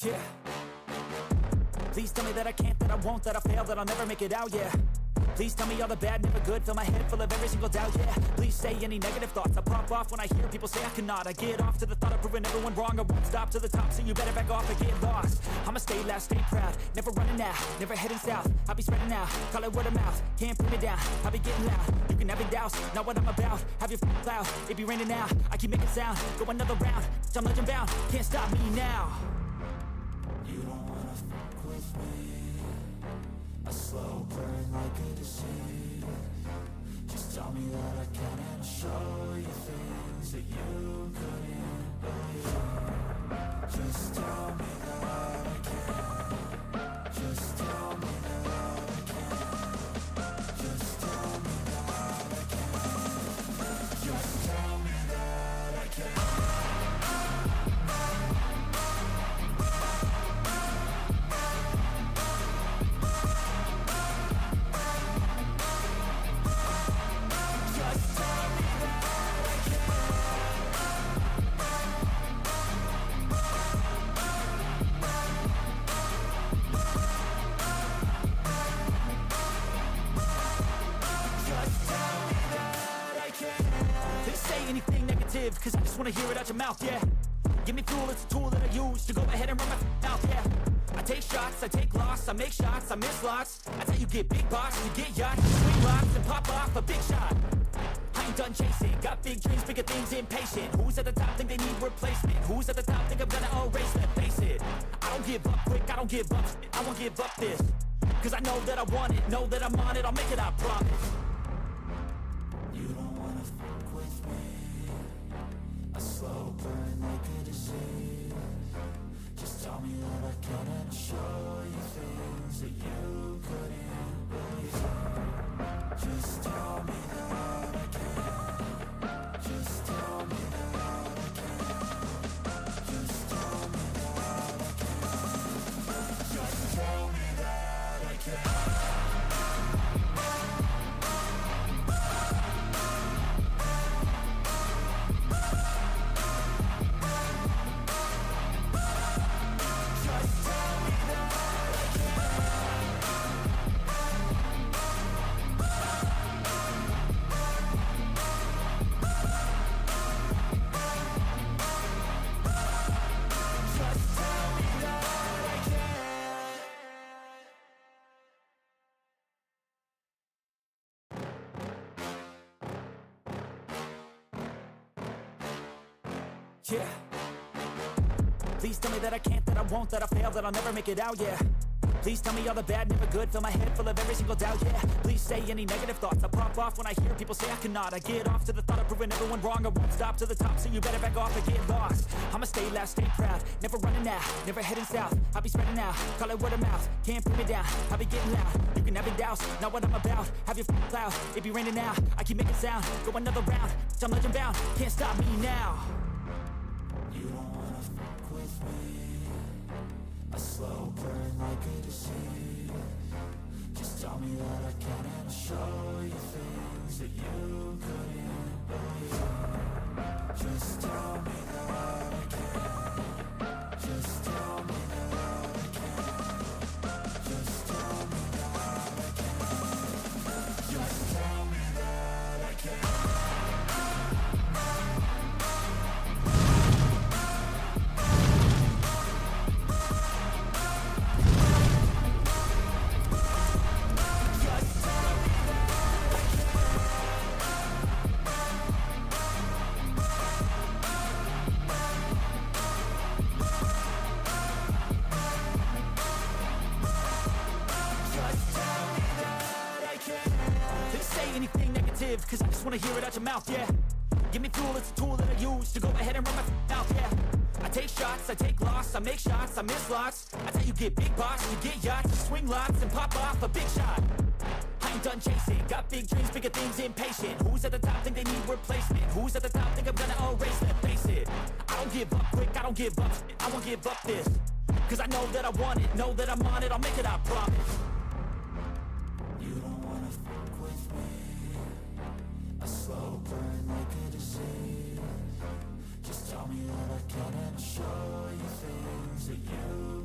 Yeah. Please tell me that I can't, that I won't, that I fail, that I'll never make it out, yeah. Please tell me all the bad, never good, fill my head full of every single doubt, yeah. Please say any negative thoughts, I pop off when I hear people say I cannot. I get off to the thought of proving everyone wrong, I won't stop to the top, so you better back off and get lost. I'ma stay loud, stay proud, never running out, never heading south. I'll be spreading out, call it word of mouth, can't put me down, I'll be getting loud. You can have your doubts, not what I'm about, have your cloud, it be raining now, I keep making sound, go another round, I'm legend bound, can't stop me now. You don't wanna fuck with me, a slow burn like a disease. Just tell me that I can and I'll show you things that you couldn't believe. Just tell me that I can. Just tell me that I can. Just tell me that I can. Just tell me that I can. Cause I just wanna hear it out your mouth, yeah. Give me fuel, it's a tool that I use to go ahead and run my mouth, yeah. I take shots, I take loss, I make shots, I miss lots. That's how you get big boss, you get yachts, you swing lots and pop off a big shot. I ain't done chasing, got big dreams, bigger things, impatient. Who's at the top think they need replacement? Who's at the top think I'm gonna erase them? Face it, I don't give up quick, I don't give up, I won't give up this. Cause I know that I want it, know that I'm on it, I'll make it, I promise. You don't wanna fuck with me, a slow burn like a disease. Just tell me that I can and I'll show you things that you couldn't believe. Just tell me that I can. Just tell me that I can. Just tell me that I can. Just tell me that I can. Yeah. Please tell me that I can't, that I won't, that I fail, that I'll never make it out, yeah. Please tell me all the bad, never good, fill my head full of every single doubt, yeah. Please say any negative thoughts, I pop off when I hear people say I cannot. I get off to the thought of proving everyone wrong, I won't stop to the top, so you better back off and get lost. I'ma stay loud, stay proud, never running out, never heading south. I'll be spreading out, call it word of mouth, can't put me down, I'll be getting loud. You can have your doubts, not what I'm about, have your cloud, it be raining now, I keep making sound, go another round, I'm legend bound, can't stop me now. You don't wanna fuck with me, a slow burn like a disease. Just tell me that I can and I'll show you things that you couldn't believe. Just tell me that I can. Just tell me that I can. Just tell me that I can. Just tell me that I can. Cause I just wanna hear it out your mouth, yeah. Give me fuel, it's a tool that I use to go ahead and run my mouth, yeah. I take shots, I take loss, I make shots, I miss lots. That's how you get big boss, you get yachts, you swing lots and pop off a big shot. I ain't done chasing, got big dreams, bigger things, impatient. Who's at the top think they need replacement? Who's at the top think I'm gonna erase them? Face it, I don't give up quick, I don't give up, I won't give up this. Cause I know that I want it, know that I'm on it, I'll make it, I promise. You don't wanna fuck with me, a slow burn like a disease. Just tell me that I can and I'll show you things that you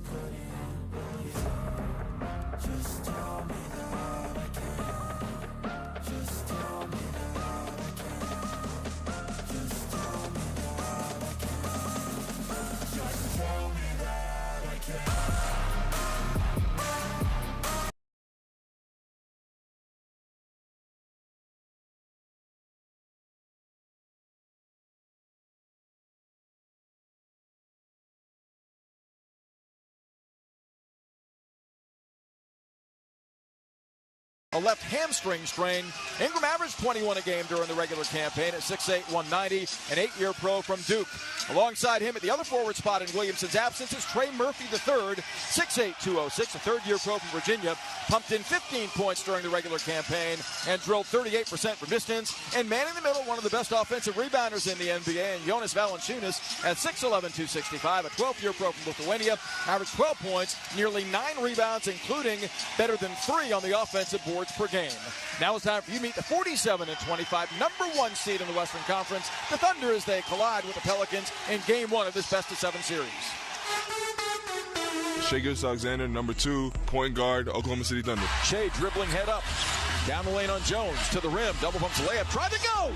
a left hamstring strain. Ingram averaged 21 a game during the regular campaign at 6'8", 190, an 8-year pro from Duke. Alongside him at the other forward spot in Williamson's absence is Trey Murphy III, 6'8", 206, a third-year pro from Virginia. Pumped in 15 points during the regular campaign and drilled 38% from distance. And man in the middle, one of the best offensive rebounders in the NBA, and Jonas Valanciunas at 6'11", 265, a 12th-year pro from Lithuania, averaged 12 points, nearly 9 rebounds, including better than 3 on the offensive boards per game. Now it's time for you to meet the 47-25 number 1 seed in the Western Conference, the Thunder, as they collide with the Pelicans in Game 1 of this best-of-7 series. Shai Gilgeous-Alexander, number 2, point guard, Oklahoma City Thunder. Shai dribbling head up. Down the lane on Jones, to the rim, double pumps layup, tried to go!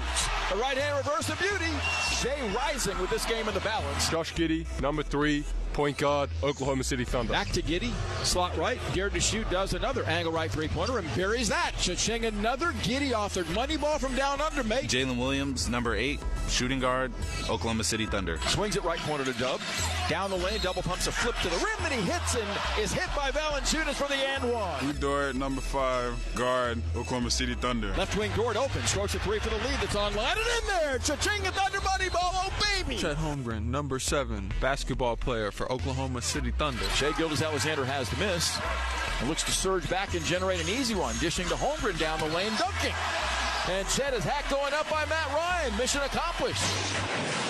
A right-hand reverse of beauty. Shai rising with this game in the balance. Josh Giddey, number 3, point guard, Oklahoma City Thunder. Back to Giddey, slot right, geared to shoot, does another angle right three-pointer and buries that. Cha-ching, another Giddey authored money ball from down under, mate. Jalen Williams, number 8, shooting guard, Oklahoma City Thunder. Swings it right corner to Dub. Down the lane, double pumps a flip to the rim, and he hits and is hit by Valanciunas for the and one. Lou Dort, number 5, guard, Oklahoma City Thunder. Left wing Dort open, strokes a 3 for the lead that's online and in there. Cha-ching, a Thunder money ball, oh baby. Chet Holmgren, number 7, basketball player for Oklahoma City Thunder. Shai Gilgeous-Alexander has the miss and looks to surge back and generate an easy one, dishing to Holmgren down the lane, dunking. And Chet is hacked going up by Matt Ryan. Mission accomplished.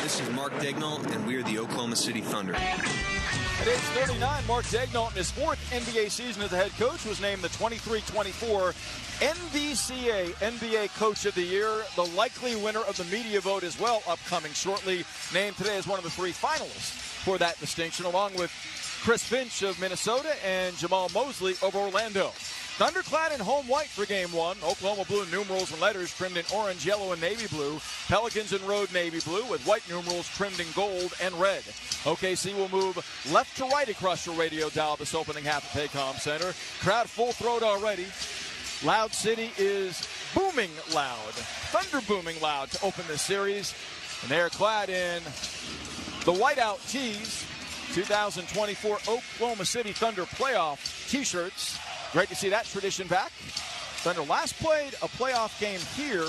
This is Mark Daignault, and we are the Oklahoma City Thunder. At age 39, Mark Daignault, in his 4th NBA season as a head coach, was named the 23-24 NBCA NBA Coach of the Year. The likely winner of the media vote as well, upcoming shortly. Named today as one of the 3 finalists for that distinction, along with Chris Finch of Minnesota and Jamal Mosley of Orlando. Thunderclad in home white for Game 1. Oklahoma blue numerals and letters trimmed in orange, yellow, and navy blue. Pelicans in road navy blue with white numerals trimmed in gold and red. OKC will move left to right across your radio dial this opening half at Paycom Center. Crowd full throat already. Loud City is booming loud. Thunder booming loud to open this series. And they are clad in the whiteout tees. 2024 Oklahoma City Thunder playoff t-shirts. Great to see that tradition back. Thunder last played a playoff game here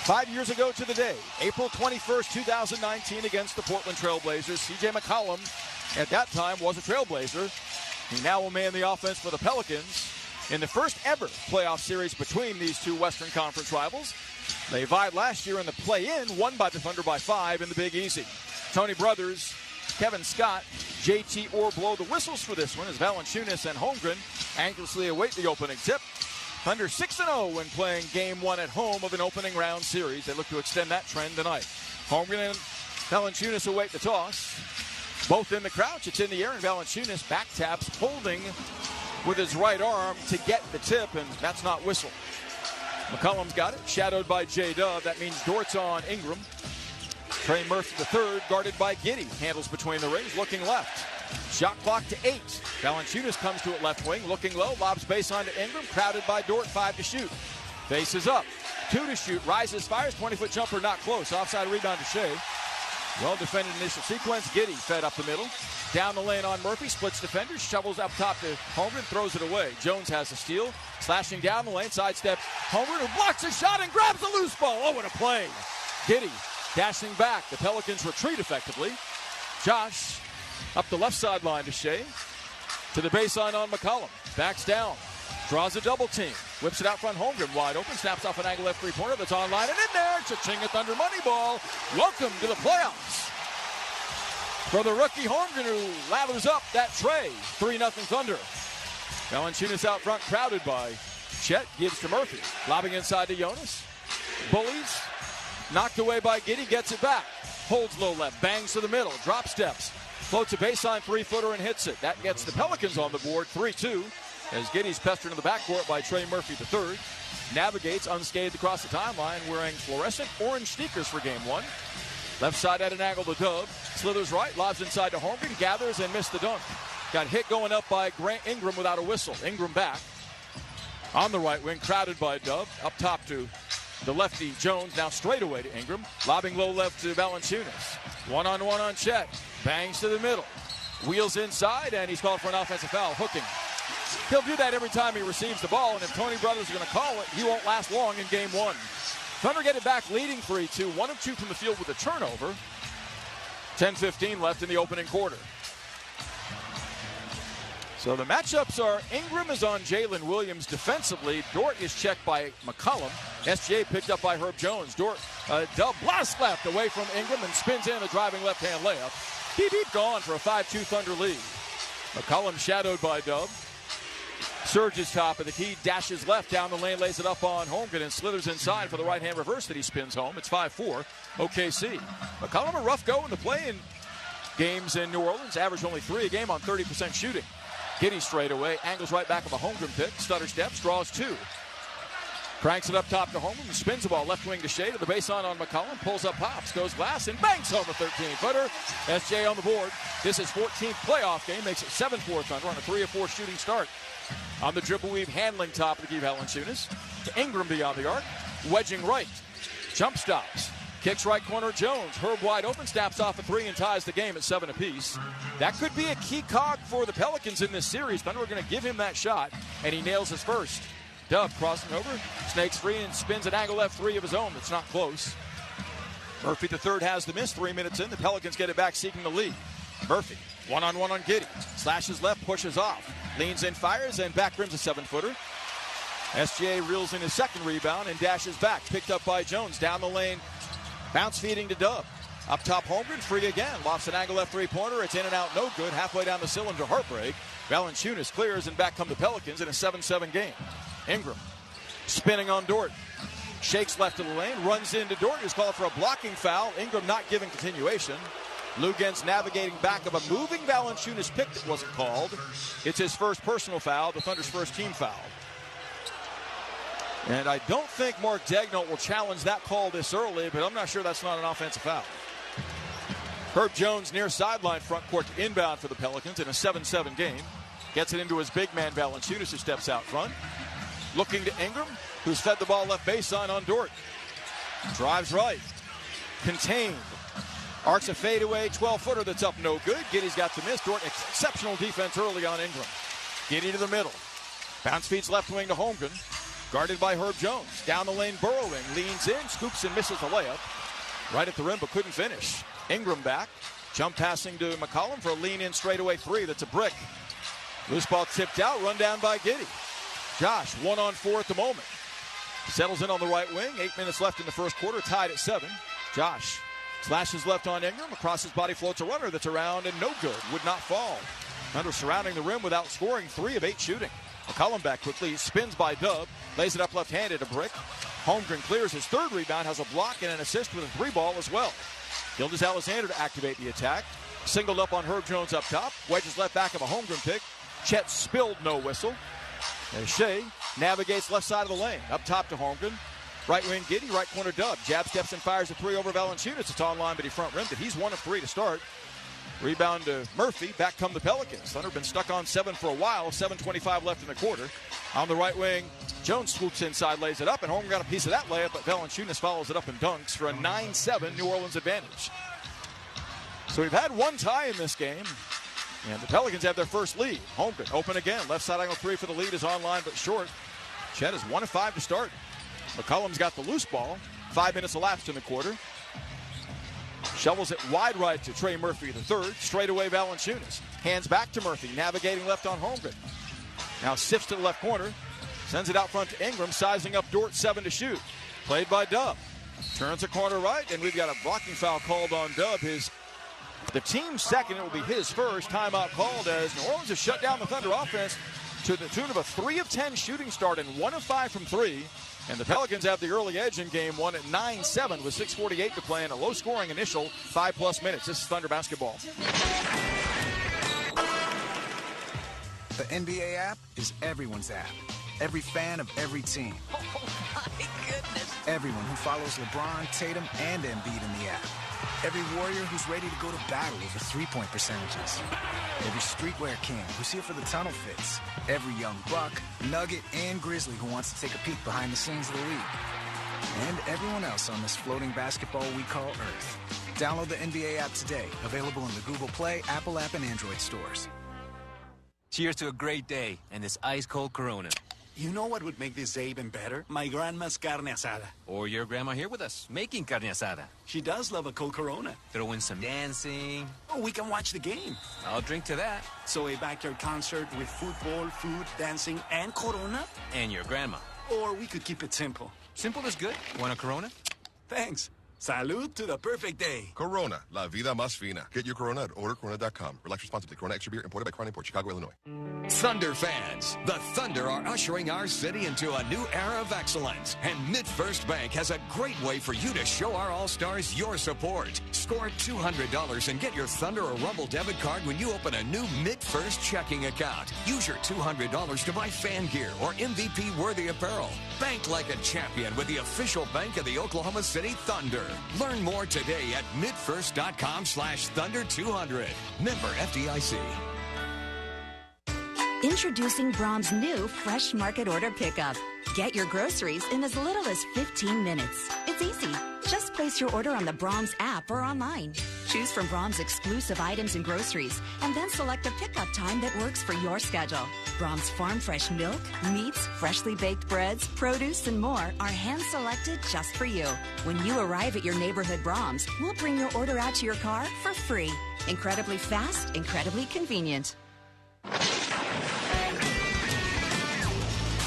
5 years ago to the day, April 21st, 2019, against the Portland Trail Blazers. C.J. McCollum at that time was a Trailblazer. He now will man the offense for the Pelicans in the first ever playoff series between these two Western Conference rivals. They vied last year in the play-in, won by the Thunder by 5 in the Big Easy. Tony Brothers, Kevin Scott, JT Orr blow the whistles for this one as Valanciunas and Holmgren anxiously await the opening tip. Thunder 6-0 when playing Game 1 at home of an opening round series. They look to extend that trend tonight. Holmgren and Valanciunas await the toss. Both in the crouch, it's in the air, and Valanciunas back taps, holding with his right arm to get the tip, and that's not whistled. McCollum's got it, shadowed by J-Dub. That means Dort's on Ingram. Trey Murphy III, guarded by Giddey, handles between the rings, looking left. Shot clock to 8. Valanciunas comes to it left wing, looking low, lobs baseline to Ingram, crowded by Dort, 5 to shoot. Faces up, 2 to shoot, rises, fires, 20-foot jumper, not close. Offside rebound to Shai. Well defended initial sequence. Giddey fed up the middle. Down the lane on Murphy, splits defenders, shovels up top to Holmgren, throws it away. Jones has a steal, slashing down the lane, sidesteps Holmgren, who blocks a shot and grabs the loose ball. Oh, what a play. Giddey dashing back. The Pelicans retreat effectively. Josh up the left sideline to Shai. To the baseline on McCollum. Backs down. Draws a double team. Whips it out front. Holmgren wide open. Snaps off an angle left three-pointer that's online and in there. Cha-ching, a Thunder money ball. Welcome to the playoffs. For the rookie Holmgren, who lathers up that tray. 3-0 Thunder. Valanciunas out front, crowded by Chet. Gives to Murphy. Lobbing inside to Jonas. Bullies. Knocked away by Giddey. Gets it back. Holds low left. Bangs to the middle. Drop steps. Floats a baseline three-footer and hits it. That gets the Pelicans on the board, 3-2. As Giddey's pestered in the backcourt by Trey Murphy III. Navigates unscathed across the timeline wearing fluorescent orange sneakers for Game 1. Left side at an angle to Dub. Slithers right, lobs inside to Holmgren, gathers and missed the dunk. Got hit going up by Grant Ingram without a whistle. Ingram back. On the right wing, crowded by Dub. Up top to the lefty Jones, now straight away to Ingram. Lobbing low left to Valanciunas. One-on-one on Chet. Bangs to the middle. Wheels inside, and he's called for an offensive foul. Hooking. He'll do that every time he receives the ball, and if Tony Brothers is going to call it, he won't last long in game one. Thunder get it back leading 3-2, 1 of 2 from the field with a turnover. 10:15 left in the opening quarter. So the matchups are Ingram is on Jalen Williams defensively. Dort is checked by McCollum. SGA picked up by Herb Jones. Dort, Dub blast left away from Ingram and spins in a driving left-hand layup. Beep, beep, gone for a 5-2 Thunder lead. McCollum shadowed by Dub. Surges top of the key, dashes left down the lane, lays it up on Holmgren and slithers inside for the right-hand reverse that he spins home. It's 5-4 OKC. McCollum a rough go in the play-in games in New Orleans. Averaged only 3 a game on 30% shooting. Giddy straight away, angles right back of a Holmgren pick, stutter steps, draws 2. Cranks it up top to Holmgren, and spins the ball left wing to Shea to the baseline on McCollum, pulls up, pops, goes glass, and banks home a 13-footer. SJ on the board. This is 14th playoff game, makes it 7-4 Thunder on a 3 of 4 shooting start. On the dribble weave, handling top of the key, Valanciunas. To Ingram beyond the arc, wedging right. Jump stops. Kicks right corner, Jones. Herb wide open, snaps off a 3 and ties the game at 7 apiece. That could be a key cog for the Pelicans in this series. Thunder are going to give him that shot, and he nails his first. Dub crossing over, snakes free and spins an angle left 3 of his own. That's not close. Murphy the third has the miss. 3 minutes in, the Pelicans get it back, seeking the lead. Murphy, one-on-one on Giddy. Slashes left, pushes off. Leans in, fires, and back rims a 7-footer. SGA reels in his second rebound and dashes back. Picked up by Jones. Down the lane, bounce feeding to Dub. Up top, Holmgren, free again. Lofts an angle left 3-pointer. It's in and out, no good. Halfway down the cylinder, heartbreak. Valanciunas clears, and back come the Pelicans in a 7-7 game. Ingram spinning on Dort. Shakes left of the lane, runs into Dort, who's called for a blocking foul. Ingram not giving continuation. Lugens navigating back of a moving Valanciunas pick that wasn't called. It's his first personal foul, the Thunder's first team foul. And I don't think Mark Daigneault will challenge that call this early, but I'm not sure that's not an offensive foul. Herb Jones near sideline front court to inbound for the Pelicans in a 7-7 game. Gets it into his big man Valanciunas, who steps out front. Looking to Ingram, who's fed the ball left baseline on Dort. Drives right. Contained. Arcs a fadeaway 12-footer that's up no good. Giddy's got the miss. Dort exceptional defense early on Ingram. Giddy to the middle. Bounce feeds left wing to Holmgren. Guarded by Herb Jones. Down the lane burrowing. Leans in, scoops and misses the layup. Right at the rim but couldn't finish. Ingram back. Jump passing to McCollum for a lean in straightaway 3. That's a brick. Loose ball tipped out. Run down by Giddy. Josh 1-on-4 at the moment. Settles in on the right wing. 8 minutes left in the first quarter. Tied at 7. Josh slashes left on Ingram. Across his body floats a runner that's around and no good. Would not fall. Thunder surrounding the rim without scoring. 3 of 8 shooting. McCollum back quickly. Spins by Dub. Lays it up left-handed. A brick. Holmgren clears his third rebound. Has a block and an assist with a 3-ball as well. Gildas Alexander to activate the attack. Singled up on Herb Jones up top. Wedges left back of a Holmgren pick. Chet spilled, no whistle. As Shea navigates left side of the lane. Up top to Holmgren. Right wing Giddy, right corner Dub. Jab steps and fires a 3 over Valanciunas. It's on line, but he front rimmed it. He's 1 of 3 to start. Rebound to Murphy. Back come the Pelicans. Thunder been stuck on 7 for a while. 7:25 left in the quarter. On the right wing, Jones swoops inside, lays it up, and Holmgren got a piece of that layup, but Valanciunas follows it up and dunks for a 9-7 New Orleans advantage. So we've had one tie in this game, and the Pelicans have their first lead. Holmgren open again. Left side angle 3 for the lead is online but short. Chet is 1 of 5 to start. McCollum's got the loose ball. 5 minutes elapsed in the quarter. Shovels it wide right to Trey Murphy the third. Straight away Valanciunas. Hands back to Murphy. Navigating left on Holmgren. Now sifts to the left corner. Sends it out front to Ingram. Sizing up Dort 7 to shoot. Played by Dub. Turns a corner right, and we've got a blocking foul called on Dub. The team's second. It will be his first. Timeout called as New Orleans has shut down the Thunder offense to the tune of a 3 of 10 shooting start and 1 of 5 from 3. And the Pelicans have the early edge in game 1 at 9-7 with 6:48 to play in a low-scoring initial 5+ minutes. This is Thunder basketball. The NBA app is everyone's app. Every fan of every team. Oh, my goodness. Everyone who follows LeBron, Tatum, and Embiid in the app. Every warrior who's ready to go to battle over three-point percentages. Every streetwear king who's here for the tunnel fits. Every young buck, nugget, and grizzly who wants to take a peek behind the scenes of the league. And everyone else on this floating basketball we call Earth. Download the NBA app today. Available in the Google Play, Apple app, and Android stores. Cheers to a great day and this ice-cold Corona. You know what would make this day even better? My grandma's carne asada. Or your grandma here with us, making carne asada. She does love a cold Corona. Throw in some dancing. Oh, we can watch the game. I'll drink to that. So a backyard concert with football, food, dancing, and Corona? And your grandma. Or we could keep it simple. Simple is good. Want a Corona? Thanks. Salud to the perfect day. Corona, la vida más fina. Get your Corona at ordercorona.com. Relax responsibly. Corona Extra Beer, imported by Crown Import, Chicago, Illinois. Thunder fans, the Thunder are ushering our city into a new era of excellence. And MidFirst Bank has a great way for you to show our All-Stars your support. Score $200 and get your Thunder or Rumble debit card when you open a new MidFirst checking account. Use your $200 to buy fan gear or MVP-worthy apparel. Bank like a champion with the official bank of the Oklahoma City Thunder. Learn more today at midfirst.com/Thunder200. Member FDIC. Introducing Brahms' new Fresh Market Order Pickup. Get your groceries in as little as 15 minutes. It's easy. Just place your order on the Brahms app or online. Choose from Brahms' exclusive items and groceries, and then select a pickup time that works for your schedule. Brahms' farm fresh milk, meats, freshly baked breads, produce, and more are hand-selected just for you. When you arrive at your neighborhood Brahms, we'll bring your order out to your car for free. Incredibly fast, incredibly convenient.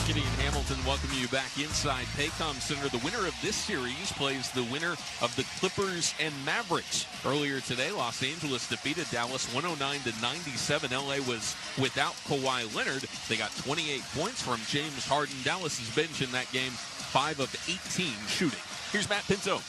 Kitty and Hamilton welcome you back inside Paycom Center. The winner of this series plays the winner of the Clippers and Mavericks. Earlier today, Los Angeles defeated Dallas 109-97. LA was without Kawhi Leonard. They got 28 points from James Harden. Dallas's bench in that game, 5 of 18 shooting. Here's Matt Pinto.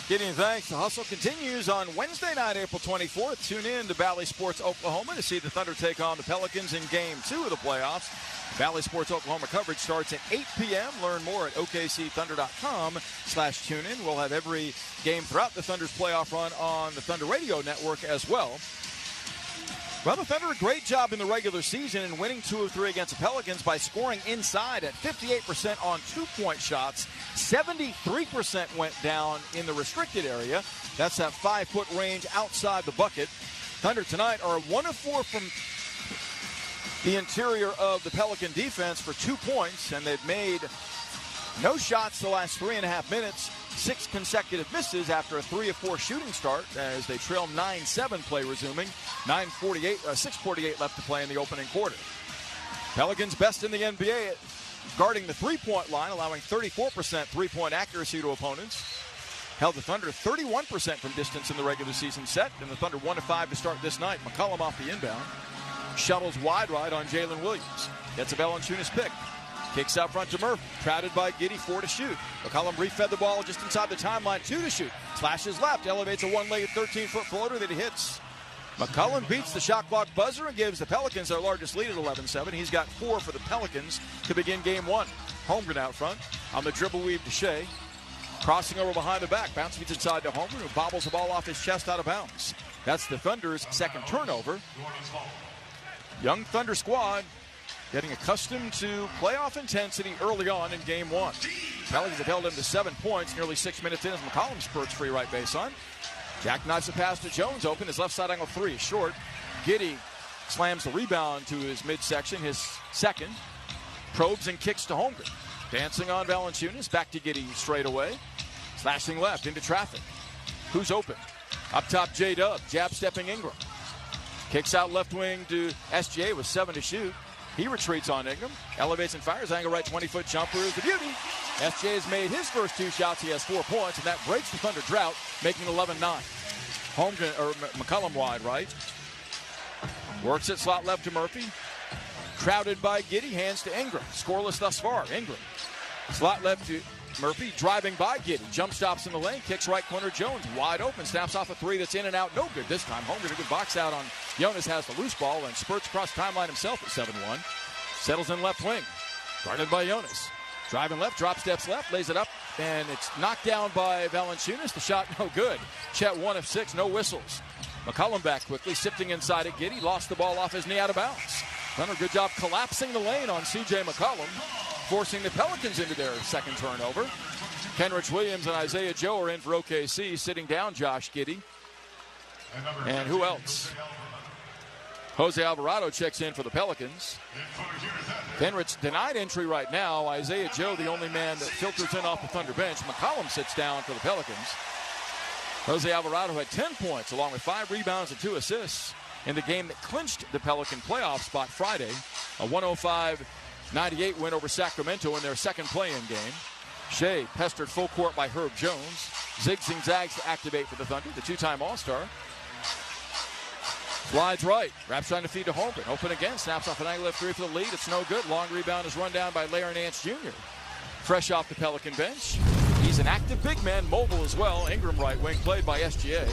Gideon, thanks. The hustle continues on Wednesday night, April 24th. Tune in to Valley Sports Oklahoma to see the Thunder take on the Pelicans in Game 2 of the playoffs. Valley Sports Oklahoma coverage starts at 8 p.m. Learn more at okcthunder.com/tunein. We'll have every game throughout the Thunder's playoff run on the Thunder Radio Network as well. Well, the Thunder, a great job in the regular season in winning 2 of 3 against the Pelicans by scoring inside at 58% on 2-point shots. 73% went down in the restricted area. That's that 5-foot range outside the bucket. Thunder tonight are 1 of 4 from the interior of the Pelican defense for 2 points, and they've made no shots the last 3.5 minutes. 6 consecutive misses after a 3 of 4 shooting start as they trail 9-7 play resuming. 6:48 left to play in the opening quarter. Pelicans best in the NBA guarding the three-point line, allowing 34% three-point accuracy to opponents. Held the Thunder 31% from distance in the regular season set, and the Thunder 1 of 5 to start this night. McCollum off the inbound. Shuttles wide right on Jalen Williams. Gets a Valanciunas pick. Kicks out front to Murphy. Crowded by Giddey, 4 to shoot. McCollum refed the ball just inside the timeline, 2 to shoot. Slashes left, elevates a one-legged 13-foot floater that he hits. McCollum beats the shot clock buzzer and gives the Pelicans their largest lead at 11-7. He's got 4 for the Pelicans to begin game 1. Holmgren out front. On the dribble weave to Shea. Crossing over behind the back. Bounce feeds inside to Holmgren, who bobbles the ball off his chest out of bounds. That's the Thunder's second turnover. Young Thunder squad getting accustomed to playoff intensity early on in game 1. Pelicans have held him to 7 points nearly 6 minutes in as McCollum spurts free right baseline. Jackknives the pass to Jones, open. His left side angle 3 is short. Giddey slams the rebound to his midsection, his second. Probes and kicks to Holmgren. Dancing on Valanciunas, back to Giddey straight away. Slashing left into traffic. Who's open? Up top, J-Dub, jab stepping Ingram. Kicks out left wing to SJ with 7 to shoot. He retreats on Ingram, elevates and fires, angle right 20-foot jumper is the beauty. SJ has made his first 2 shots. He has 4 points, and that breaks the Thunder drought, making 11-9. Holmgren, or McCollum wide right. Works it slot left to Murphy. Crowded by Giddey, hands to Ingram. Scoreless thus far. Ingram. Slot left to Murphy, driving by Giddey. Jump stops in the lane, kicks right corner. Jones wide open, snaps off a 3 that's in and out. No good this time. Holmgren a good box out on Jonas, has the loose ball and spurts across timeline himself at 7-1. Settles in left wing. Guarded by Jonas. Driving left, drop steps left, lays it up, and it's knocked down by Valanciunas. The shot no good. Chet 1 of 6, no whistles. McCollum back quickly, sifting inside at Giddey. Lost the ball off his knee out of bounds. Done a good job collapsing the lane on C.J. McCollum, forcing the Pelicans into their second turnover. Kenrich Williams and Isaiah Joe are in for OKC, sitting down Josh Giddey. And who else? Jose Alvarado checks in for the Pelicans. Kenrich denied entry right now. Isaiah Joe, the only man that filters in off the Thunder bench. McCollum sits down for the Pelicans. Jose Alvarado had 10 points along with 5 rebounds and 2 assists in the game that clinched the Pelican playoff spot Friday. A 105-98 win over Sacramento in their second play-in game. Shea pestered full court by Herb Jones. Zigs and zags to activate for the Thunder, the two-time All-Star. Slides right. Raps trying to feed to Holmgren. Open again. Snaps off an angle left three for the lead. It's no good. Long rebound is run down by Larry Nance Jr. Fresh off the Pelican bench. He's an active big man, mobile as well. Ingram right wing, played by SGA.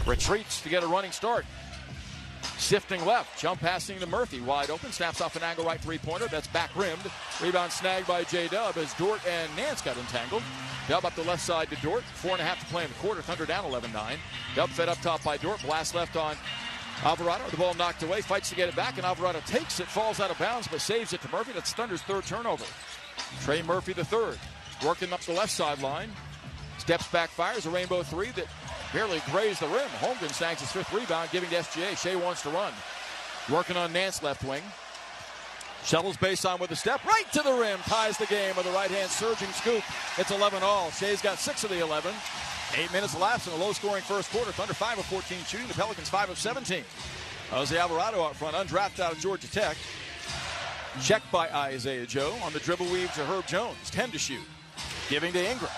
Retreats to get a running start. Sifting left. Jump passing to Murphy. Wide open. Snaps off an angle right three-pointer. That's back rimmed. Rebound snagged by J-Dub as Dort and Nance got entangled. Dub up the left side to Dort. 4.5 to play in the quarter. Thunder down 11-9. Dub fed up top by Dort. Blast left on Alvarado. The ball knocked away. Fights to get it back, and Alvarado takes it. Falls out of bounds, but saves it to Murphy. That's Thunder's third turnover. Trey Murphy the third. Working up the left sideline. Steps back, fires a rainbow three that barely grazed the rim. Holmgren snags his fifth rebound, giving to SGA. Shea wants to run. Working on Nance left wing. Shuttles baseline with a step right to the rim. Ties the game with a right-hand surging scoop. It's 11-all. Shea's got 6 of the 11. 8 minutes elapsed in a low-scoring first quarter. Thunder 5 of 14 shooting. The Pelicans 5 of 17. Jose Alvarado out front, undrafted out of Georgia Tech. Checked by Isaiah Joe on the dribble weave to Herb Jones. 10 to shoot. Giving to Ingram.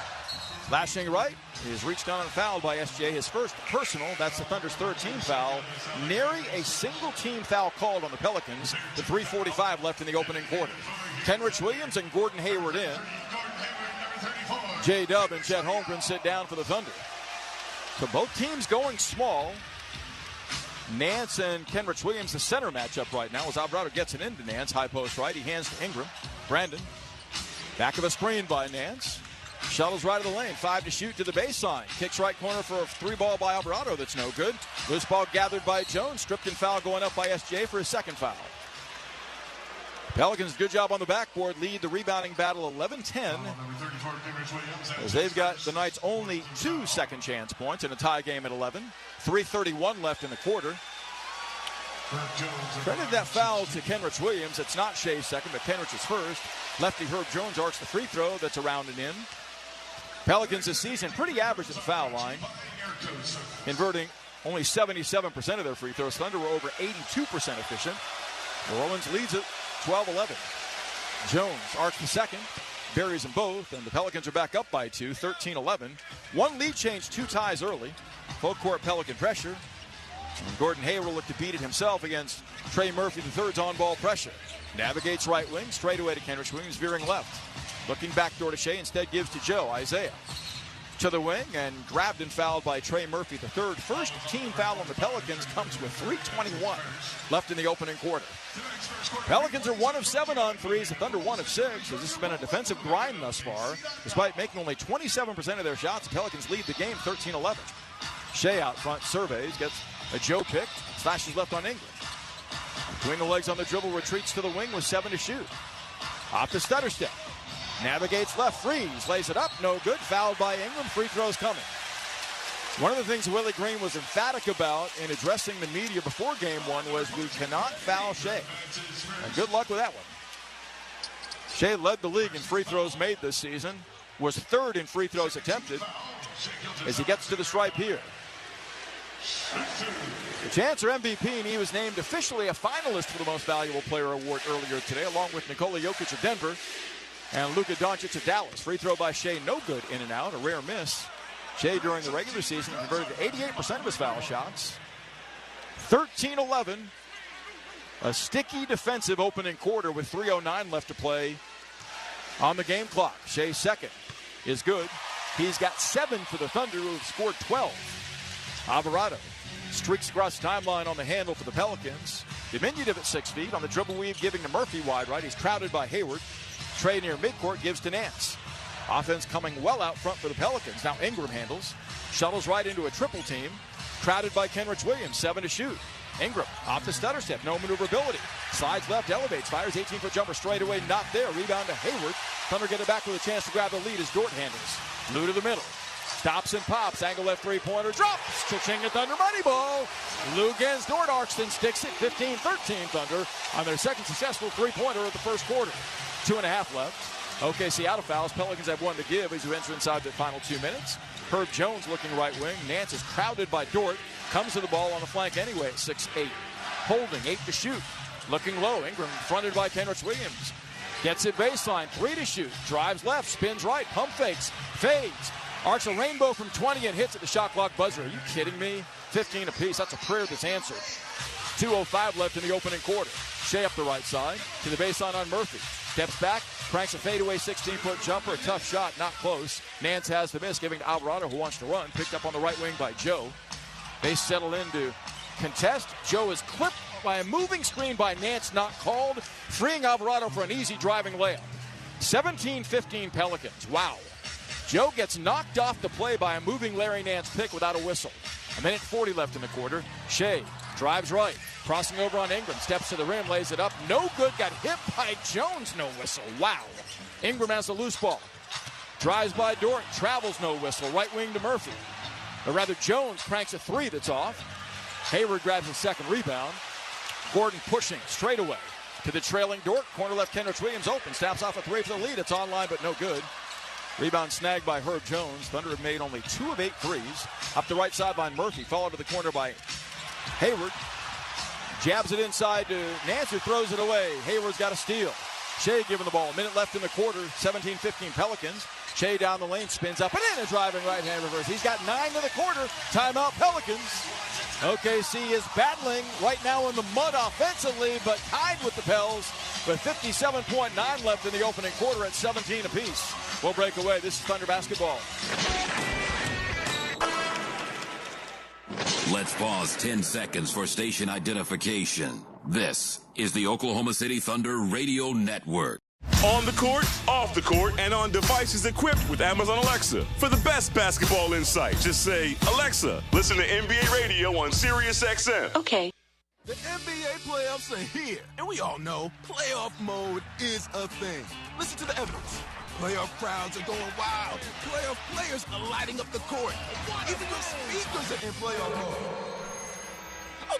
Flashing right. He is reached down and fouled by SGA. His first personal. That's the Thunder's third team foul. Nary a single team foul called on the Pelicans. The 3:45 left in the opening quarter. Kenrich Williams and Gordon Hayward in. J-Dub and Chet Holmgren sit down for the Thunder. So both teams going small. Nance and Kenrich Williams, the center matchup right now as Alvarado gets it into Nance. High post right. He hands to Ingram. Brandon. Back of a screen by Nance. Shuttles right of the lane. 5 to shoot to the baseline. Kicks right corner for a 3-ball by Alvarado that's no good. Loose ball gathered by Jones. Stripped and foul going up by SGA for his second foul. Pelicans, good job on the backboard. Lead the rebounding battle 11-10. As they've got the Knights' only 2 second chance points in a tie game at 11. 3:31 left in the quarter. Credit that foul to Kenrich Williams. It's not Shea's second, but Kenrich's first. Lefty Herb Jones arcs the free throw. That's around and in. Pelicans this season pretty average at the foul line, converting only 77% of their free throws. Thunder were over 82% efficient. New Orleans leads it 12-11. Jones arcs the second, buries them both, and the Pelicans are back up by 2, 13-11. One lead change, 2 ties early. Full court Pelican pressure. And Gordon Hayward will look to beat it himself against Trey Murphy III's on-ball pressure. Navigates right wing, straight away to Kenrich Williams, veering left. Looking back door to Shea, instead gives to Joe. Isaiah to the wing and grabbed and fouled by Trey Murphy III. First team foul on the Pelicans comes with 3:21 left in the opening quarter. Pelicans are 1 of 7 on threes. The Thunder 1 of 6. As this has been a defensive grind thus far. Despite making only 27% of their shots, the Pelicans lead the game 13-11. Shea out front surveys, gets a Joe pick, slashes left on Ingram. Between the legs on the dribble, retreats to the wing with 7 to shoot. Off the stutter step. Navigates left, freeze, lays it up, no good. Fouled by Ingram, free throws coming. One of the things Willie Green was emphatic about in addressing the media before game 1 was we cannot foul Shea. And good luck with that one. Shea led the league in free throws made this season, was 3rd in free throws attempted as he gets to the stripe here. The chance for MVP, and he was named officially a finalist for the Most Valuable Player award earlier today, along with Nikola Jokic of Denver and Luka Doncic of Dallas. Free throw by Shea, no good, in and out, a rare miss. Shea, during the regular season, converted to 88% of his foul shots. 13-11, a sticky defensive opening quarter with 3:09 left to play on the game clock. Shea's second is good. He's got 7 for the Thunder, who have scored 12. Alvarado streaks across the timeline on the handle for the Pelicans. Diminutive at 6 feet on the dribble weave, giving to Murphy wide right. He's crowded by Hayward. Trey near midcourt gives to Nance. Offense coming well out front for the Pelicans. Now Ingram handles. Shuttles right into a triple team. Crowded by Kenrich Williams. 7 to shoot. Ingram off the stutter step. No maneuverability. Slides left, elevates. Fires 18-foot jumper straight away. Not there. Rebound to Hayward. Thunder get it back with a chance to grab the lead as Dort handles. Lou to the middle. Stops and pops. Angle left three-pointer. Drops. Cha-ching at Thunder money ball. Lugens Dort Arkston sticks it. 15-13 Thunder on their second successful three-pointer of the first quarter. 2.5 left. OKC out of fouls. Pelicans have one to give as you enter inside the final 2 minutes. Herb Jones looking right wing. Nance is crowded by Dort. Comes to the ball on the flank anyway. 6-8. Holding. 8 to shoot. Looking low. Ingram fronted by Kenrich Williams. Gets it baseline. 3 to shoot. Drives left. Spins right. Pump fakes. Fades. Arcs a rainbow from 20 and hits at the shot clock buzzer. Are you kidding me? 15 apiece. That's a prayer that's answered. 2:05 left in the opening quarter. Shea up the right side to the baseline on Murphy. Steps back, cranks a fadeaway 16-foot jumper. A tough shot, not close. Nance has the miss, giving to Alvarado, who wants to run. Picked up on the right wing by Joe. They settle into contest. Joe is clipped by a moving screen by Nance, not called, freeing Alvarado for an easy driving layup. 17-15 Pelicans. Wow. Joe gets knocked off the play by a moving Larry Nance pick without a whistle. 1:40 left in the quarter. Shea drives right, crossing over on Ingram, steps to the rim, lays it up. No good, got hit by Jones, no whistle. Wow. Ingram has the loose ball. Drives by Dort, travels, no whistle. Right wing to Murphy. Or rather, Jones cranks a three that's off. Hayward grabs his second rebound. Gordon pushing straight away to the trailing Dort. Corner left, Kenrich Williams open. Snaps off a three for the lead. It's online, but no good. Rebound snagged by Herb Jones. Thunder have made only 2 of 8 threes. Up the right sideline, Murphy. Followed to the corner by Hayward. Jabs it inside to Nance, who throws it away. Hayward's got a steal. Shea giving the ball. A minute left in the quarter. 17-15 Pelicans. Shea down the lane, spins up and in. A driving right-hand reverse. He's got 9 to the quarter. Timeout Pelicans. OKC is battling right now in the mud offensively, but tied with the Pels with 57.9 left in the opening quarter at 17 apiece. We'll break away. This is Thunder basketball. Let's pause 10 seconds for station identification. This is the Oklahoma City Thunder Radio Network. On the court, off the court, and on devices equipped with Amazon Alexa. For the best basketball insight, just say, Alexa, listen to NBA Radio on Sirius XM. Okay. The NBA playoffs are here, and we all know playoff mode is a thing. Listen to the evidence. Playoff crowds are going wild. Playoff players are lighting up the court. Even your speakers are in playoff mode.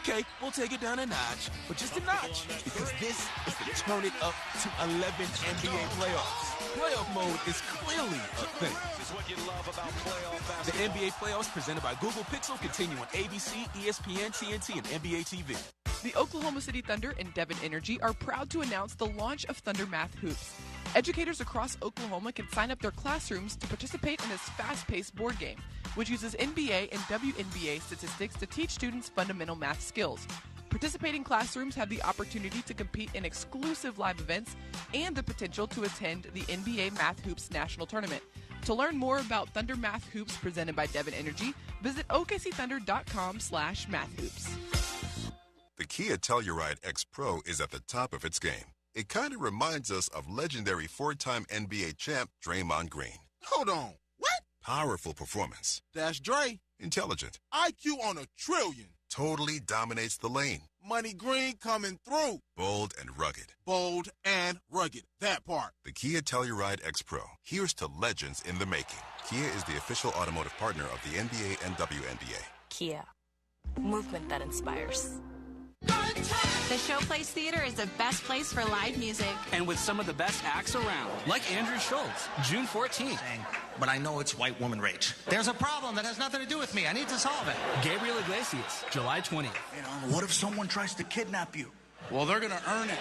Okay, we'll take it down a notch, but just a notch, because this is the turn it up to 11 NBA playoffs. Playoff mode is clearly a thing. This is what you love about playoff The NBA playoffs presented by Google Pixel continue on ABC, ESPN, TNT, and NBA TV. The Oklahoma City Thunder and Devon Energy are proud to announce the launch of Thunder Math Hoops. Educators across Oklahoma can sign up their classrooms to participate in this fast-paced board game, which uses NBA and WNBA statistics to teach students fundamental math skills. Participating classrooms have the opportunity to compete in exclusive live events and the potential to attend the NBA Math Hoops National Tournament. To learn more about Thunder Math Hoops presented by Devon Energy, visit okcthunder.com/mathhoops. The Kia Telluride X Pro is at the top of its game. It kind of reminds us of legendary 4-time NBA champ Draymond Green. Hold on. What? Powerful performance. That's Dre. Intelligent. IQ on a trillion. Totally dominates the lane. Money Green coming through. Bold and rugged. Bold and rugged. That part. The Kia Telluride X Pro. Here's to legends in the making. Kia is the official automotive partner of the NBA and WNBA. Kia. Movement that inspires. The Showplace Theater is the best place for live music. And with some of the best acts around, like Andrew Schultz, June 14th. But I know it's white woman rage. There's a problem that has nothing to do with me. I need to solve it. Gabriel Iglesias, July 20th. What if someone tries to kidnap you? Well, they're going to earn it.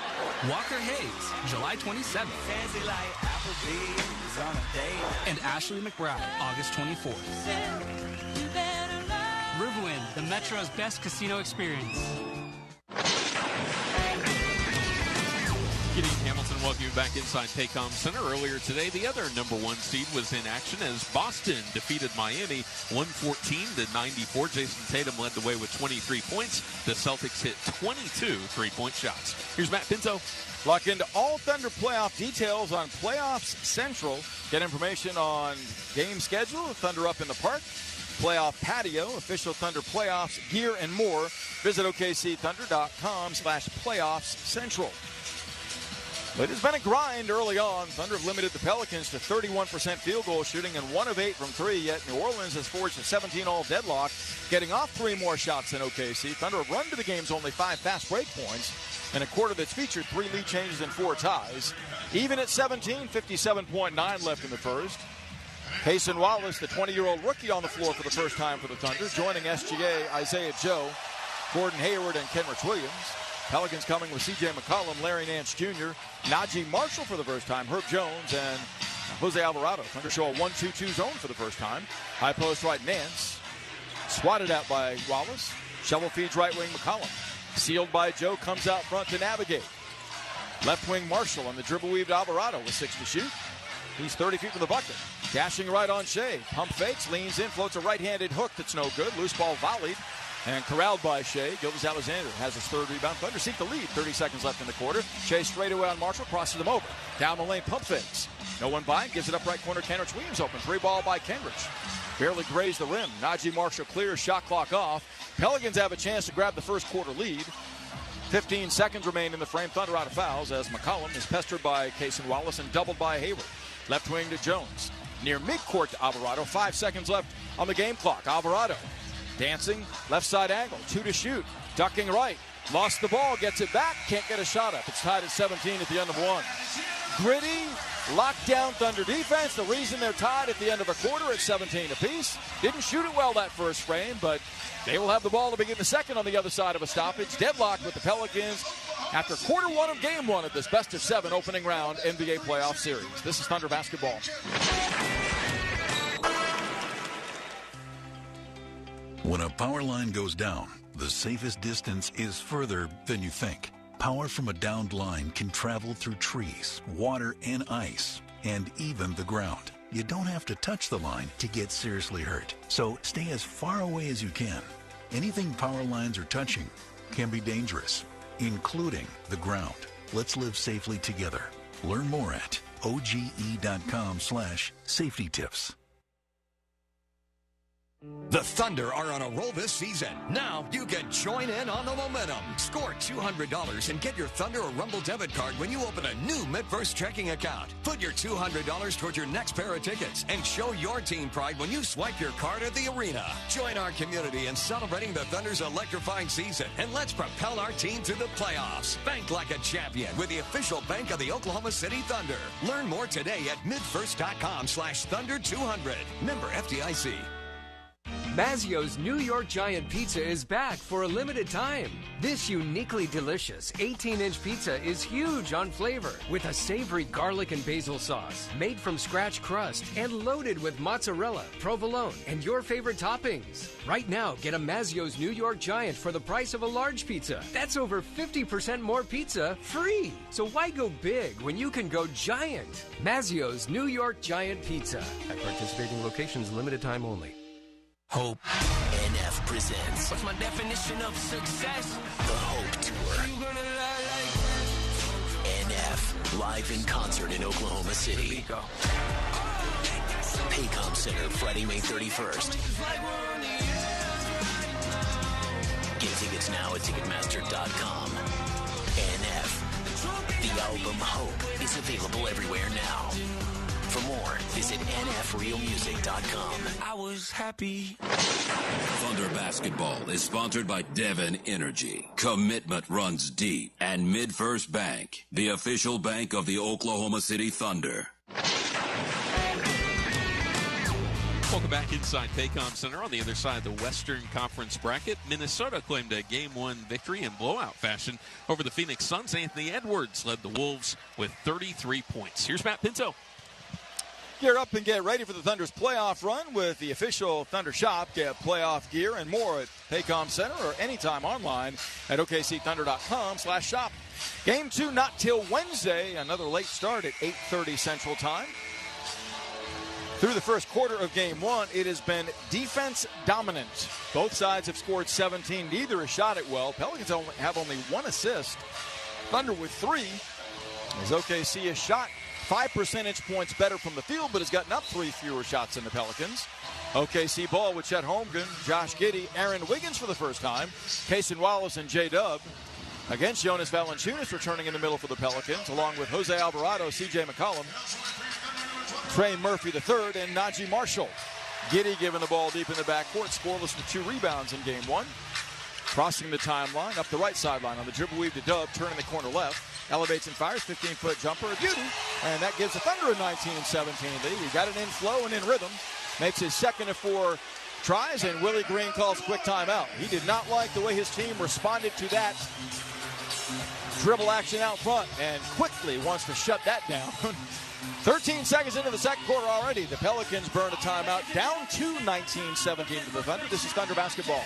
Walker Hayes, July 27th. Fancy like Applebee's on a date. And Ashley McBride, August 24th. Riverwind, the Metro's best casino experience. Gideon Hamilton, welcome you back inside Paycom Center. Earlier today, the other number 1 seed was in action as Boston defeated Miami 114-94. Jason Tatum led the way with 23 points. The Celtics hit 22 three-point shots. Here's Matt Pinto. Lock into all Thunder playoff details on Playoffs Central. Get information on game schedule, Thunder Up in the Park, playoff patio, official Thunder playoffs, gear, and more. Visit okcthunder.com/playoffs central. But it's been a grind early on. Thunder have limited the Pelicans to 31% field goal shooting and 1 of 8 from 3, yet New Orleans has forged a 17-all deadlock, getting off 3 more shots than OKC. Thunder have run to the game's only 5 fast break points in a quarter that's featured 3 lead changes and 4 ties. Even at 17, 57.9 left in the first. Payson Wallace, the 20-year-old rookie, on the floor for the first time for the Thunder, joining SGA, Isaiah Joe, Gordon Hayward, and Kenrich Williams. Pelicans coming with C.J. McCollum, Larry Nance Jr., Najee Marshall for the first time, Herb Jones, and Jose Alvarado. Thunder show a 1-2-2 zone for the first time. High post right Nance. Swatted out by Wallace. Shovel feeds right wing McCollum. Sealed by Joe, comes out front to navigate. Left wing Marshall on the dribble weaved Alvarado with 6 to shoot. He's 30 feet from the bucket. Dashing right on Shea. Pump fakes, leans in, floats a right-handed hook that's no good. Loose ball volleyed. And corralled by Shea. Gilgeous-Alexander has his 3rd rebound. Thunder seek the lead. 30 seconds left in the quarter. Shea straight away on Marshall. Crosses him over. Down the lane, pump fakes. No one by. Gives it up right corner. Kenrich Williams open. 3 ball by Kenrich. Barely grazed the rim. Najee Marshall clears. Shot clock off. Pelicans have a chance to grab the first quarter lead. 15 seconds remain in the frame. Thunder out of fouls as McCollum is pestered by Payson Wallace and doubled by Hayward. Left wing to Jones. Near midcourt to Alvarado. 5 seconds left on the game clock. Alvarado dancing, left side angle, 2 to shoot, ducking right, lost the ball, gets it back, can't get a shot up. It's tied at 17 at the end of 1. Gritty, lockdown Thunder defense. The reason they're tied at the end of a quarter at 17 apiece. Didn't shoot it well that first frame, but they will have the ball to begin the second on the other side of a stoppage. Deadlocked with the Pelicans after quarter 1 of game 1 of this best-of-7 opening round NBA playoff series. This is Thunder basketball. When a power line goes down, the safest distance is further than you think. Power from a downed line can travel through trees, water, and ice, and even the ground. You don't have to touch the line to get seriously hurt, so stay as far away as you can. Anything power lines are touching can be dangerous, including the ground. Let's live safely together. Learn more at oge.com/safety tips. The Thunder are on a roll this season. Now you can join in on the momentum. Score $200 and get your Thunder or Rumble debit card when you open a new MidFirst checking account. Put your $200 towards your next pair of tickets and show your team pride when you swipe your card at the arena. Join our community in celebrating the Thunder's electrifying season, and let's propel our team to the playoffs. Bank like a champion with the official bank of the Oklahoma City Thunder. Learn more today at midfirst.com/Thunder200. Member FDIC. Mazzio's New York Giant Pizza is back for a limited time. This uniquely delicious 18-inch pizza is huge on flavor with a savory garlic and basil sauce made from scratch crust and loaded with mozzarella, provolone, and your favorite toppings. Right now, get a Mazzio's New York Giant for the price of a large pizza. That's over 50% more pizza free. So why go big when you can go giant? Mazzio's New York Giant Pizza. At participating locations, limited time only. Hope NF presents. What's my definition of success? The Hope Tour. NF live in concert in Oklahoma City. Paycom Center, Friday, May 31st. Get tickets now at Ticketmaster.com. NF. The album Hope is available everywhere now. For more, visit nfrealmusic.com. I was happy. Thunder basketball is sponsored by Devon Energy. Commitment runs deep. And MidFirst Bank, the official bank of the Oklahoma City Thunder. Welcome back inside Paycom Center on the other side of the Western Conference bracket. Minnesota claimed a Game 1 victory in blowout fashion over the Phoenix Suns. Anthony Edwards led the Wolves with 33 points. Here's Matt Pinto. Gear up and get ready for the Thunder's playoff run with the official Thunder shop. Get playoff gear and more at Paycom Center or anytime online at okcthunder.com/shop. Game 2 not till Wednesday. Another late start at 8:30 Central Time. Through the first quarter of Game 1, it has been defense dominant. Both sides have scored 17. Neither has shot it well. Pelicans have only 1 assist. Thunder with 3. As OKC has shot 5 percentage points better from the field, but has gotten up 3 fewer shots than the Pelicans. OKC ball with Chet Holmgren, Josh Giddey, Aaron Wiggins for the first time, Payson Wallace and J-Dub. against Jonas Valanciunas, returning in the middle for the Pelicans, along with Jose Alvarado, C.J. McCollum, Trey Murphy III, and Najee Marshall. Giddey giving the ball deep in the backcourt, scoreless with 2 rebounds in game 1. Crossing the timeline, up the right sideline on the dribble weave to Dub, turning the corner left. Elevates and fires, 15-foot jumper, a beauty. And that gives the Thunder a 19-17 lead. He got it in flow and in rhythm. Makes his second of 4 tries, and Willie Green calls quick timeout. He did not like the way his team responded to that dribble action out front, and quickly wants to shut that down. 13 seconds into the second quarter already. The Pelicans burn a timeout, down to 19-17 to the Thunder. This is Thunder basketball.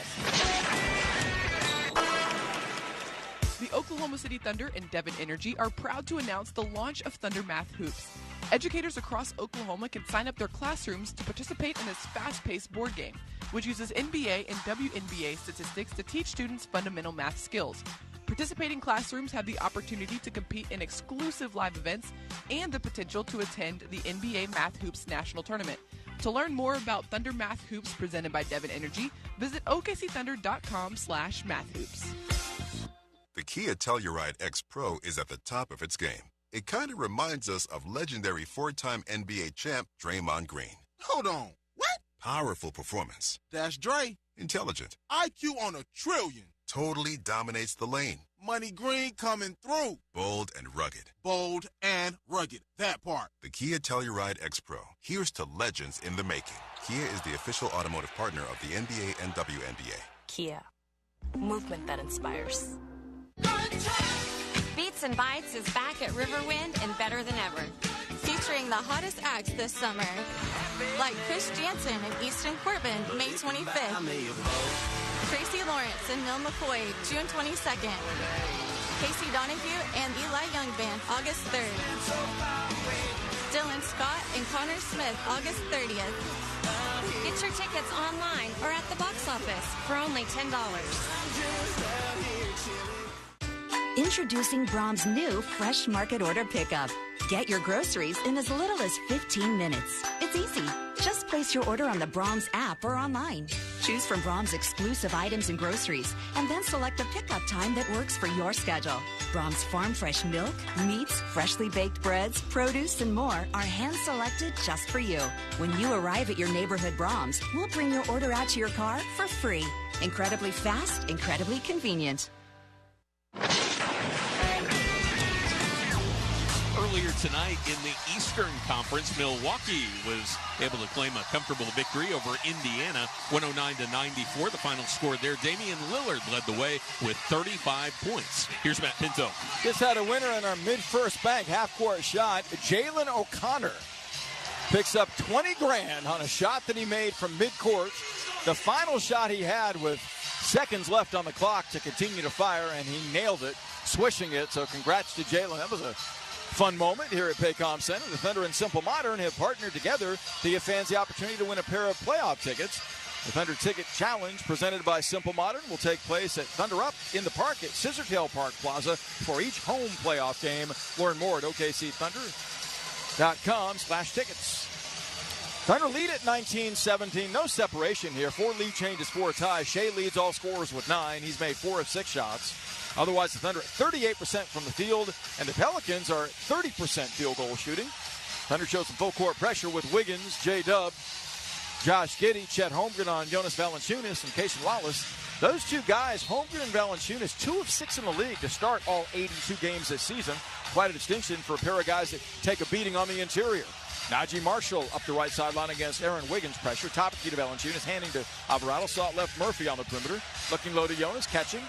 The Oklahoma City Thunder and Devon Energy are proud to announce the launch of Thunder Math Hoops. Educators across Oklahoma can sign up their classrooms to participate in this fast-paced board game, which uses NBA and WNBA statistics to teach students fundamental math skills. Participating classrooms have the opportunity to compete in exclusive live events and the potential to attend the NBA Math Hoops National Tournament. To learn more about Thunder Math Hoops presented by Devon Energy, visit okcthunder.com/mathhoops. The Kia Telluride X Pro is at the top of its game. It kind of reminds us of legendary 4-time NBA champ Draymond Green. Hold on. What? Powerful performance. That's Dre. Intelligent. IQ on a trillion. Totally dominates the lane. Money Green coming through. Bold and rugged. Bold and rugged. That part. The Kia Telluride X Pro. Here's to legends in the making. Kia is the official automotive partner of the NBA and WNBA. Kia. Movement that inspires. Beats and Bites is back at Riverwind and better than ever. Featuring the hottest acts this summer, like Chris Jansen and Easton Corbin, May 25th. Tracy Lawrence and Mil McCoy, June 22nd. Casey Donahue and Eli Young Band, August 3rd. Dylan Scott and Connor Smith, August 30th. Get your tickets online or at the box office for only $10. Introducing Brahms' new Fresh Market Order Pickup. Get your groceries in as little as 15 minutes. It's easy. Just place your order on the Brahms app or online. Choose from Brahms' exclusive items and groceries, and then select a pickup time that works for your schedule. Brahms' farm fresh milk, meats, freshly baked breads, produce, and more are hand-selected just for you. When you arrive at your neighborhood Brahms, we'll bring your order out to your car for free. Incredibly fast, incredibly convenient. Earlier tonight in the Eastern Conference, Milwaukee was able to claim a comfortable victory over Indiana, 109-94. The final score there, Damian Lillard led the way with 35 points. Here's Matt Pinto. Just had a winner in our mid-first bank half-court shot. Jalen O'Connor picks up 20 grand on a shot that he made from mid-court. The final shot he had with seconds left on the clock to continue to fire, and he nailed it, swishing it. So congrats to Jalen. That was a fun moment here at Paycom Center. The Thunder and Simple Modern have partnered together to give fans the opportunity to win a pair of playoff tickets. The Thunder Ticket Challenge, presented by Simple Modern, will take place at Thunder Up in the Park at Scissortail Park Plaza for each home playoff game. Learn more at okcthunder.com/tickets. Thunder lead at 19-17. No separation here. 4 lead changes, 4 ties. Shea leads all scorers with 9. He's made 4 of 6 shots. Otherwise, the Thunder at 38% from the field, and the Pelicans are at 30% field goal shooting. Thunder shows some full-court pressure with Wiggins, J-Dub, Josh Giddey, Chet Holmgren on Jonas Valanciunas, and Cason Wallace. Those two guys, Holmgren and Valanciunas, 2 of 6 in the league to start all 82 games this season. Quite a distinction for a pair of guys that take a beating on the interior. Najee Marshall up the right sideline against Aaron Wiggins' pressure. Top key to Valanciunas, handing to Alvarado. Saw it left Murphy on the perimeter. Looking low to Jonas, catching.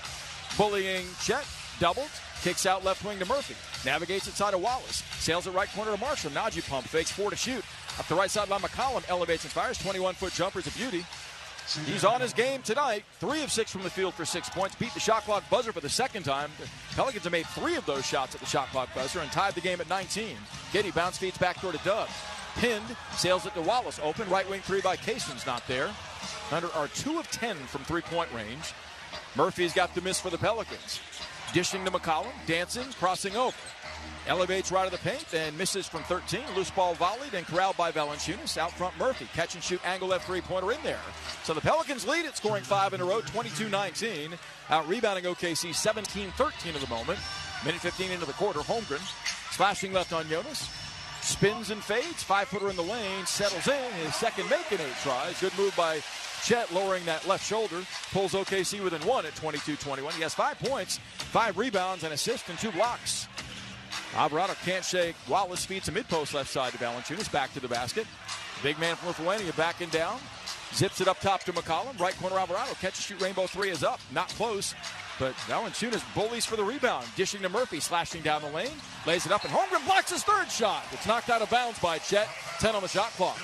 Bullying Chet, doubled, kicks out left wing to Murphy. Navigates inside of Wallace. Sails it right corner to Marshall. Najee pump fakes 4 to shoot. Up the right sideline, McCollum elevates and fires. 21-foot jumper's a beauty. He's on his game tonight. 3 of 6 from the field for 6 points. Beat the shot clock buzzer for the second time. The Pelicans have made 3 of those shots at the shot clock buzzer and tied the game at 19. Giddey bounce feeds backdoor to Dub. Pinned, sails it to Wallace. Open, right wing 3 by Cason's not there. Thunder are 2 of 10 from 3-point range. Murphy's got the miss for the Pelicans. Dishing to McCollum, dancing, crossing over. Elevates right of the paint and misses from 13. Loose ball volleyed and corralled by Valanciunas. Out front, Murphy. Catch and shoot angle left 3-pointer in there. So the Pelicans lead it, scoring 5 in a row, 22-19. Out-rebounding OKC 17-13 at the moment. Minute 15 into the quarter. Holmgren slashing left on Jonas. Spins and fades. 5-footer in the lane. Settles in. His second make in 8 tries. Good move by Chet, lowering that left shoulder. Pulls OKC within 1 at 22-21. He has 5 points, 5 rebounds, an assist, and 2 blocks. Alvarado can't shake. Wallace feeds a mid-post left side to Valanciunas. Back to the basket. Big man from Lithuania backing down. Zips it up top to McCollum. Right corner Alvarado. Catch and shoot rainbow 3 is up. Not close. But Valanciunas bullies for the rebound. Dishing to Murphy. Slashing down the lane. Lays it up and Holmgren blocks his 3rd shot. It's knocked out of bounds by Chet. 10 on the shot clock.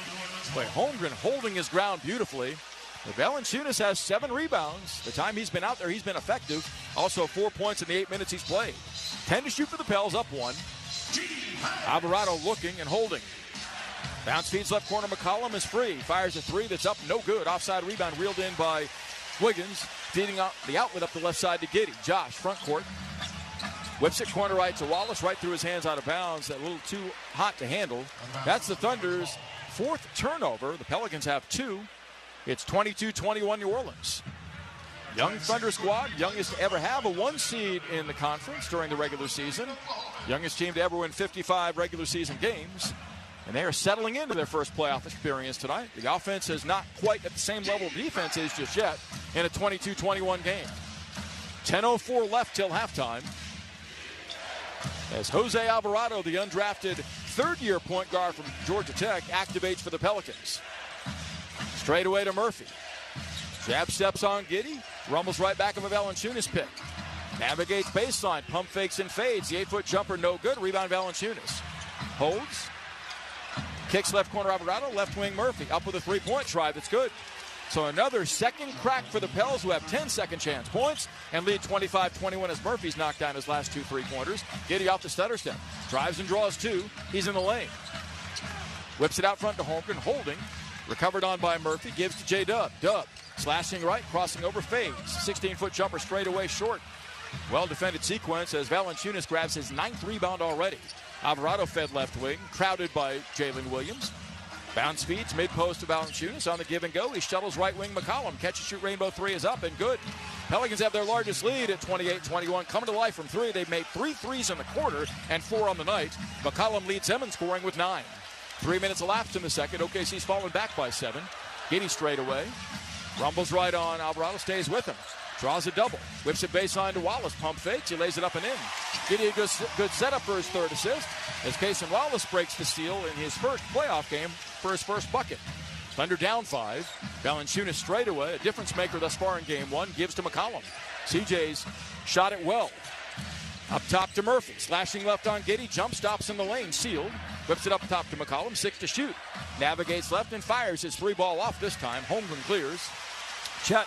Boy, Holmgren holding his ground beautifully. But Valanciunas has 7 rebounds. The time he's been out there, he's been effective. Also 4 points in the 8 minutes he's played. 10 to shoot for the Pels, up 1. Alvarado looking and holding. Bounce feeds left corner. McCollum is free. Fires a 3 that's up, no good. Offside rebound reeled in by Wiggins. Feeding out the outlet up the left side to Giddey. Josh, front court. Whips it corner right to Wallace, right through his hands out of bounds. A little too hot to handle. That's the Thunder's 4th turnover. The Pelicans have 2. It's 22-21 New Orleans. Young Thunder squad, youngest to ever have a 1 seed in the conference during the regular season. Youngest team to ever win 55 regular season games. And they are settling into their first playoff experience tonight. The offense is not quite at the same level defense is just yet in a 22-21 game. 10:04 left till halftime. As Jose Alvarado, the undrafted 3rd-year point guard from Georgia Tech, activates for the Pelicans. Straight away to Murphy. Jab steps on Giddey. Rumbles right back of a Valanciunas pick. Navigates baseline. Pump fakes and fades. The 8-foot jumper no good. Rebound Valanciunas. Holds. Kicks left corner Alvarado. Left wing Murphy. Up with a 3-point try. That's good. So another second crack for the Pels, who have 10 second chance points and lead 25-21 as Murphy's knocked down his last 2 3-pointers. Giddey off the stutter step. Drives and draws 2. He's in the lane. Whips it out front to Holmgren. Holding. Recovered on by Murphy. Gives to J-Dub. Dub. Slashing right, crossing over, fades. 16-foot jumper straight away short. Well-defended sequence as Valanciunas grabs his 9th rebound already. Alvarado fed left wing, crowded by Jalen Williams. Bounce feeds, mid-post to Valanciunas on the give and go. He shuttles right wing McCollum. Catch and shoot rainbow 3 is up and good. Pelicans have their largest lead at 28-21. Coming to life from 3. They've made 3 threes in the quarter and 4 on the night. McCollum leads them in scoring with 9. 3 minutes elapsed in the second. OKC's fallen back by 7. Giddey straight away. Rumbles right on. Alvarado stays with him. Draws a double. Whips it baseline to Wallace. Pump fakes. He lays it up and in. Giddey a good setup for his 3rd assist as Cason Wallace breaks the seal in his first playoff game for his first bucket. Thunder down 5. Valanciunas straight away. A difference maker thus far in game 1. Gives to McCollum. CJ's shot it well. Up top to Murphy. Slashing left on Giddey. Jump stops in the lane. Sealed. Whips it up top to McCollum. 6 to shoot. Navigates left and fires his 3-ball off this time. Holmgren clears. Chet.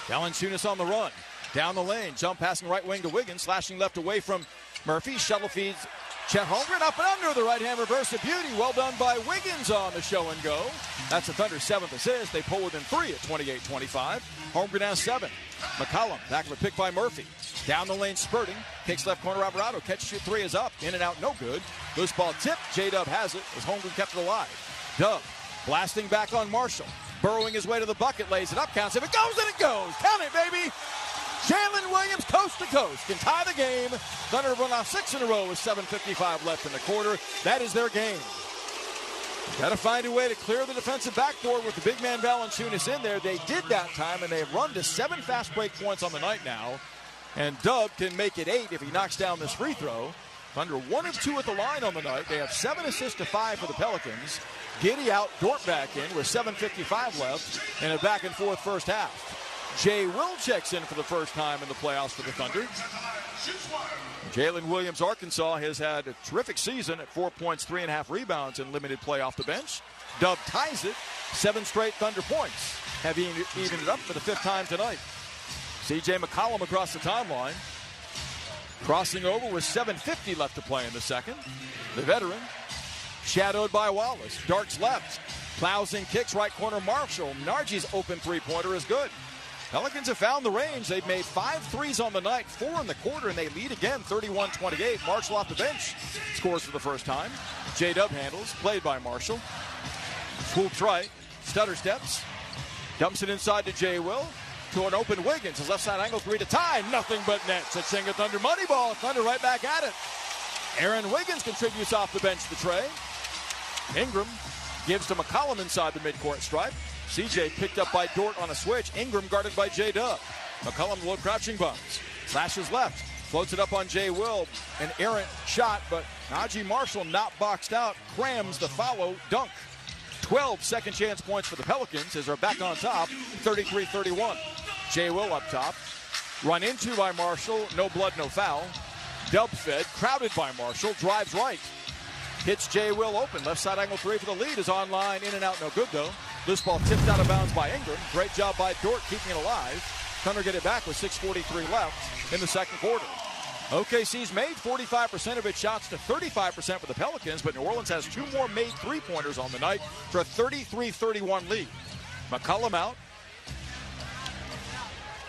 Valanciunas on the run. Down the lane. Jump passing right wing to Wiggins. Slashing left away from Murphy. Shuttle feeds Chet Holmgren up and under. The right hand reverse of beauty. Well done by Wiggins on the show and go. That's the Thunder's 7th assist. They pull within 3 at 28-25. Holmgren has 7. McCollum. Back of a pick by Murphy. Down the lane spurting. Kicks left corner Alvarado. Catch shoot 3 is up. In and out no good. Loose ball tipped. J-Dub has it as Holmgren kept it alive. Dub blasting back on Marshall. Burrowing his way to the bucket. Lays it up. Counts. If it goes, then it goes. Count it, baby. Jalen Williams, coast to coast, can tie the game. Thunder run off 6 in a row with 7:55 left in the quarter. That is their game. Got to find a way to clear the defensive backboard with the big man Valanciunas in there. They did that time, and they have run to 7 fast break points on the night now. And Dub can make it 8 if he knocks down this free throw. Thunder 1 of 2 at the line on the night. They have 7 assists to 5 for the Pelicans. Giddey out, Dort back in with 7:55 left in a back-and-forth first half. Jay Will checks in for the first time in the playoffs for the Thunder. Jalen Williams, Arkansas, has had a terrific season at 4 points, 3.5 rebounds, and limited play off the bench. Dub ties it, 7 straight Thunder points. Have evened it up for the 5th time tonight. C.J. McCollum across the timeline. Crossing over with 7:50 left to play in the second. The veteran, shadowed by Wallace. Darts left. Plows in, kicks right corner Marshall. Narji's open 3-pointer is good. Pelicans have found the range. They've made 5 threes on the night, 4 in the quarter, and they lead again 31-28. Marshall off the bench scores for the first time. J-Dub handles, played by Marshall. Swoops right, stutter steps. Dumps it inside to Jay Will. To an open Wiggins. His left side angle three to tie. Nothing but net. Ching at Thunder money ball. Thunder right back at it. Aaron Wiggins contributes off the bench to Trey. Ingram gives to McCollum inside the midcourt stripe. CJ picked up by Dort on a switch. Ingram guarded by J-Dub. McCollum low crouching buns. Slashes left. Floats it up on Jay Will. An errant shot, but Najee Marshall not boxed out. Crams the follow dunk. 12 second chance points for the Pelicans as they're back on top, 33-31. Jay Will up top. Run into by Marshall. No blood, no foul. Dub fed. Crowded by Marshall. Drives right. Hits Jay Will open. Left side angle three for the lead is online. In and out, no good though. Loose ball tipped out of bounds by Ingram. Great job by Dort keeping it alive. Thunder get it back with 6:43 left in the second quarter. OKC's made 45% of its shots to 35% for the Pelicans, but New Orleans has two more made three-pointers on the night for a 33-31 lead. McCollum out.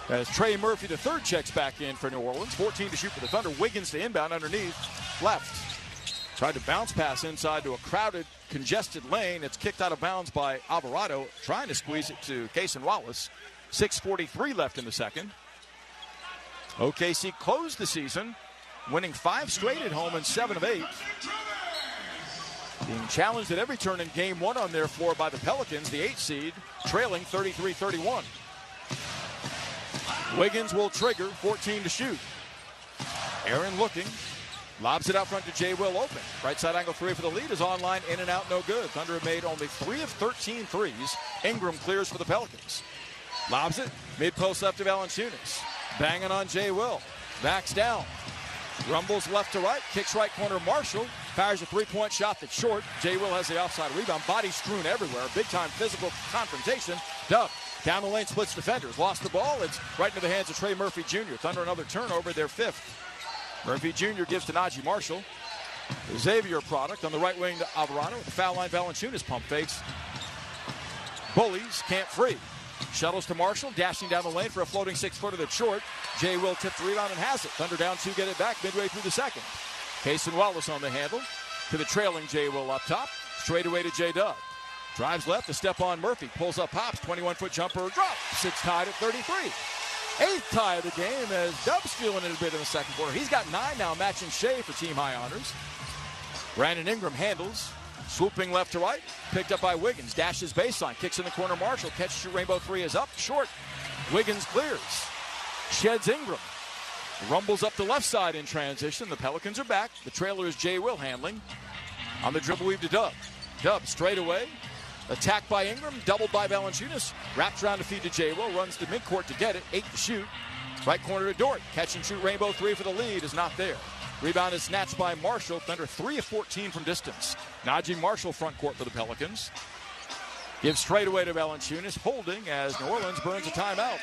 As Trey Murphy, the third, checks back in for New Orleans. 14 to shoot for the Thunder. Wiggins to inbound underneath. Left. Tried to bounce pass inside to a crowded, congested lane. It's kicked out of bounds by Alvarado, trying to squeeze it to Cason Wallace. 6:43 left in the second. OKC closed the season, winning 5 straight at home and 7 of 8. Being challenged at every turn in game 1 on their floor by the Pelicans, the 8 seed, trailing 33-31. Wiggins will trigger, 14 to shoot. Aaron looking, lobs it out front to Jay Will open. Right side angle three for the lead is online, in and out, no good. Thunder have made only 3 of 13 threes. Ingram clears for the Pelicans. Lobs it, mid-post left to Valanciunas. Banging on Jay Will. Backs down. Rumbles left to right. Kicks right corner Marshall. Fires a three-point shot that's short. Jay Will has the offside rebound. Body strewn everywhere. Big-time physical confrontation. Dub. Down the lane, splits defenders. Lost the ball. It's right into the hands of Trey Murphy Jr. Thunder another turnover, their 5th. Murphy Jr. gives to Najee Marshall. The Xavier product on the right wing to Alvarado. At the foul line, Valanciunas pump fakes. Bullies can't free. Shuttles to Marshall, dashing down the lane for a floating 6-footer that's short. Jay Will tipped the rebound and has it. Thunder down 2, get it back midway through the second. Cason Wallace on the handle. To the trailing Jay Will up top. Straight away to J-Dub. Drives left, a step on Murphy. Pulls up, hops, 21-foot jumper, drops. It's tied at 33. 8th tie of the game as Dub's feeling it a bit in the second quarter. He's got 9 now, matching Shea for team high honors. Brandon Ingram handles. Swooping left to right, picked up by Wiggins. Dashes baseline, kicks in the corner. Marshall, catch shoot rainbow three is up, short. Wiggins clears, sheds Ingram. Rumbles up the left side in transition. The Pelicans are back. The trailer is Jay Will handling. On the dribble weave to Dub. Dub straight away. Attacked by Ingram, doubled by Valanciunas. Wrapped around to feed to Jay Will, runs to midcourt to get it. 8 to shoot. Right corner to Dort. Catch and shoot rainbow three for the lead is not there. Rebound is snatched by Marshall. Thunder 3 of 14 from distance. Najee Marshall front court for the Pelicans. Gives straight away to Valanciunas, holding as New Orleans burns a timeout.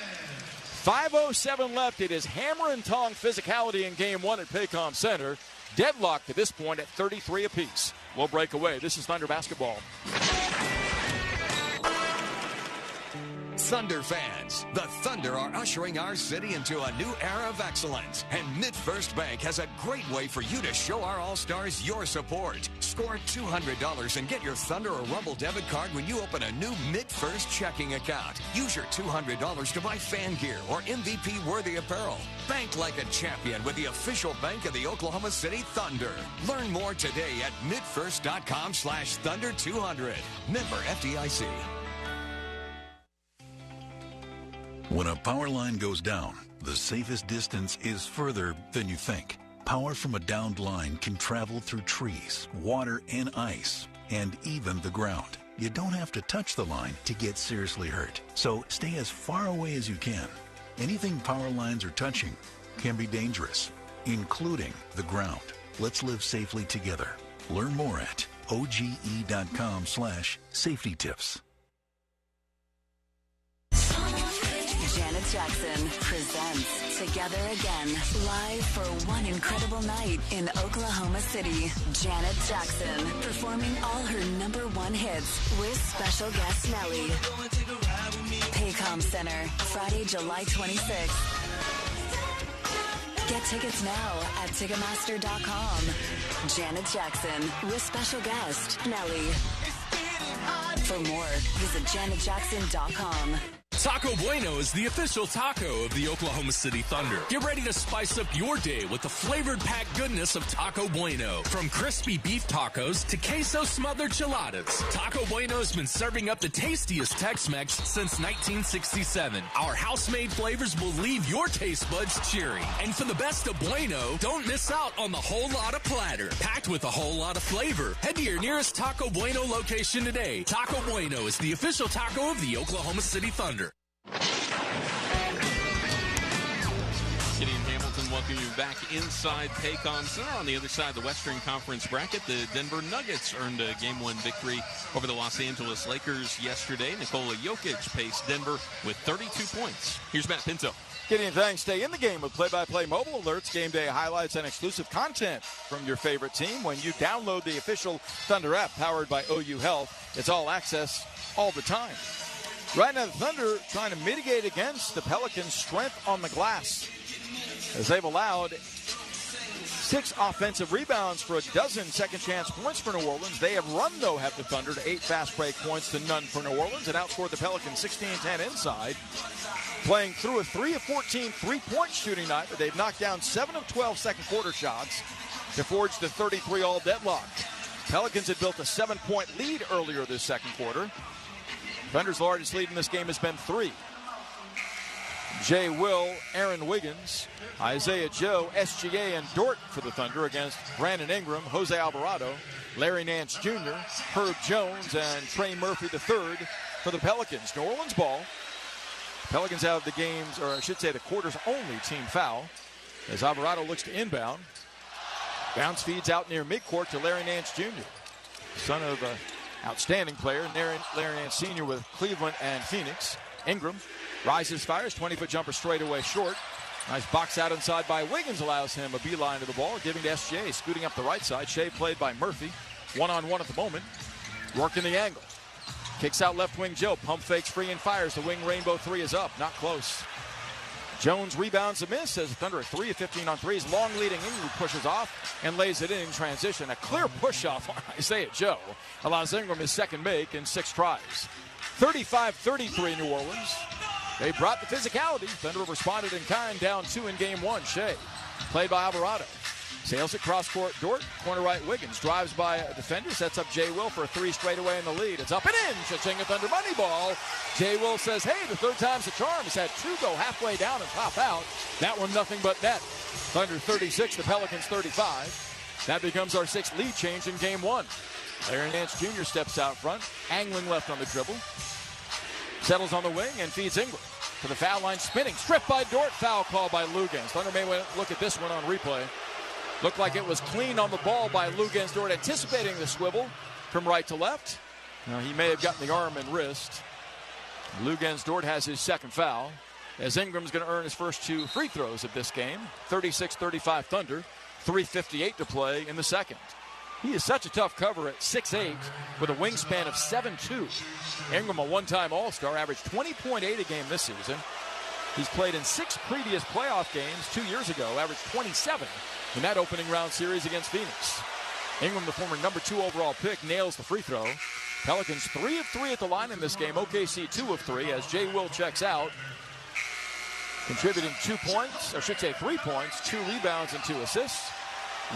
5:07 left. It is hammer and tong physicality in game 1 at Paycom Center. Deadlocked at this point at 33 apiece. We'll break away. This is Thunder basketball. Thunder fans, the Thunder are ushering our city into a new era of excellence, and MidFirst Bank has a great way for you to show our All-Stars your support. Score $200 and get your Thunder or Rumble debit card when you open a new MidFirst checking account. Use your $200 to buy fan gear or MVP-worthy apparel. Bank like a champion with the official bank of the Oklahoma City Thunder. Learn more today at midfirst.com/Thunder200. Member FDIC. When a power line goes down, the safest distance is further than you think. Power from a downed line can travel through trees, water and ice, and even the ground. You don't have to touch the line to get seriously hurt. So stay as far away as you can. Anything power lines are touching can be dangerous, including the ground. Let's live safely together. Learn more at oge.com/safety tips. Janet Jackson presents Together Again, live for one incredible night in Oklahoma City. Janet Jackson performing all her #1 hits with special guest Nelly. Paycom Center, Friday, July 26th. Get tickets now at Ticketmaster.com. Janet Jackson with special guest Nelly. For more, visit janetjackson.com. Taco Bueno is the official taco of the Oklahoma City Thunder. Get ready to spice up your day with the flavored packed goodness of Taco Bueno. From crispy beef tacos to queso smothered chiladas, Taco Bueno has been serving up the tastiest Tex-Mex since 1967. Our house-made flavors will leave your taste buds cheering. And for the best of Bueno, don't miss out on the whole lot of platter, packed with a whole lot of flavor. Head to your nearest Taco Bueno location today. Taco Bueno is the official taco of the Oklahoma City Thunder. Kenny and Hamilton welcome you back inside Paycom Center. On the other side of the Western Conference bracket, the Denver Nuggets earned a Game 1 victory over the Los Angeles Lakers yesterday. Nikola Jokic paced Denver with 32 points. Here's Matt Pinto. Kenny and thanks. Stay in the game with play-by-play mobile alerts, game day highlights, and exclusive content from your favorite team when you download the official Thunder app powered by OU Health. It's all access all the time. Right now, the Thunder trying to mitigate against the Pelicans' strength on the glass, as they've allowed 6 offensive rebounds for a dozen second-chance points for New Orleans. They have run, though, have the Thunder to 8 fast break points to none for New Orleans and outscored the Pelicans 16-10 inside, playing through a 3 of 14 three-point shooting night, but they've knocked down 7 of 12 second-quarter shots to forge the 33-all deadlock. Pelicans had built a 7-point lead earlier this second quarter. Thunder's largest lead in this game has been 3. Jay Will, Aaron Wiggins, Isaiah Joe, SGA, and Dort for the Thunder against Brandon Ingram, Jose Alvarado, Larry Nance Jr., Herb Jones, and Trey Murphy III for the Pelicans. New Orleans ball. Pelicans have the game's, or I should say the quarter's only team foul, as Alvarado looks to inbound. Bounce feeds out near midcourt to Larry Nance Jr., son of a outstanding player, Larry Nance Sr. with Cleveland and Phoenix. Ingram rises, fires, 20-foot jumper straight away short. Nice box out inside by Wiggins allows him a beeline to the ball, giving to SGA, scooting up the right side. Shea played by Murphy, one-on-one at the moment. Working the angle. Kicks out left wing Joe, pump fakes free and fires. The wing rainbow 3 is up, not close. Jones rebounds a miss as the Thunder are 3 of 15 on threes. Long leading Ingram pushes off and lays it in transition. A clear push-off on Isaiah Joe allows Ingram his second make in 6 tries. 35-33 New Orleans. They brought the physicality. Thunder responded in kind, down 2 in game 1. Shea, played by Alvarado. Sails it cross-court, Dort, corner right Wiggins. Drives by a defender, sets up Jay Will for a 3 straight away in the lead. It's up and in, cha-ching, a Thunder money ball. Jay Will says, hey, the 3rd time's a charm. He's had 2 go halfway down and pop out. That one nothing but net. Thunder 36, the Pelicans 35. That becomes our 6th lead change in game 1. Larry Nance Jr. steps out front, angling left on the dribble. Settles on the wing and feeds Ingram. To the foul line, spinning, stripped by Dort, foul call by Lugans. Thunder may look at this one on replay. Looked like it was clean on the ball by Lugans. Dort anticipating the swivel from right to left. Now, he may have gotten the arm and wrist. Lugans Dort has his 2nd foul, as Ingram's going to earn his first 2 free throws of this game. 36-35 Thunder, 3:58 to play in the second. He is such a tough cover at 6'8", with a wingspan of 7'2". Ingram, a one-time All-Star, averaged 20.8 a game this season. He's played in 6 previous playoff games 2 years ago, averaged 27 in that opening round series against Phoenix. Ingram, the former number 2 overall pick, nails the free throw. Pelicans 3 of 3 at the line in this game. OKC 2 of 3 as Jay Will checks out, contributing 2 points, or I should say 3 points, 2 rebounds, and 2 assists.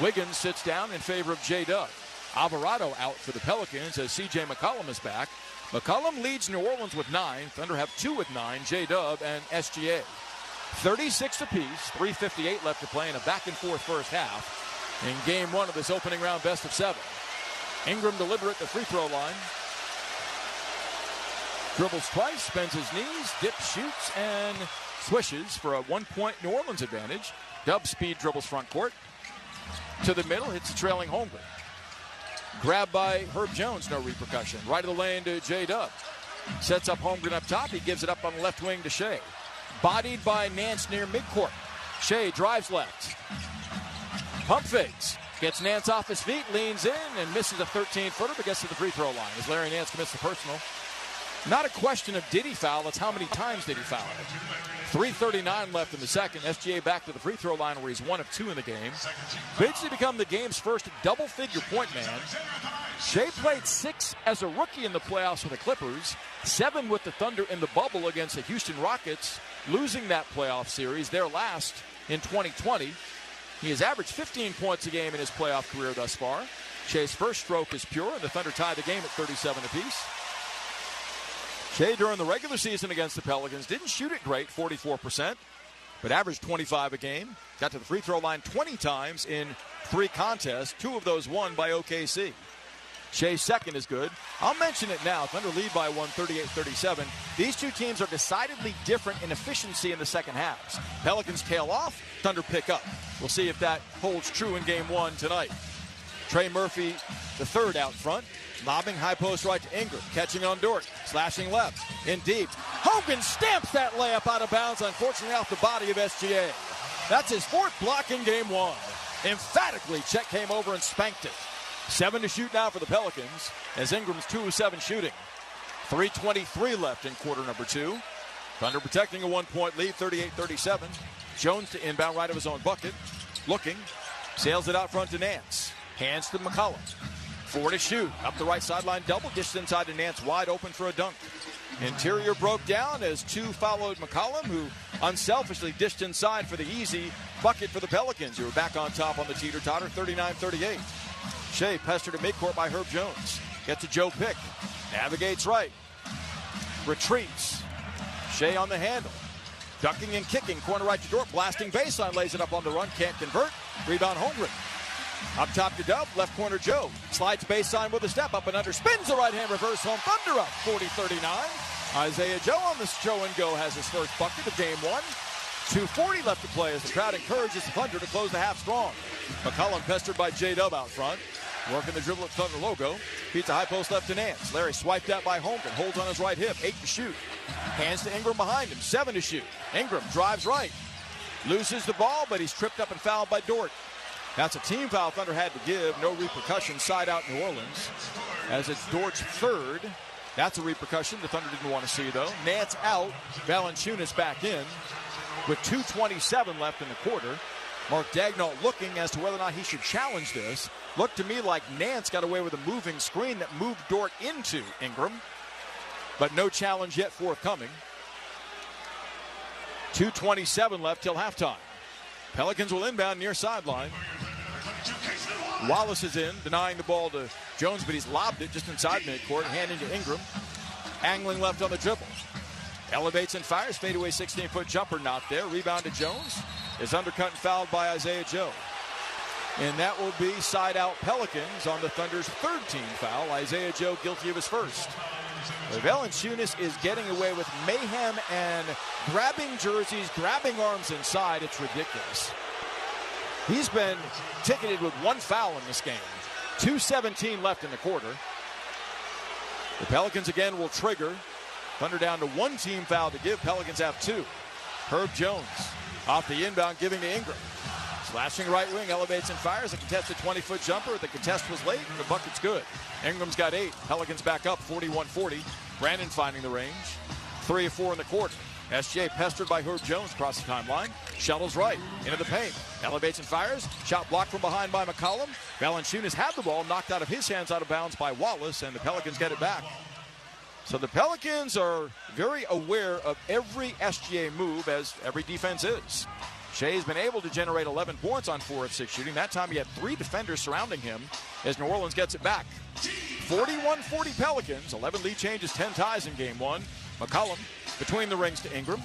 Wiggins sits down in favor of J-Dub. Alvarado out for the Pelicans as C.J. McCollum is back. McCollum leads New Orleans with 9. Thunder have 2 with 9, J-Dub and SGA. 36 apiece, 3:58 left to play in a back-and-forth first half in game 1 of this opening round best of 7. Ingram deliberate at the free throw line. Dribbles twice, bends his knees, dips, shoots, and swishes for a 1-point New Orleans advantage. Dub speed dribbles front court. To the middle, hits the trailing Holmgren. Grabbed by Herb Jones, no repercussion. Right of the lane to J-Dub. Sets up Holmgren up top. He gives it up on the left wing to Shea. Bodied by Nance near midcourt. Shea drives left. Pump fakes. Gets Nance off his feet, leans in, and misses a 13-footer, but gets to the free throw line as Larry Nance commits the personal. Not a question of did he foul, it's how many times did he foul. 3:39 left in the second. SGA back to the free throw line where he's 1 of 2 in the game. Basically become the game's first double-figure point man. Shea played 6 as a rookie in the playoffs with the Clippers, 7 with the Thunder in the bubble against the Houston Rockets, losing that playoff series, their last in 2020. He has averaged 15 points a game in his playoff career thus far. Shea's first stroke is pure, and the Thunder tie the game at 37 apiece. Shea, during the regular season against the Pelicans, didn't shoot it great, 44%, but averaged 25 a game. Got to the free throw line 20 times in 3 contests, 2 of those won by OKC. Shea's second is good. I'll mention it now. Thunder lead by 38-37. These two teams are decidedly different in efficiency in the second halves. Pelicans tail off, Thunder pick up. We'll see if that holds true in game 1 tonight. Trey Murphy, the third out front. Lobbing high post right to Ingram. Catching on Dort. Slashing left. In deep. Hogan stamps that layup out of bounds, unfortunately off the body of SGA. That's his 4th block in game 1. Emphatically, Chet came over and spanked it. 7 to shoot now for the Pelicans as Ingram's 2 of 7 shooting. 3:23 left in quarter number 2. Thunder protecting a 1-point lead, 38-37. Jones to inbound right of his own bucket. Looking. Sails it out front to Nance. Hands to McCollum. 4 to shoot. Up the right sideline, double. Dished inside to Nance, wide open for a dunk. Interior broke down as 2 followed McCollum, who unselfishly dished inside for the easy bucket for the Pelicans, who were back on top on the teeter-totter, 39-38. Shea pestered at midcourt by Herb Jones. Gets to Joe Pick. Navigates right. Retreats. Shea on the handle. Ducking and kicking. Corner right to Dort. Blasting baseline. Lays it up on the run. Can't convert. Rebound Holmgren. Up top to Dub. Left corner Joe. Slides baseline with a step up and under. Spins the right hand reverse home. Thunder up 40-39. Isaiah Joe on the show and go has his first bucket of game 1. 2:40 left to play as the crowd encourages the Thunder to close the half strong. McCollum pestered by J-Dub out front. Working the dribble at Thunder logo. Beats a high post left to Nance. Larry swiped out by Holmgren. Holds on his right hip. 8 to shoot. Hands to Ingram behind him. 7 to shoot. Ingram drives right. Loses the ball, but he's tripped up and fouled by Dort. That's a team foul Thunder had to give. No repercussion. Side out New Orleans. As it's Dort's third. That's a repercussion the Thunder didn't want to see, though. Nance out. Valanciunas back in. With 2:27 left in the quarter. Mark Daigneault looking as to whether or not he should challenge this. Looked to me like Nance got away with a moving screen that moved Dort into Ingram. But no challenge yet forthcoming. 2:27 left till halftime. Pelicans will inbound near sideline. Wallace is in, denying the ball to Jones, but he's lobbed it just inside midcourt, handing to Ingram. Angling left on the dribble. Elevates and fires, fadeaway 16-foot jumper not there. Rebound to Jones. Is undercut and fouled by Isaiah Joe. And that will be side out Pelicans on the Thunder's 3rd team foul. Isaiah Joe guilty of his first. Valanciunas is getting away with mayhem and grabbing jerseys, grabbing arms inside. It's ridiculous. He's been ticketed with 1 foul in this game. 2:17 left in the quarter. The Pelicans again will trigger. Thunder down to 1 team foul to give. Pelicans have 2. Herb Jones off the inbound, giving to Ingram. Slashing right wing, elevates and fires. A contested 20-foot jumper. The contest was late. The bucket's good. Ingram's got 8. Pelicans back up 41-40. Brandon finding the range. 3 of 4 in the quarter. SGA pestered by Herb Jones across the timeline. Shuttles right into the paint. Elevates and fires. Shot blocked from behind by McCollum. Valanciunas had the ball, knocked out of his hands out of bounds by Wallace, and the Pelicans get it back. So the Pelicans are very aware of every SGA move, as every defense is. Shea's been able to generate 11 points on 4 of 6 shooting. That time he had 3 defenders surrounding him as New Orleans gets it back. 41-40 Pelicans. 11 lead changes, 10 ties in game 1. McCollum between the rings to Ingram.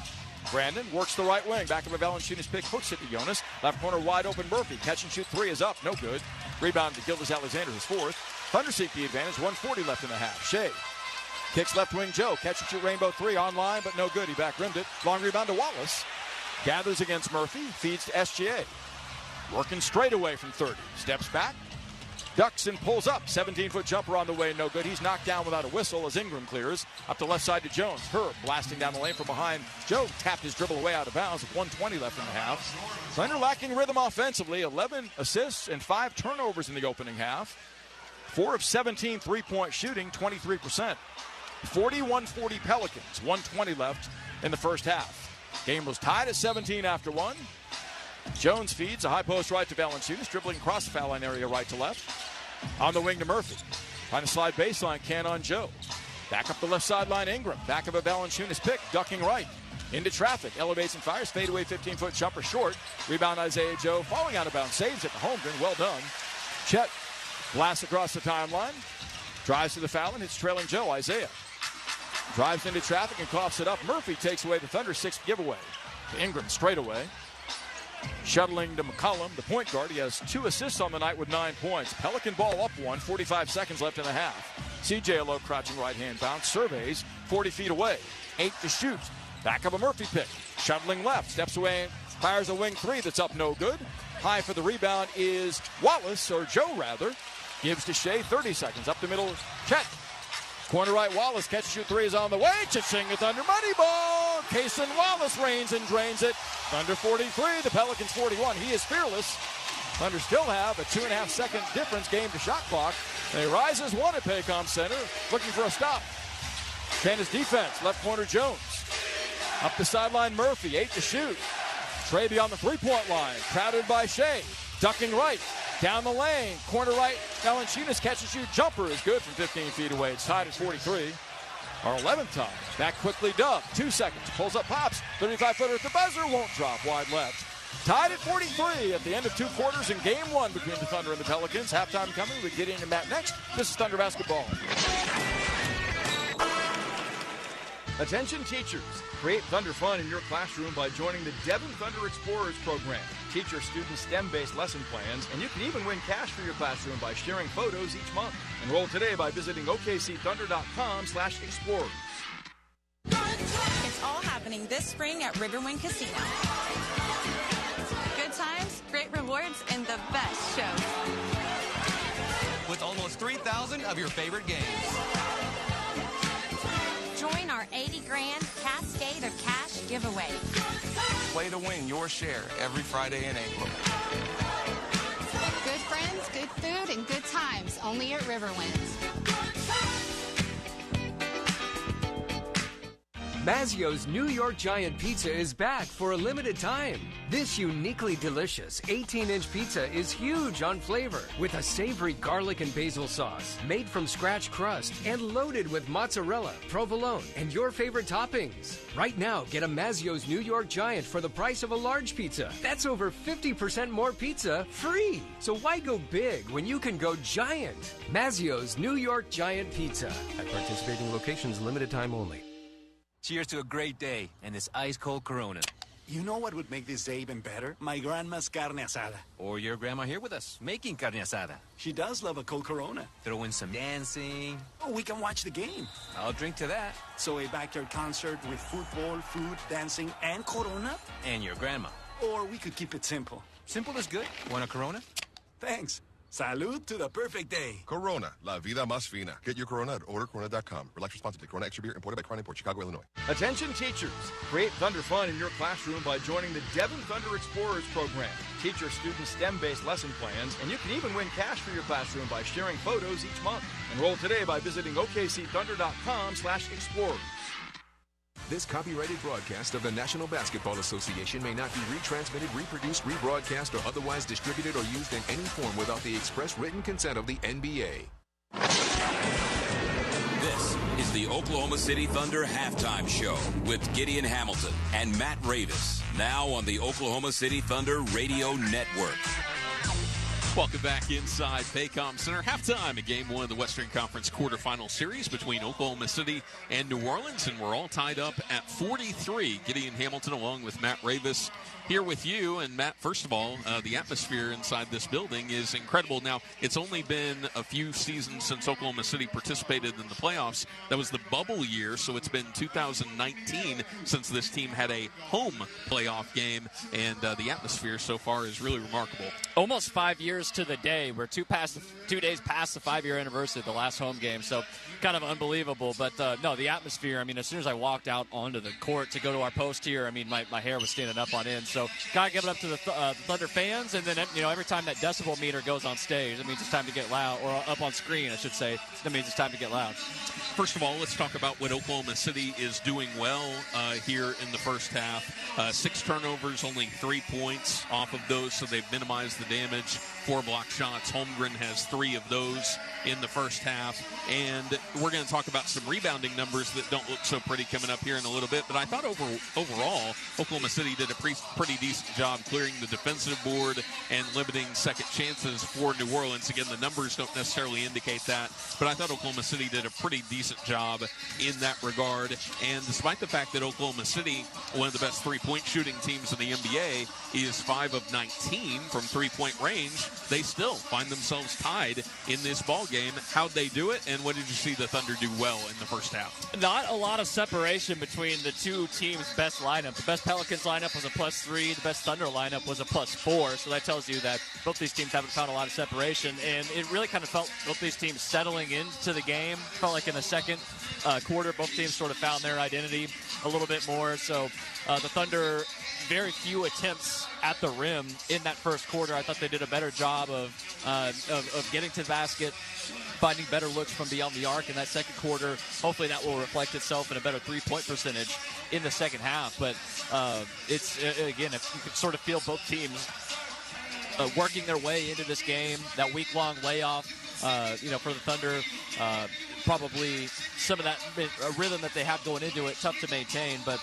Brandon works the right wing. Back of a Valanciunas pick, hooks it to Jonas. Left corner wide open Murphy. Catch and shoot 3 is up, no good. Rebound to Gilgeous-Alexander, his 4th. Thunder seek the advantage, 140 left in the half. Shea kicks left wing Joe. Catch and shoot rainbow 3 online, but no good. He back rimmed it. Long rebound to Wallace. Gathers against Murphy. Feeds to SGA. Working straight away from 30. Steps back. Ducks and pulls up. 17-foot jumper on the way, no good. He's knocked down without a whistle as Ingram clears. Up the left side to Jones. Herb blasting down the lane from behind. Joe tapped his dribble away out of bounds with 1:20 left in the half. Thunder lacking rhythm offensively. 11 assists and 5 turnovers in the opening half. 4 of 17 three-point shooting, 23%. 41-40 Pelicans, 1:20 left in the first half. Game was tied at 17 after 1. Jones feeds a high post right to Valanciunas, dribbling across the foul line area right to left. On the wing to Murphy. Trying to slide baseline, can on Joe. Back up the left sideline, Ingram. Back of a Valanciunas pick, ducking right. Into traffic, elevates and fires, fadeaway 15-foot jumper short. Rebound Isaiah Joe, falling out of bounds, saves at the Holmgren, well done. Chet blasts across the timeline, drives to the foul and hits trailing Joe, Isaiah. Drives into traffic and coughs it up. Murphy takes away the Thunder's sixth giveaway. To Ingram, straight away. Shuttling to McCollum, the point guard. He has 2 assists on the night with 9 points. Pelican ball up 1, 45 seconds left in the half. CJ low crouching right hand bounce, surveys, 40 feet away. 8 to shoot. Back of a Murphy pick. Shuttling left, steps away, fires a wing 3 that's up no good. High for the rebound is Wallace, or Joe rather. Gives to Shea, 30 seconds. Up the middle, Chet. Corner right, Wallace, catch shoot 3 is on the way. Cha-ching, the Thunder money ball. Cason Wallace reigns and drains it. Thunder 43, the Pelicans 41. He is fearless. Thunder still have a 2.5 second difference game to shot clock. They rise as one at Paycom Center, looking for a stop. Kansas defense, left corner Jones. Up the sideline, Murphy, 8 to shoot. Trey beyond the three-point line, crowded by Shea. Ducking right, down the lane, corner right. Valanciunas catch-and-shoot jumper is good from 15 feet away. It's tied at 43. Our 11th time. Back quickly, Dub. 2 seconds. Pulls up, pops. 35-footer at the buzzer. Won't drop. Wide left. Tied at 43 at the end of 2 quarters in Game 1 between the Thunder and the Pelicans. Halftime coming. We get into Matt next. This is Thunder Basketball. Attention teachers, create Thunder fun in your classroom by joining the Devon Thunder Explorers program. Teach your students STEM-based lesson plans, and you can even win cash for your classroom by sharing photos each month. Enroll today by visiting okcthunder.com/explorers. It's all happening this spring at Riverwind Casino. Good times, great rewards, and the best shows. With almost 3,000 of your favorite games. Join our 80 grand Cascade of Cash giveaway. Play to win your share every Friday in April. Good friends, good food, and good times only at Riverwind. Mazzio's New York Giant Pizza is back for a limited time. This uniquely delicious 18-inch pizza is huge on flavor with a savory garlic and basil sauce made from scratch crust and loaded with mozzarella, provolone, and your favorite toppings. Right now, get a Mazzio's New York Giant for the price of a large pizza. That's over 50% more pizza free. So why go big when you can go giant? Mazzio's New York Giant Pizza. At participating locations, limited time only. Cheers to a great day and this ice-cold Corona. You know what would make this day even better? My grandma's carne asada. Or your grandma here with us, making carne asada. She does love a cold Corona. Throw in some dancing. Oh, we can watch the game. I'll drink to that. So a backyard concert with football, food, dancing, and Corona? And your grandma. Or we could keep it simple. Simple is good. Want a Corona? Thanks. Salud to the perfect day. Corona, la vida más fina. Get your Corona at ordercorona.com. Relax responsibly. Corona Extra Beer, imported by Crown Import, Chicago, Illinois. Attention teachers, create Thunder fun in your classroom by joining the Devon Thunder Explorers program. Teach your students STEM-based lesson plans, and you can even win cash for your classroom by sharing photos each month. Enroll today by visiting okcthunder.com/explorers. This copyrighted broadcast of the National Basketball Association may not be retransmitted, reproduced, rebroadcast, or otherwise distributed or used in any form without the express written consent of the NBA. This is the Oklahoma City Thunder halftime show with Gideon Hamilton and Matt Ravis. Now on the Oklahoma City Thunder Radio Network. Welcome back inside Paycom Center. Halftime of Game 1 of the Western Conference quarterfinal series between Oklahoma City and New Orleans, and we're all tied up at 43. Gideon Hamilton along with Matt Ravis here with you. And Matt, first of all, the atmosphere inside this building is incredible. Now, it's only been a few seasons since Oklahoma City participated in the playoffs. That was the bubble year, so it's been 2019 since this team had a home playoff game, and the atmosphere so far is really remarkable. Almost 5 years to the day. We're 2 days past the 5-year anniversary of the last home game, so kind of unbelievable. But no, the atmosphere, I mean, as soon as I walked out onto the court to go to our post here, I mean, my hair was standing up on end. So got to give it up to the Thunder fans, and then every time that decibel meter goes on stage, that means it's time to get loud, or up on screen, I should say. That means it's time to get loud. First of all, let's talk about what Oklahoma City is doing well here in the first half. 6 turnovers, only 3 points off of those, so they've minimized the damage. 4 block shots. Holmgren has 3 of those in the first half. And we're going to talk about some rebounding numbers that don't look so pretty coming up here in a little bit. But I thought overall, Oklahoma City did a pretty decent job clearing the defensive board and limiting second chances for New Orleans. Again, the numbers don't necessarily indicate that, but I thought Oklahoma City did a pretty decent job in that regard. And despite the fact that Oklahoma City, one of the best three-point shooting teams in the NBA, is 5 of 19 from three-point range, they still find themselves tied in this ball game. How'd they do it, and what did you see the Thunder do well in the first half? Not a lot of separation between the two teams' best lineup. The best Pelicans lineup was a +3. The best Thunder lineup was a +4. So that tells you that both these teams haven't found a lot of separation. And it really kind of felt both these teams settling into the game. Felt like in the second quarter, both teams sort of found their identity a little bit more. So the Thunder, very few attempts at the rim in that first quarter. I thought they did a better job of getting to the basket, finding better looks from beyond the arc in that second quarter. Hopefully that will reflect itself in a better three-point percentage in the second half. But it's, again, if you could sort of feel both teams working their way into this game, that week-long layoff, for the Thunder, probably some of that rhythm that they have going into it, tough to maintain. But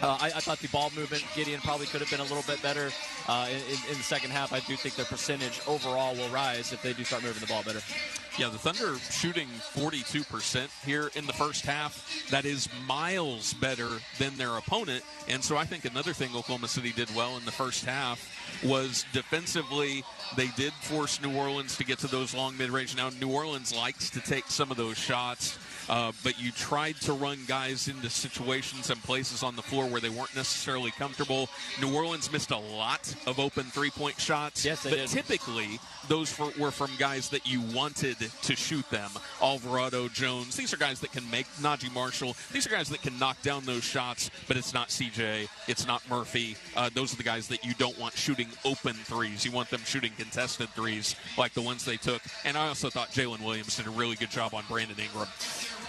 I thought the ball movement, Gideon probably could have been a little bit better in the second half. I do think their percentage overall will rise if they do start moving the ball better. Yeah, the Thunder shooting 42% here in the first half. That is miles better than their opponent. And so I think another thing Oklahoma City did well in the first half was defensively, they did force New Orleans to get to those long mid-range. Now, New Orleans likes to take some of those shots, but you tried to run guys into situations and places on the floor where they weren't necessarily comfortable. New Orleans missed a lot of open three-point shots. Yes, they did. Typically, those were from guys that you wanted to shoot them. Alvarado, Jones, these are guys that can make, Najee Marshall, these are guys that can knock down those shots, but it's not CJ, it's not Murphy. Those are the guys that you don't want shooting open threes. You want them shooting contested threes like the ones they took. And I also thought Jalen Williams did a really good job on Brandon Ingram.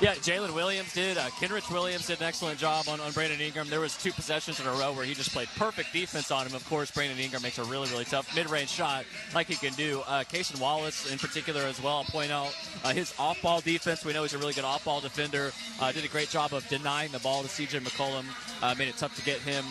Yeah, Jalen Williams did. Kenrich Williams did an excellent job on Brandon Ingram. There was 2 possessions in a row where he just played perfect defense on him. Of course, Brandon Ingram makes a really, really tough mid-range shot like he can do. Kaysen Wallace in particular as well. I'll point out his off-ball defense. We know he's a really good off-ball defender. Did a great job of denying the ball to C.J. McCollum. Made it tough to get him.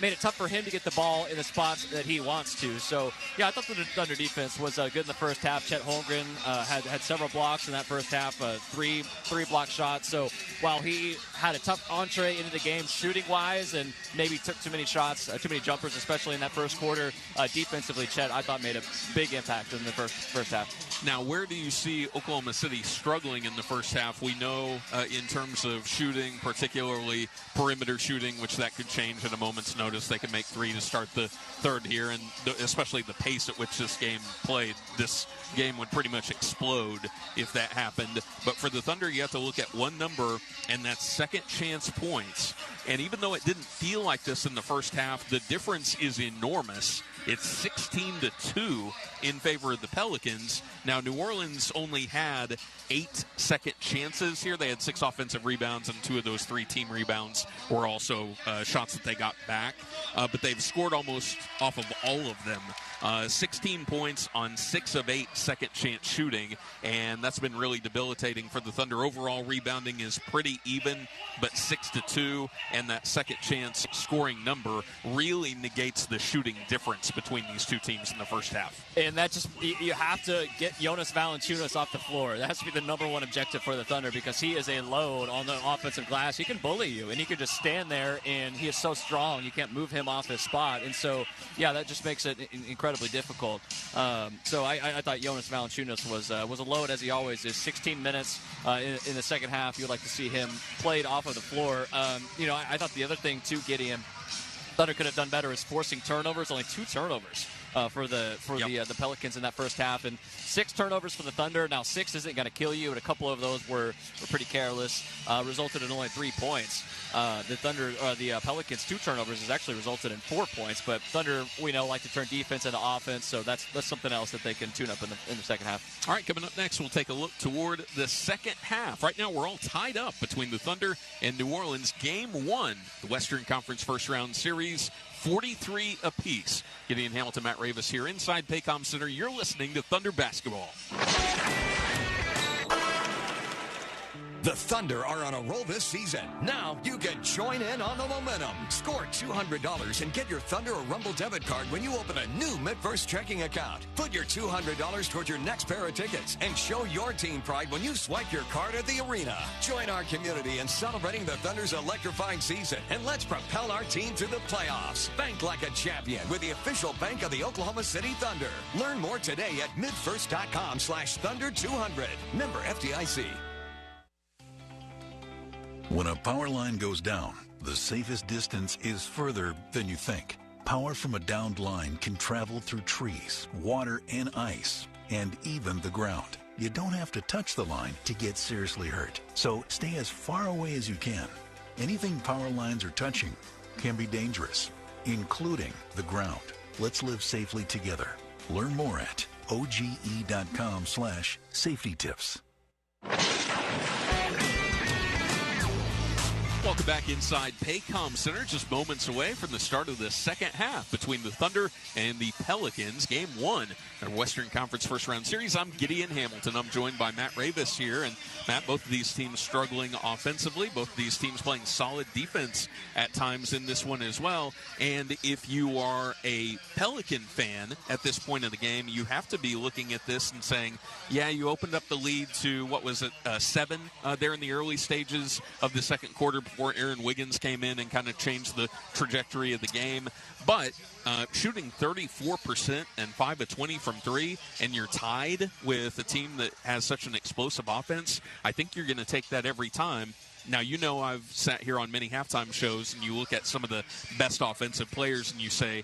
Made it tough for him to get the ball in the spots that he wants to. So, yeah, I thought the Thunder defense was good in the first half. Chet Holmgren had several blocks in that first half, three block shots. So while he had a tough entree into the game shooting-wise and maybe took too many shots, too many jumpers, especially in that first quarter, defensively, Chet, I thought, made a big impact in the first half. Now, where do you see Oklahoma City struggling in the first half? We know in terms of shooting, particularly perimeter shooting, which that could change at a moment's notice. They can make 3 to start the third here, and especially the pace at which this game played. This game would pretty much explode if that happened. But for the Thunder, you have to look at one number, and that's second chance points. And even though it didn't feel like this in the first half, the difference is enormous. It's 16-2 in favor of the Pelicans. Now, New Orleans only had 8 second chances here. They had 6 offensive rebounds, and 2 of those 3 team rebounds were also shots that they got back. But they've scored almost off of all of them. 16 points on 6 of 8 second chance shooting, and that's been really debilitating for the Thunder. Overall rebounding is pretty even, but 6-2, and that second chance scoring number really negates the shooting difference between these two teams in the first half. And that just, you have to get Jonas Valanciunas off the floor. That has to be the number one objective for the Thunder, because he is a load on the offensive glass. He can bully you, and he can just stand there, and he is so strong, you can't move him off his spot. And so, yeah, that just makes it incredibly difficult. So I thought Jonas Valanciunas was a load, as he always is. 16 minutes in the second half. You'd like to see him played off of the floor. I thought the other thing, too, Gideon, Thunder could have done better is forcing turnovers. Only 2 turnovers for the Pelicans in that first half, and 6 turnovers for the Thunder. Now 6 isn't going to kill you, and a couple of those were pretty careless. Resulted in only 3 points. The Pelicans' 2 turnovers has actually resulted in 4 points, but Thunder, we know, like to turn defense into offense, so that's something else that they can tune up in the second half. All right, coming up next, we'll take a look toward the second half. Right now, we're all tied up between the Thunder and New Orleans. Game 1, the Western Conference first-round series, 43 apiece. Gideon Hamilton, Matt Ravis here inside Paycom Center. You're listening to Thunder Basketball. The Thunder are on a roll this season. Now you can join in on the momentum. Score $200 and get your Thunder or Rumble debit card when you open a new MidFirst checking account. Put your $200 towards your next pair of tickets and show your team pride when you swipe your card at the arena. Join our community in celebrating the Thunder's electrifying season, and let's propel our team to the playoffs. Bank like a champion with the official bank of the Oklahoma City Thunder. Learn more today at midfirst.com/Thunder200. Member FDIC. When a power line goes down, the safest distance is further than you think. Power from a downed line can travel through trees, water and ice, and even the ground. You don't have to touch the line to get seriously hurt, so stay as far away as you can. Anything power lines are touching can be dangerous, including the ground. Let's live safely together. Learn more at oge.com/safety tips. Welcome back inside Paycom Center, just moments away from the start of the second half between the Thunder and the Pelicans. Game 1 of the Western Conference first-round series. I'm Gideon Hamilton. I'm joined by Matt Ravis here. And, Matt, both of these teams struggling offensively. Both of these teams playing solid defense at times in this one as well. And if you are a Pelican fan at this point of the game, you have to be looking at this and saying, yeah, you opened up the lead to, 7 there in the early stages of the second quarter before Aaron Wiggins came in and kind of changed the trajectory of the game. But shooting 34% and 5 of 20 from 3, and you're tied with a team that has such an explosive offense, I think you're going to take that every time. Now, you know, I've sat here on many halftime shows, and you look at some of the best offensive players, and you say,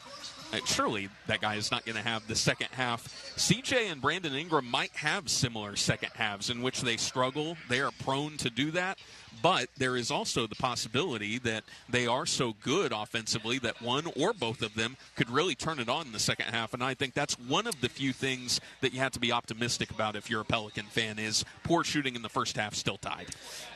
surely that guy is not going to have the second half. CJ and Brandon Ingram might have similar second halves in which they struggle. They are prone to do that. But there is also the possibility that they are so good offensively that one or both of them could really turn it on in the second half. And I think that's one of the few things that you have to be optimistic about if you're a Pelican fan, is poor shooting in the first half, still tied.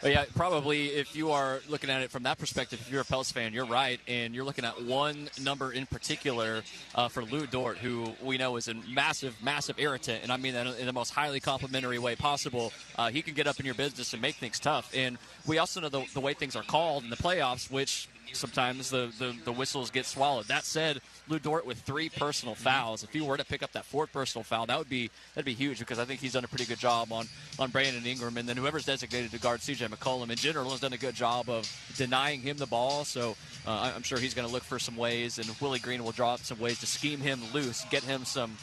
Well, yeah, probably if you are looking at it from that perspective, if you're a Pels fan, you're right. And you're looking at one number in particular for Lou Dort, who we know is a massive, massive irritant. And I mean that in the most highly complimentary way possible. He can get up in your business and make things tough. And we also know the way things are called in the playoffs, which sometimes the whistles get swallowed. That said, Lou Dort with 3 personal fouls. If he were to pick up that 4th personal foul, that'd be huge, because I think he's done a pretty good job on Brandon Ingram, and then whoever's designated to guard C.J. McCollum in general has done a good job of denying him the ball. So I'm sure he's going to look for some ways, and Willie Green will draw up some ways to scheme him loose, get him some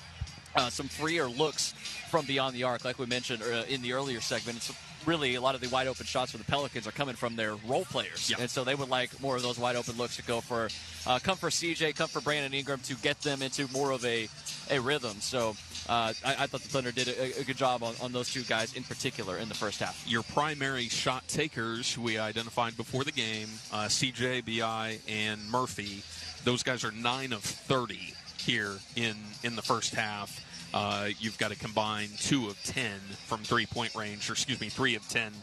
freer looks from beyond the arc, like we mentioned in the earlier segment. It's really a lot of the wide open shots for the Pelicans are coming from their role players. Yep. And so they would like more of those wide open looks to go for, come for CJ, come for Brandon Ingram, to get them into more of a rhythm. So I thought the Thunder did a good job on those 2 guys in particular in the first half. Your primary shot takers, who we identified before the game, CJ, B.I., and Murphy, those guys are 9 of 30 here in the first half. You've got to combine 2 of 10 from 3-point range, or 3 of 10.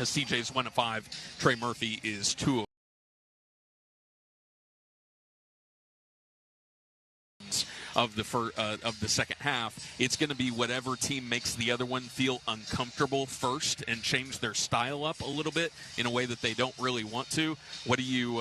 As CJ's 1 of 5, Trey Murphy is 2 of the second half. It's going to be whatever team makes the other one feel uncomfortable first and change their style up a little bit in a way that they don't really want to. What do you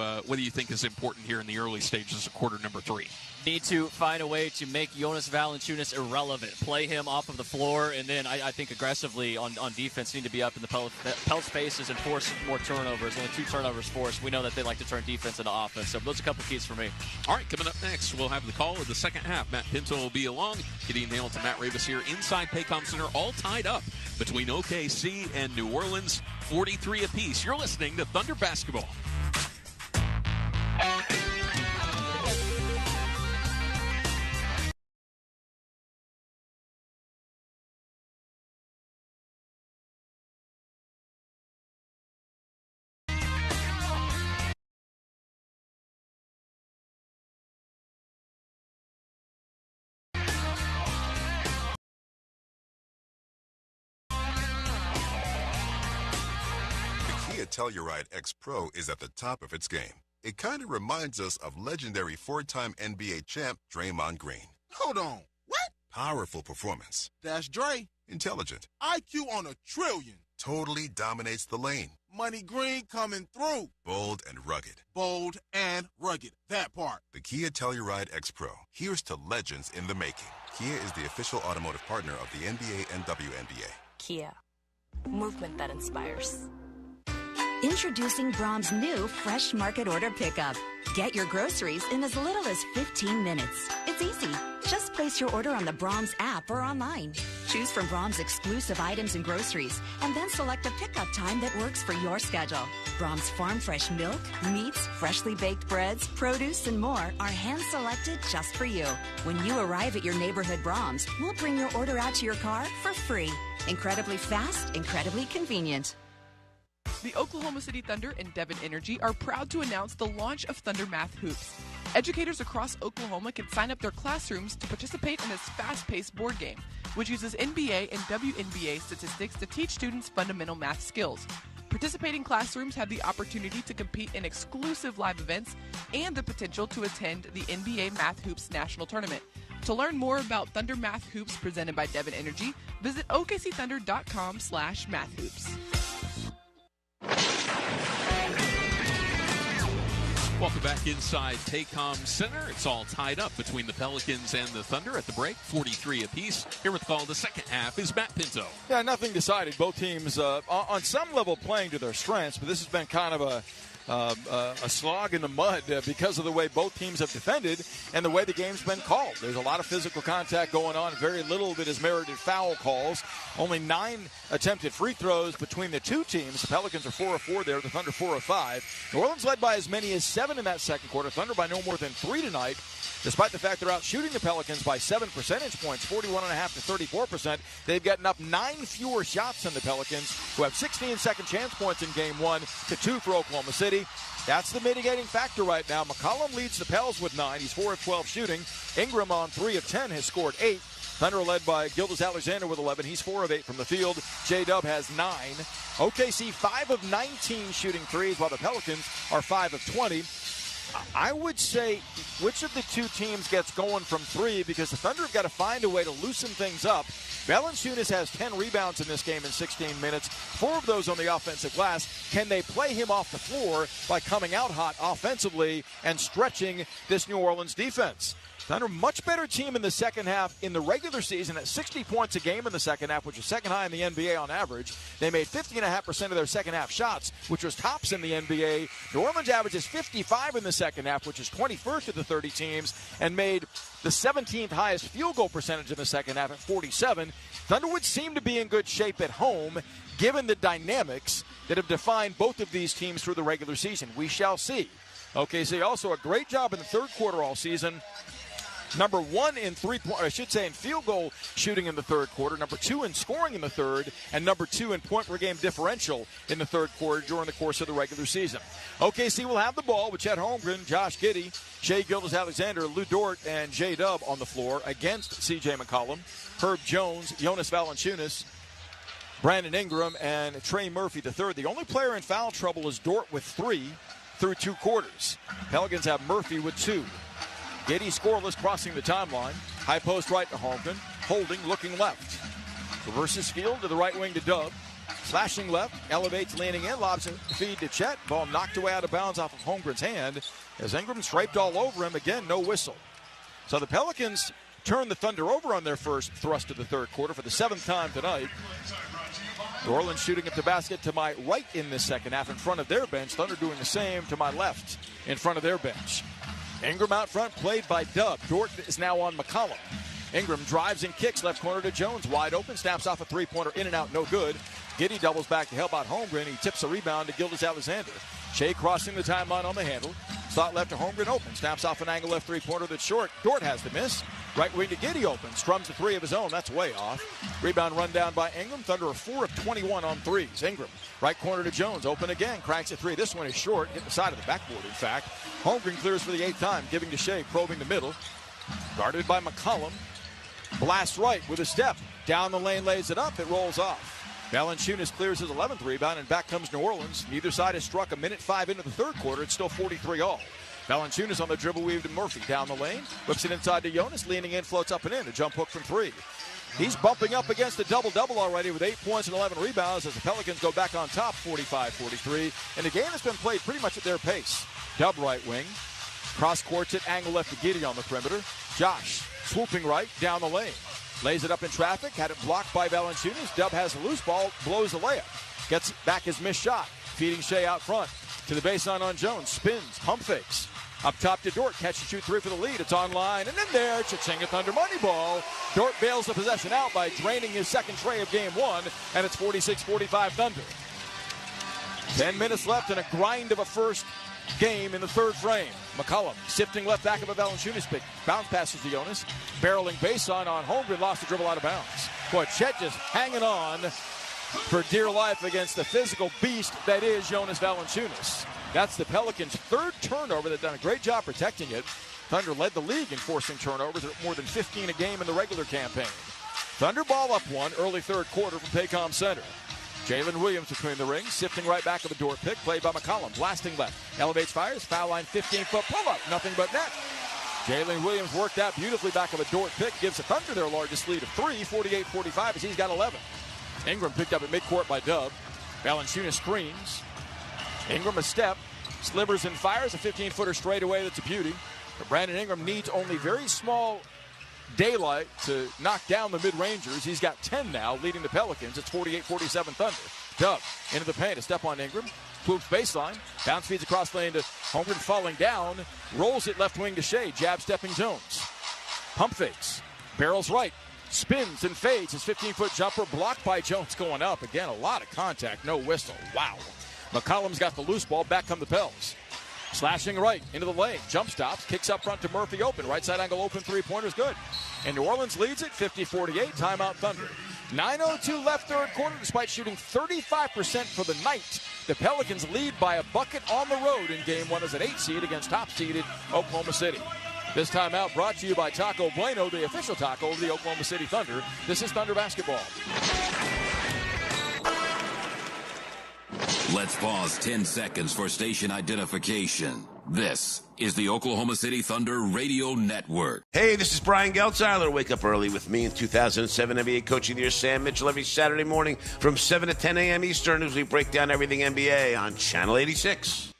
think is important here in the early stages of quarter number 3? Need to find a way to make Jonas Valanciunas irrelevant. Play him off of the floor, and then I think aggressively on defense need to be up in the Pels faces and force more turnovers. Only 2 turnovers forced. We know that they like to turn defense into offense, so those are a couple keys for me. All right, coming up next, we'll have the call of the second half. Matt Pinto will be along. Gideon Hamilton, Matt Ravis here inside Paycom Center, all tied up between OKC and New Orleans, 43 apiece. You're listening to Thunder Basketball. Telluride X Pro is at the top of its game. It kind of reminds us of legendary four-time NBA champ Draymond Green. Hold on. What? Powerful performance. That's Dre. Intelligent. IQ on a trillion. Totally dominates the lane. Money Green coming through. Bold and rugged. Bold and rugged. That part. The Kia Telluride X Pro. Here's to legends in the making. Kia is the official automotive partner of the NBA and WNBA. Kia. Movement that inspires. Introducing Brahms' new Fresh Market Order Pickup. Get your groceries in as little as 15 minutes. It's easy. Just place your order on the Brahms app or online. Choose from Brahms' exclusive items and groceries, and then select a pickup time that works for your schedule. Brahms' farm fresh milk, meats, freshly baked breads, produce, and more are hand-selected just for you. When you arrive at your neighborhood Brahms, we'll bring your order out to your car for free. Incredibly fast, incredibly convenient. The Oklahoma City Thunder and Devon Energy are proud to announce the launch of Thunder Math Hoops. Educators across Oklahoma can sign up their classrooms to participate in this fast-paced board game, which uses NBA and WNBA statistics to teach students fundamental math skills. Participating classrooms have the opportunity to compete in exclusive live events and the potential to attend the NBA Math Hoops National Tournament. To learn more about Thunder Math Hoops presented by Devon Energy, visit okcthunder.com/mathhoops. Welcome back inside Paycom Center. It's all tied up between the Pelicans and the Thunder at the break, 43 apiece. Here with the call, the second half is Matt Pinto. Yeah, nothing decided. Both teams on some level playing to their strengths, but this has been kind of a slog in the mud because of the way both teams have defended and the way the game's been called. There's a lot of physical contact going on, very little that is merited foul calls. Only 9 attempted free throws between the two teams. The Pelicans are 4 of 4 there, the Thunder 4 of 5. New Orleans led by as many as 7 in that second quarter. Thunder by no more than 3 tonight, despite the fact they're out shooting the Pelicans by 7 percentage points, 41.5 to 34%. They've gotten up 9 fewer shots than the Pelicans, who have 16 second chance points in game 1 to 2 for Oklahoma City. That's the mitigating factor right now. McCollum leads the Pels with 9. He's 4 of 12 shooting. Ingram on 3 of 10 has scored 8. Thunder led by Gilgeous-Alexander with 11. He's 4 of 8 from the field. J-Dub has 9. OKC 5 of 19 shooting threes, while the Pelicans are 5 of 20. I would say which of the two teams gets going from 3, because the Thunder have got to find a way to loosen things up. Valanciunas has 10 rebounds in this game in 16 minutes, 4 of those on the offensive glass. Can they play him off the floor by coming out hot offensively and stretching this New Orleans defense? Thunder, much better team in the second half in the regular season at 60 points a game in the second half, which is second high in the NBA on average. They made 50.5% of their second half shots, which was tops in the NBA. New Orleans averages 55 in the second half, which is 21st of the 30 teams, and made the 17th highest field goal percentage in the second half at 47. Thunder would seem to be in good shape at home, given the dynamics that have defined both of these teams through the regular season. We shall see. OKC also a great job in the third quarter all season. Number 1 in in field goal shooting in the third quarter, number 2 in scoring in the third, and number 2 in point per game differential in the third quarter during the course of the regular season. OKC will have the ball with Chet Holmgren, Josh Giddey, Shai Gilgeous-Alexander, Lou Dort, and J-Dub on the floor against C.J. McCollum, Herb Jones, Jonas Valanciunas, Brandon Ingram, and Trey Murphy III. The only player in foul trouble is Dort with 3 through 2 quarters. Pelicans have Murphy with 2. Giddey scoreless, crossing the timeline. High post right to Holmgren. Holding, looking left. Reverses field to the right wing to Dub. Slashing left, elevates, leaning in, lobs a feed to Chet. Ball knocked away out of bounds off of Holmgren's hand as Ingram striped all over him. Again, no whistle. So the Pelicans turn the Thunder over on their first thrust of the third quarter for the 7th time tonight. New Orleans shooting at the basket to my right in this second half in front of their bench. Thunder doing the same to my left in front of their bench. Ingram out front, played by Dub. Dort is now on McCollum. Ingram drives and kicks left corner to Jones. Wide open, snaps off a three-pointer, in and out, no good. Giddey doubles back to help out Holmgren. He tips a rebound to Gilgeous-Alexander. Shai crossing the timeline on the handle. Slot left to Holmgren, open. Snaps off an angle left three-pointer that's short. Dort has the miss. Right wing to Giddey open. Strums the 3 of his own. That's way off. Rebound run down by Ingram. Thunder are 4 of 21 on threes. Ingram, right corner to Jones. Open again. Cranks a 3. This one is short. Hit the side of the backboard, in fact. Holmgren clears for the 8th time, giving to Shai, probing the middle. Guarded by McCollum. Blast right with a step. Down the lane, lays it up. It rolls off. Valanciunas clears his 11th rebound, and back comes New Orleans. Neither side has struck a minute 5 into the third quarter. It's still 43-all. Valanciunas on the dribble weave to Murphy. Down the lane. Whips it inside to Jonas. Leaning in, floats up and in. A jump hook from 3. He's bumping up against a double-double already with 8 points and 11 rebounds as the Pelicans go back on top 45-43. And the game has been played pretty much at their pace. Dub right wing. Cross courts it, angle left to Giddey on the perimeter. Josh swooping right down the lane. Lays it up in traffic, had it blocked by Valanciunas. Dub has the loose ball, blows the layup. Gets back his missed shot. Feeding Shea out front. To the baseline on Jones. Spins, pump fakes. Up top to Dort. Catch and shoot 3 for the lead. It's online. And then there, Cha-Chinga Thunder money ball. Dort bails the possession out by draining his second tray of game 1. And it's 46-45 Thunder. 10 minutes left and a grind of a first game in the third frame. McCollum sifting left back of a Valanciunas pick. Bounce passes to Jonas. Barreling baseline on Holmgren. Lost the dribble out of bounds. Boy, Chet just hanging on for dear life against the physical beast that is Jonas Valanciunas. That's the Pelicans' third turnover. They've done a great job protecting it. Thunder led the league in forcing turnovers at more than 15 a game in the regular campaign. Thunder ball up 1 early third quarter from Paycom Center. Jalen Williams between the rings, sifting right back of a Dort pick, played by McCollum, blasting left, elevates, fires, foul line, 15-foot pull-up, nothing but net. Jalen Williams worked out beautifully back of a Dort pick, gives the Thunder their largest lead of 3, 48-45 as he's got 11. Ingram picked up at midcourt by Dub. Valanciunas screens. Ingram a step, slivers and fires a 15-footer straight away. That's a beauty. But Brandon Ingram needs only very small daylight to knock down the mid-rangers. He's got 10 now, leading the Pelicans. It's 48-47 Thunder. Dub into the paint, a step on Ingram. Swoops baseline. Bounce feeds across lane to Holmgren falling down. Rolls it left wing to Shea. Jab stepping Jones. Pump fakes. Barrels right. Spins and fades. His 15-foot jumper blocked by Jones going up. Again, a lot of contact. No whistle. Wow. McCollum's got the loose ball. Back come the Pels. Slashing right into the lane. Jump stops. Kicks up front to Murphy open. Right side angle open. Three-pointer's good. And New Orleans leads it 50-48. Timeout Thunder. 9:02 left third quarter. Despite shooting 35% for the night, the Pelicans lead by a bucket on the road in game 1 as an 8 seed against top-seeded Oklahoma City. This timeout brought to you by Taco Bueno, the official taco of the Oklahoma City Thunder. This is Thunder basketball. Let's pause 10 seconds for station identification. This is the Oklahoma City Thunder Radio Network. Hey, this is Brian Geltzeiler. Wake up early with me in 2007 NBA Coach of the Year Sam Mitchell every Saturday morning from 7 to 10 a.m. Eastern as we break down everything NBA on Channel 86.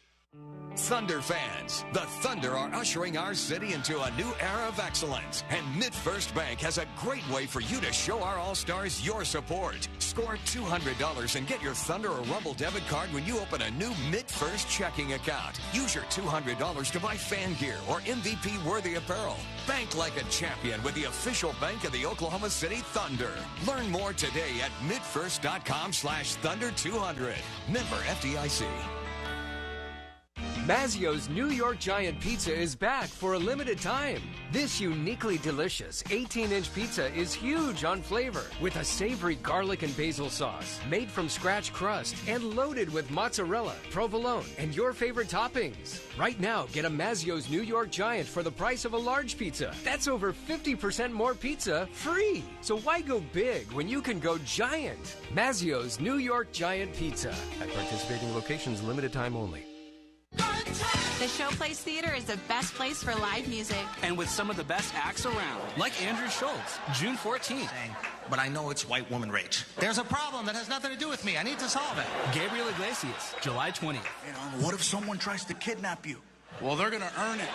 Thunder fans, the Thunder are ushering our city into a new era of excellence. And MidFirst Bank has a great way for you to show our All-Stars your support. Score $200 and get your Thunder or Rumble debit card when you open a new MidFirst checking account. Use your $200 to buy fan gear or MVP-worthy apparel. Bank like a champion with the official bank of the Oklahoma City Thunder. Learn more today at midfirst.com/Thunder200. Member FDIC. Mazzio's New York Giant Pizza is back for a limited time. This uniquely delicious 18-inch pizza is huge on flavor with a savory garlic and basil sauce made from scratch crust and loaded with mozzarella, provolone, and your favorite toppings. Right now, get a Mazzio's New York Giant for the price of a large pizza. That's over 50% more pizza free. So why go big when you can go giant? Mazzio's New York Giant Pizza. At participating locations, limited time only. The Showplace Theater is the best place for live music. And with some of the best acts around, like Andrew Schultz, June 14th. But I know it's white woman rage. There's a problem that has nothing to do with me. I need to solve it. Gabriel Iglesias, July 20th. You know, what if someone tries to kidnap you? Well, they're going to earn it.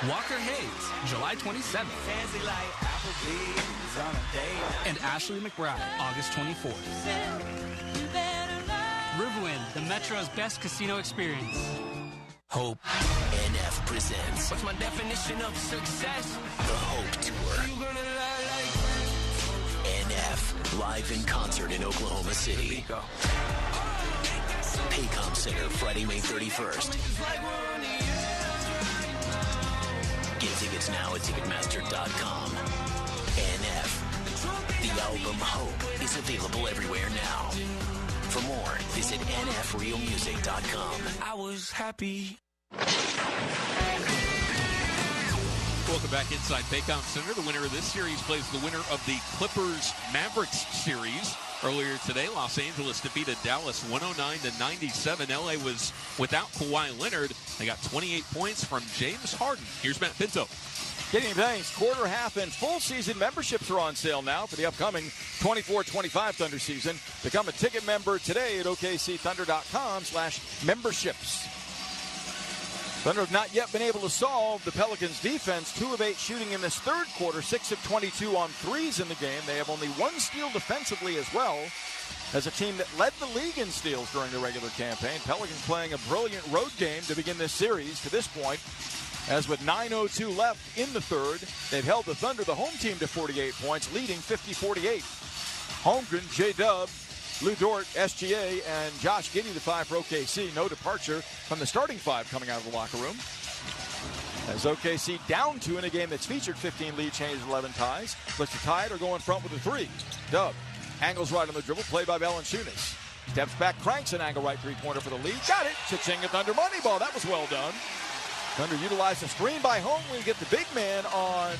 Walker Hayes, July 27th. Fancy like Applebee's on a date. And Ashley McBride, August 24th. Riverwind, the Metro's best casino experience. Hope NF presents. What's my definition of success? The Hope Tour. NF live in concert in Oklahoma City. Paycom Center, Friday, May 31st. Get tickets now at Ticketmaster.com. NF. The album Hope is available everywhere now. For more, visit nfrealmusic.com. I was happy. Welcome back inside Paycom Center. The winner of this series plays the winner of the Clippers-Mavericks series. Earlier today, Los Angeles defeated Dallas 109-97. LA was without Kawhi Leonard. They got 28 points from James Harden. Here's Matt Pinto. Getting thanks. Quarter, half, and full season memberships are on sale now for the upcoming 24-25 Thunder season. Become a ticket member today at OKCThunder.com/memberships. Thunder have not yet been able to solve the Pelicans' defense. 2 of 8 shooting in this third quarter, 6 of 22 on threes in the game. They have only 1 steal defensively as well, as a team that led the league in steals during the regular campaign. Pelicans playing a brilliant road game to begin this series to this point, as with 9:02 left in the third, they've held the Thunder, the home team, to 48 points, leading 50-48. Holmgren, J-Dub, Lou Dort, SGA, and Josh Giddey, the 5 for OKC. No departure from the starting 5 coming out of the locker room. As OKC down 2 in a game that's featured 15 lead changes, 11 ties. Splits the Tide are going front with a 3. Dub angles right on the dribble, played by Valanciunas. Steps back, cranks an angle right three-pointer for the lead. Got it! Cha-ching at Thunder money ball. That was well done. Thunder utilized a screen by Holmgren to get the big man on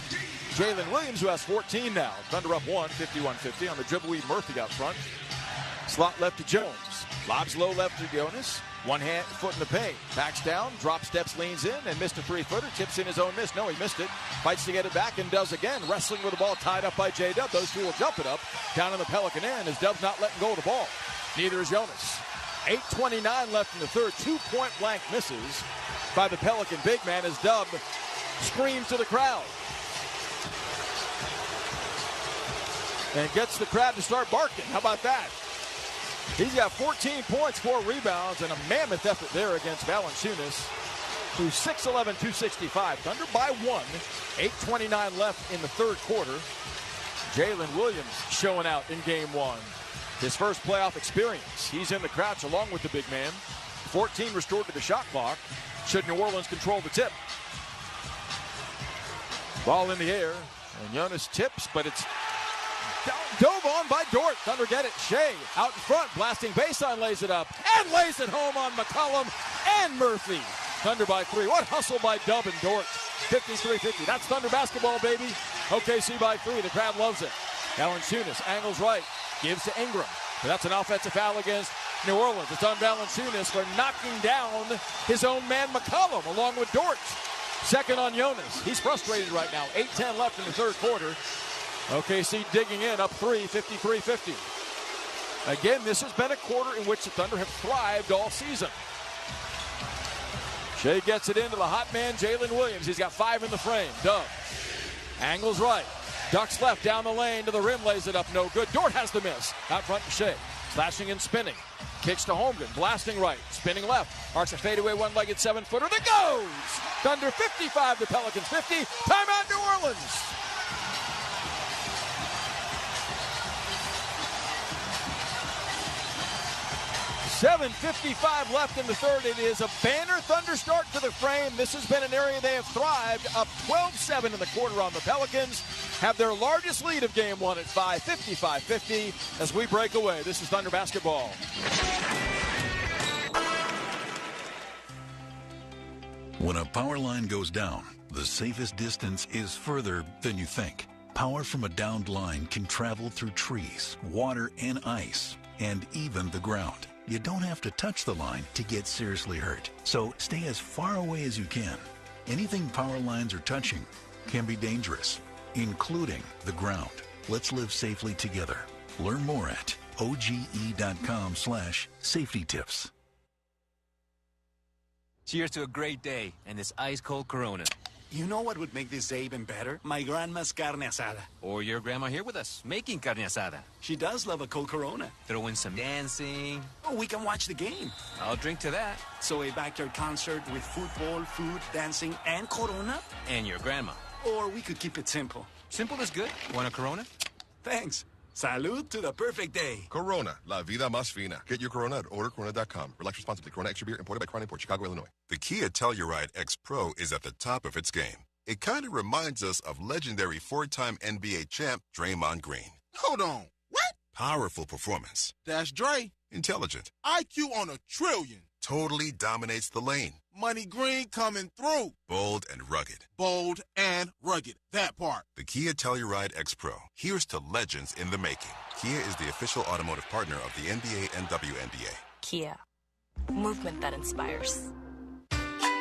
Jalen Williams, who has 14 now. Thunder up 1, 51-50 on the dribble. Murphy out front. Slot left to Jones. Lobs low left to Jonas. One hand, foot in the paint. Backs down, drop steps, leans in, and missed a 3-footer. Tips in his own miss. No, he missed it. Fights to get it back and does again. Wrestling with the ball tied up by J-Dub. Those 2 will jump it up. Down in the Pelican end as Dub's not letting go of the ball. Neither is Jonas. 8:29 left in the third. 2 point-blank misses by the Pelican big man as Dub screams to the crowd. And gets the crowd to start barking. How about that? He's got 14 points, 4 rebounds, and a mammoth effort there against Valanciunas, who's 6'11", 265. Thunder by 1. 8:29 left in the third quarter. Jalen Williams showing out in game 1. His first playoff experience. He's in the crouch along with the big man. 14 restored to the shot clock. Should New Orleans control the tip. Ball in the air, and Jonas tips, but it's dove on by Dort. Thunder get it. Shea out in front, blasting baseline, lays it up, and lays it home on McCollum and Murphy. Thunder by 3. What hustle by Dub and Dort. 53-50. That's Thunder basketball, baby. OKC by 3. The crowd loves it. Valanciunas angles right, gives to Ingram. But that's an offensive foul against New Orleans. It's on Valanciunas for knocking down his own man McCollum along with Dort. Second on Jonas. He's frustrated right now. 8:10 left in the third quarter. OKC digging in, up 3, 53-50. Again, this has been a quarter in which the Thunder have thrived all season. Shea gets it into the hot man, Jalen Williams. He's got 5 in the frame. Dub angles right. Ducks left down the lane to the rim, lays it up, no good. Dort has the miss. Out front to Shea. Slashing and spinning. Kicks to Holmgren, blasting right, spinning left. Arcs a fadeaway one-legged 7-footer that goes! Thunder 55, the Pelicans 50. Timeout New Orleans! $7:55 left in the third. It is a banner Thunder start to the frame. This has been an area they have thrived. Up 12-7 in the quarter on the Pelicans. Have their largest lead of game 1 at 5, 55-50 as we break away. This is Thunder basketball. When a power line goes down, the safest distance is further than you think. Power from a downed line can travel through trees, water and ice, and even the ground. You don't have to touch the line to get seriously hurt. So stay as far away as you can. Anything power lines are touching can be dangerous, including the ground. Let's live safely together. Learn more at oge.com/safety tips. Cheers to a great day and this ice-cold Corona. You know what would make this day even better? My grandma's carne asada. Or your grandma here with us, making carne asada. She does love a cold Corona. Throw in some dancing. Oh, we can watch the game. I'll drink to that. So a backyard concert with football, food, dancing, and Corona? And your grandma. Or we could keep it simple. Simple is good. Want a Corona? Thanks. Salud to the perfect day. Corona, la vida más fina. Get your Corona at ordercorona.com. Relax responsibly. Corona Extra Beer, imported by Crown Import, Chicago, Illinois. The Kia Telluride X Pro is at the top of its game. It kind of reminds us of legendary 4-time NBA champ Draymond Green. Hold on. What? Powerful performance. That's Dre. Intelligent. IQ on a trillion. totally dominates the lane. Money Green coming through. Bold and rugged. Bold and rugged. That part. The Kia Telluride X Pro. Here's to legends in the making. Kia is the official automotive partner of the NBA and WNBA. Kia. Movement that inspires.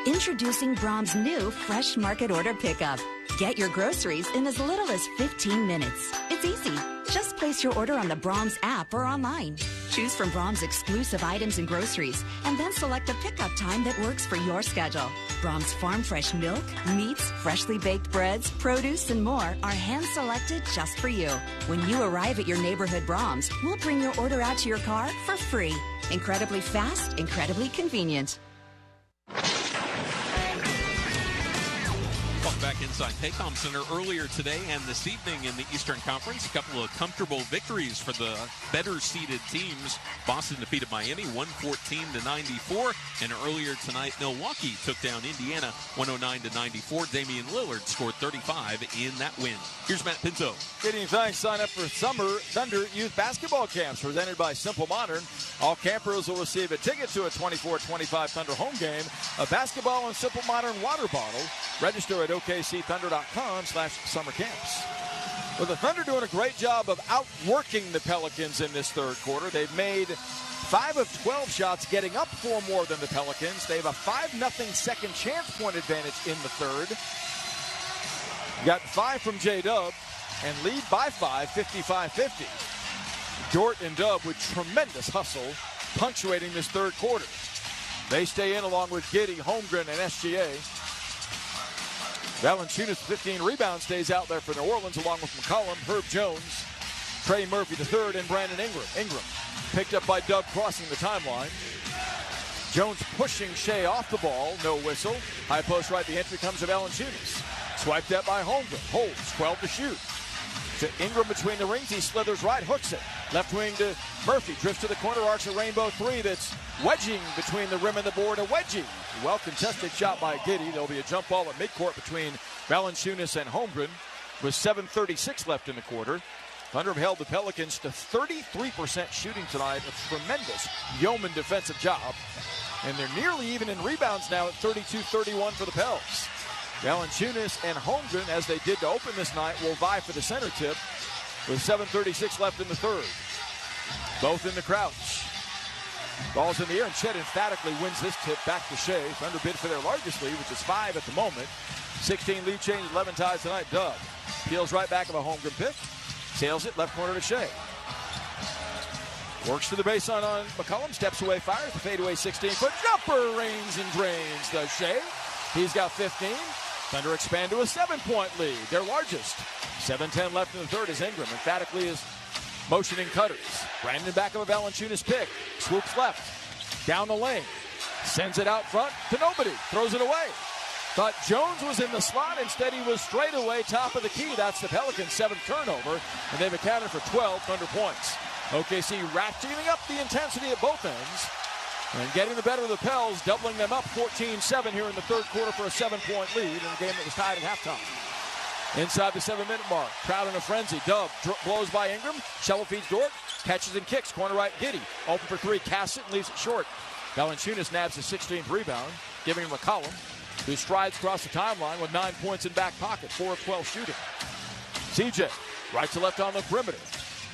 Introducing Brahms' new Fresh Market Order Pickup. Get your groceries in as little as 15 minutes. It's easy. Just place your order on the Brahms app or online. Choose from Brahms' exclusive items and groceries, and then select a pickup time that works for your schedule. Brahms' farm fresh milk, meats, freshly baked breads, produce, and more are hand-selected just for you. When you arrive at your neighborhood Brahms, we'll bring your order out to your car for free. Incredibly fast, incredibly convenient. Back inside Paycom Center earlier today and this evening in the Eastern Conference. A couple of comfortable victories for the better-seeded teams. Boston defeated Miami 114-94, and earlier tonight Milwaukee took down Indiana 109-94. Damian Lillard scored 35 in that win. Here's Matt Pinto. Getting thanks. Sign up for Summer Thunder Youth Basketball Camps presented by Simple Modern. All campers will receive a ticket to a 24-25 Thunder home game, a basketball and Simple Modern water bottle. Register at OKCThunder.com/summercamps. Well, the Thunder doing a great job of outworking the Pelicans in this third quarter. They've made 5 of 12 shots, getting up 4 more than the Pelicans. They have a 5-0 second chance point advantage in the third. Got 5 from J-Dub and lead by 5, 55-50. Dort and Dub with tremendous hustle, punctuating this third quarter. They stay in along with Giddey, Holmgren, and SGA. Valanciunas, 15 rebounds, stays out there for New Orleans, along with McCollum, Herb Jones, Trey Murphy III, and Brandon Ingram. Ingram picked up by Dub crossing the timeline. Jones pushing Shea off the ball, no whistle. High post right, the entry comes to Valanciunas. Swiped at by Holmgren, holds, 12 to shoot. To Ingram between the rings, he slithers right, hooks it. Left wing to Murphy, drifts to the corner, arcs a rainbow 3 that's wedging between the rim and the board, a wedgie. Well-contested shot by Giddey. There'll be a jump ball at midcourt between Valanciunas and Holmgren with 7:36 left in the quarter. Thunder have held the Pelicans to 33% shooting tonight, a tremendous yeoman defensive job. And they're nearly even in rebounds now at 32-31 for the Pels. Valanciunas and Holmgren, as they did to open this night, will vie for the center tip with 7:36 left in the third. Both in the crouch. Ball's in the air, and Chet emphatically wins this tip back to Shea. Thunder bid for their largest lead, which is 5 at the moment. 16 lead change, 11 ties tonight. Dub peels right back of a Holmgren pick. Sails it, left corner to Shea. Works to the baseline on McCollum, steps away, fires the fadeaway 16-foot jumper, rains and drains, does Shea. He's got 15. Thunder expand to a 7-point lead, their largest. 7:10 left in the third as Ingram emphatically is motioning cutters. Brandon back of a Valanciunas pick. Swoops left. Down the lane. Sends it out front to nobody. Throws it away. Thought Jones was in the slot. Instead, he was straight away top of the key. That's the Pelicans' 7th turnover. And they've accounted for 12 Thunder points. OKC ratcheting up the intensity at both ends. And getting the better of the Pels, doubling them up 14-7 here in the third quarter for a 7-point lead in a game that was tied at halftime. Inside the 7-minute mark, crowd in a frenzy. Dub blows by Ingram. Shovel feeds Dort. Catches and kicks. Corner right, Giddey. Open for 3. Casts it and leaves it short. Valanciunas nabs his 16th rebound, giving him McCollum, who strides across the timeline with 9 points in back pocket. 4 of 12 shooting. CJ, right to left on the perimeter.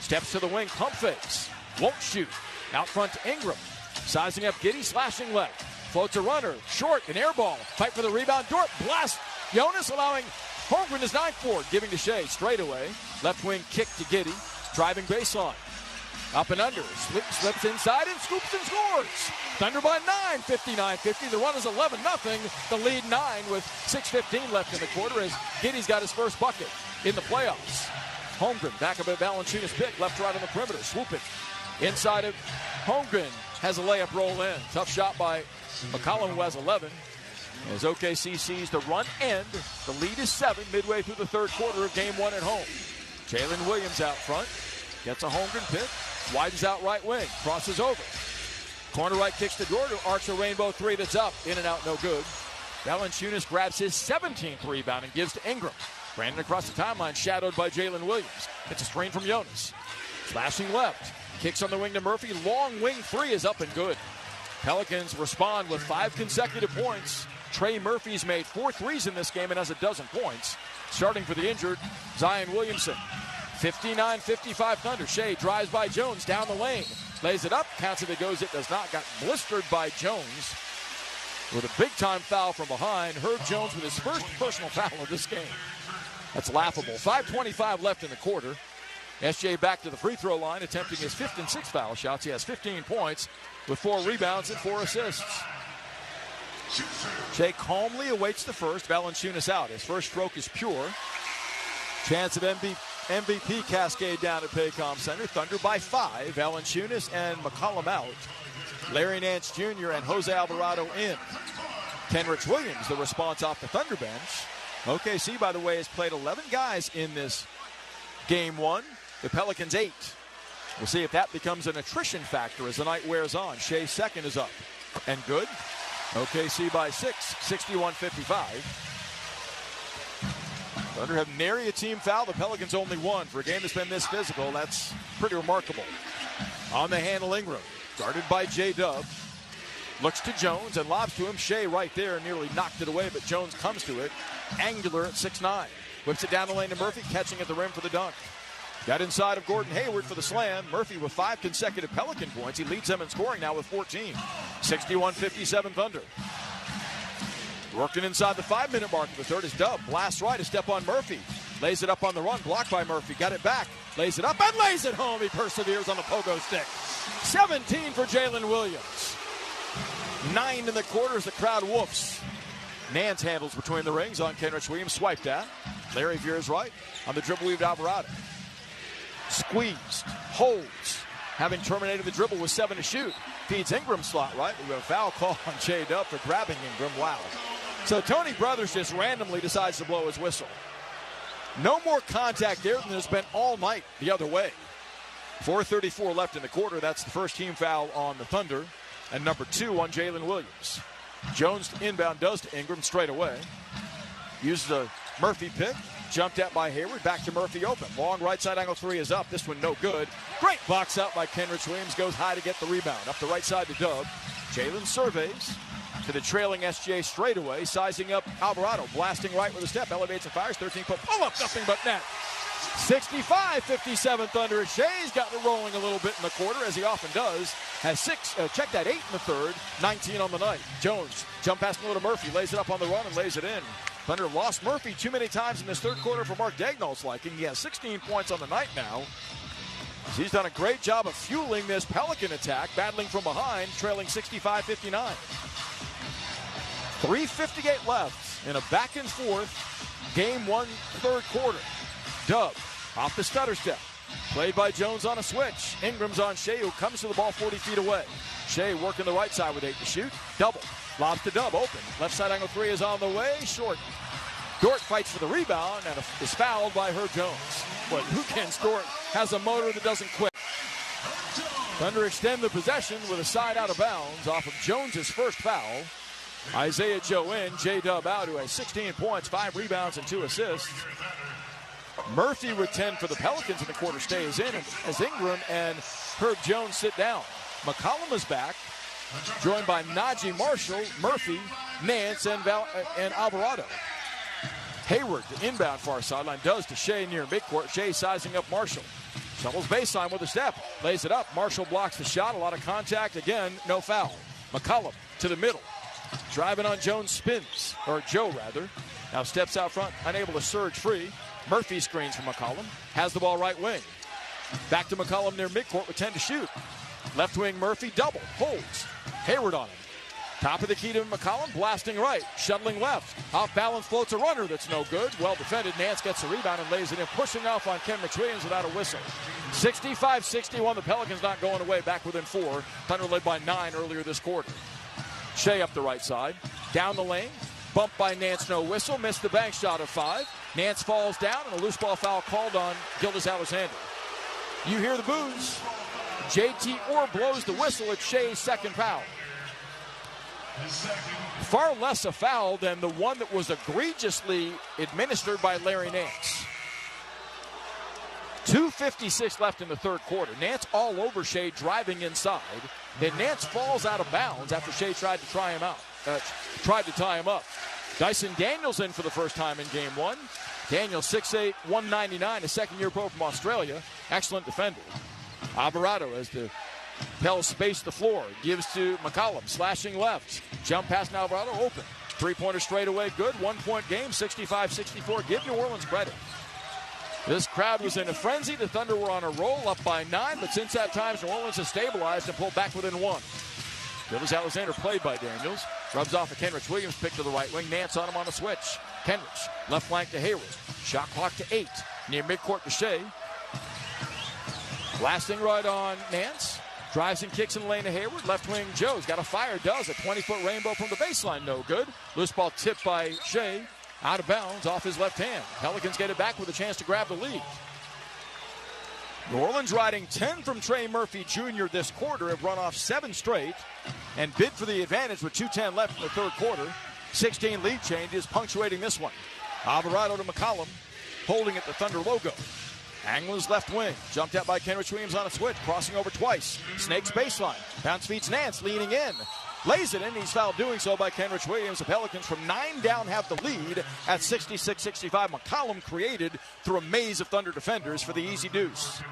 Steps to the wing, pump fakes. Won't shoot. Out front to Ingram. Sizing up Giddey, slashing left. Floats a runner. Short, an air ball. Fight for the rebound. Dort blasts Jonas, allowing Holmgren his 9th board, giving to Shea straight away. Left wing kick to Giddey. Driving baseline. Up and under. Slips inside and scoops and scores. Thunder by 9, 59-50. The run is 11-0. The lead 9 with 6:15 left in the quarter as Giddey's got his first bucket in the playoffs. Holmgren back up at Valanciunas pick. Left right on the perimeter. Swooping. Inside of Holmgren. Has a layup roll in. Tough shot by McCollum, who has 11. As OKC sees the run end, the lead is 7 midway through the third quarter of game 1 at home. Jalen Williams out front. Gets a Holmgren pick. Widens out right wing. Crosses over. Corner right kicks to Dort, who arcs a rainbow 3 that's up. In and out, no good. Valanciunas grabs his 17th rebound and gives to Ingram. Brandon across the timeline, shadowed by Jalen Williams. It's a screen from Jonas. Slashing left. Kicks on the wing to Murphy. Long wing 3 is up and good. Pelicans respond with 5 consecutive points. Trey Murphy's made 4 threes in this game and has a dozen points. Starting for the injured, Zion Williamson. 59-55 Thunder. Shea drives by Jones down the lane. Lays it up. Counts it goes. It does not. Got blistered by Jones with a big-time foul from behind. Herb Jones with his first personal foul of this game. That's laughable. 5:25 left in the quarter. SJ back to the free throw line, attempting his 5th and 6th foul shots. He has 15 points with 4 rebounds and 4 assists. Shea calmly awaits the first. Valanciunas out. His first stroke is pure. Chance of MVP cascade down at Paycom Center. Thunder by 5. Valanciunas and McCollum out. Larry Nance Jr. and Jose Alvarado in. Kenrich Williams, the response off the Thunder bench. OKC, by the way, has played 11 guys in this game 1. The Pelicans 8. We'll see if that becomes an attrition factor as the night wears on. Shea's second is up. And good. OKC by 6, 61-55. Thunder have nary a team foul. The Pelicans only 1. For a game that's been this physical, that's pretty remarkable. On the handle, Ingram. Guarded by J-Dub. Looks to Jones and lobs to him. Shea right there nearly knocked it away, but Jones comes to it. Angular at 6'9". Whips it down the lane to Murphy, catching at the rim for the dunk. Got inside of Gordon Hayward for the slam. Murphy with 5 consecutive Pelican points. He leads them in scoring now with 14. 61-57 Thunder. Working inside the 5-minute mark of the third is Dub. Blasts right, a step on Murphy. Lays it up on the run, blocked by Murphy. Got it back, lays it up, and lays it home. He perseveres on the pogo stick. 17 for Jalen Williams. 9 in the quarter as the crowd whoops. Nance handles between the rings on Kenrich Williams. Swiped at. Larry veers right on the dribble weaved Alvarado. Squeezed, holds, having terminated the dribble with 7 to shoot. Feeds Ingram slot right. We have a foul call on J-Dub for grabbing Ingram. Wow. So Tony Brothers just randomly decides to blow his whistle. No more contact there than there's been all night the other way. 4:34 left in the quarter. That's the first team foul on the Thunder. And number 2 on Jalen Williams. Jones inbound does to Ingram straight away. Uses a Murphy pick. Jumped at by Hayward. Back to Murphy open. Long right side angle 3 is up. This one no good. Great box out by Kenrich Williams. Goes high to get the rebound. Up the right side to Dub. Jalen surveys to the trailing SJ straightaway. Sizing up Alvarado. Blasting right with a step. Elevates and fires. 13-foot pull-up. Nothing but net. 65-57 Thunder. Shea's got it rolling a little bit in the quarter, as he often does. Has 6, checked that 8 in the third, 19 on the night. Jones, jump pass middle to Murphy, lays it up on the run and lays it in. Thunder lost Murphy too many times in this third quarter for Mark Daigneault's liking. He has 16 points on the night now. He's done a great job of fueling this Pelican attack, battling from behind, trailing 65-59. 3:58 left in a back and forth game 1 third quarter. Dub off the stutter step. Played by Jones on a switch. Ingram's on Shea, who comes to the ball 40 feet away. Shea working the right side with 8 to shoot. Double. Lobs to Dub. Open. Left side angle 3 is on the way. Short. Dort fights for the rebound and is fouled by Herb Jones. But Lucan's Dort has a motor that doesn't quit. Thunder extend the possession with a side out of bounds off of Jones's first foul. Isaiah Joe in. J-Dub out, who has 16 points, 5 rebounds, and 2 assists. Murphy with 10 for the Pelicans in the quarter stays in as Ingram and Herb Jones sit down. McCollum is back, joined by Najee Marshall, Murphy, Nance, and Alvarado. Hayward, the inbound far sideline, does to Shea near midcourt. Shea sizing up Marshall. Shovels baseline with a step. Lays it up. Marshall blocks the shot. A lot of contact. Again, no foul. McCollum to the middle. Driving on Jones, spins. Or Joe, rather. Now steps out front, unable to surge free. Murphy screens from McCollum. Has the ball right wing. Back to McCollum near midcourt with 10 to shoot. Left wing Murphy, double. Holds. Hayward on him. Top of the key to McCollum, blasting right. Shuttling left. Off balance floats a runner that's no good. Well defended. Nance gets the rebound and lays it in. Pushing off on Kenrich Williams without a whistle. 65-61. The Pelicans not going away. Back within 4. Thunder led by 9 earlier this quarter. Shea up the right side. Down the lane. Bumped by Nance, no whistle. Missed the bank shot of 5. Nance falls down and a loose ball foul called on Gildas Alexander. You hear the boos. JT Orr blows the whistle at Shea's second foul. Far less a foul than the one that was egregiously administered by Larry Nance. 2:56 left in the third quarter. Nance all over Shea driving inside. Then Nance falls out of bounds after Shea tried to tie him up. Dyson Daniels in for the first time in game one. Daniels 6'8", 199, a second-year pro from Australia. Excellent defender. Alvarado as the Pels space the floor. Gives to McCollum, slashing left. Jump pass now, Alvarado open. Three-pointer straight away, good. One-point game, 65-64. Give New Orleans credit. This crowd was in a frenzy. The Thunder were on a roll, up by 9, but since that time, New Orleans has stabilized and pulled back within 1. Gildas Alexander played by Daniels. Rubs off of Kenrich Williams, pick to the right wing. Nance on him on the switch. Kenrich, left flank to Hayward. Shot clock to 8. Near midcourt to Shea. Blasting right on Nance. Drives and kicks in the lane to Hayward. Left wing Joe's got a fire, does. A 20-foot rainbow from the baseline, no good. Loose ball tipped by Shea. Out of bounds off his left hand. Pelicans get it back with a chance to grab the lead. New Orleans riding 10 from Trey Murphy Jr. this quarter, have run off 7 straight and bid for the advantage with 2:10 left in the third quarter. 16 lead changes punctuating this one. Alvarado to McCollum, holding at the Thunder logo. Anglin's left wing, jumped out by Kenrich Williams on a switch, crossing over twice. Snakes baseline, bounce feeds Nance, leaning in. Lays it in, he's fouled doing so by Kenrich Williams. The Pelicans from 9 down have the lead at 66-65. McCollum created through a maze of Thunder defenders for the easy deuce.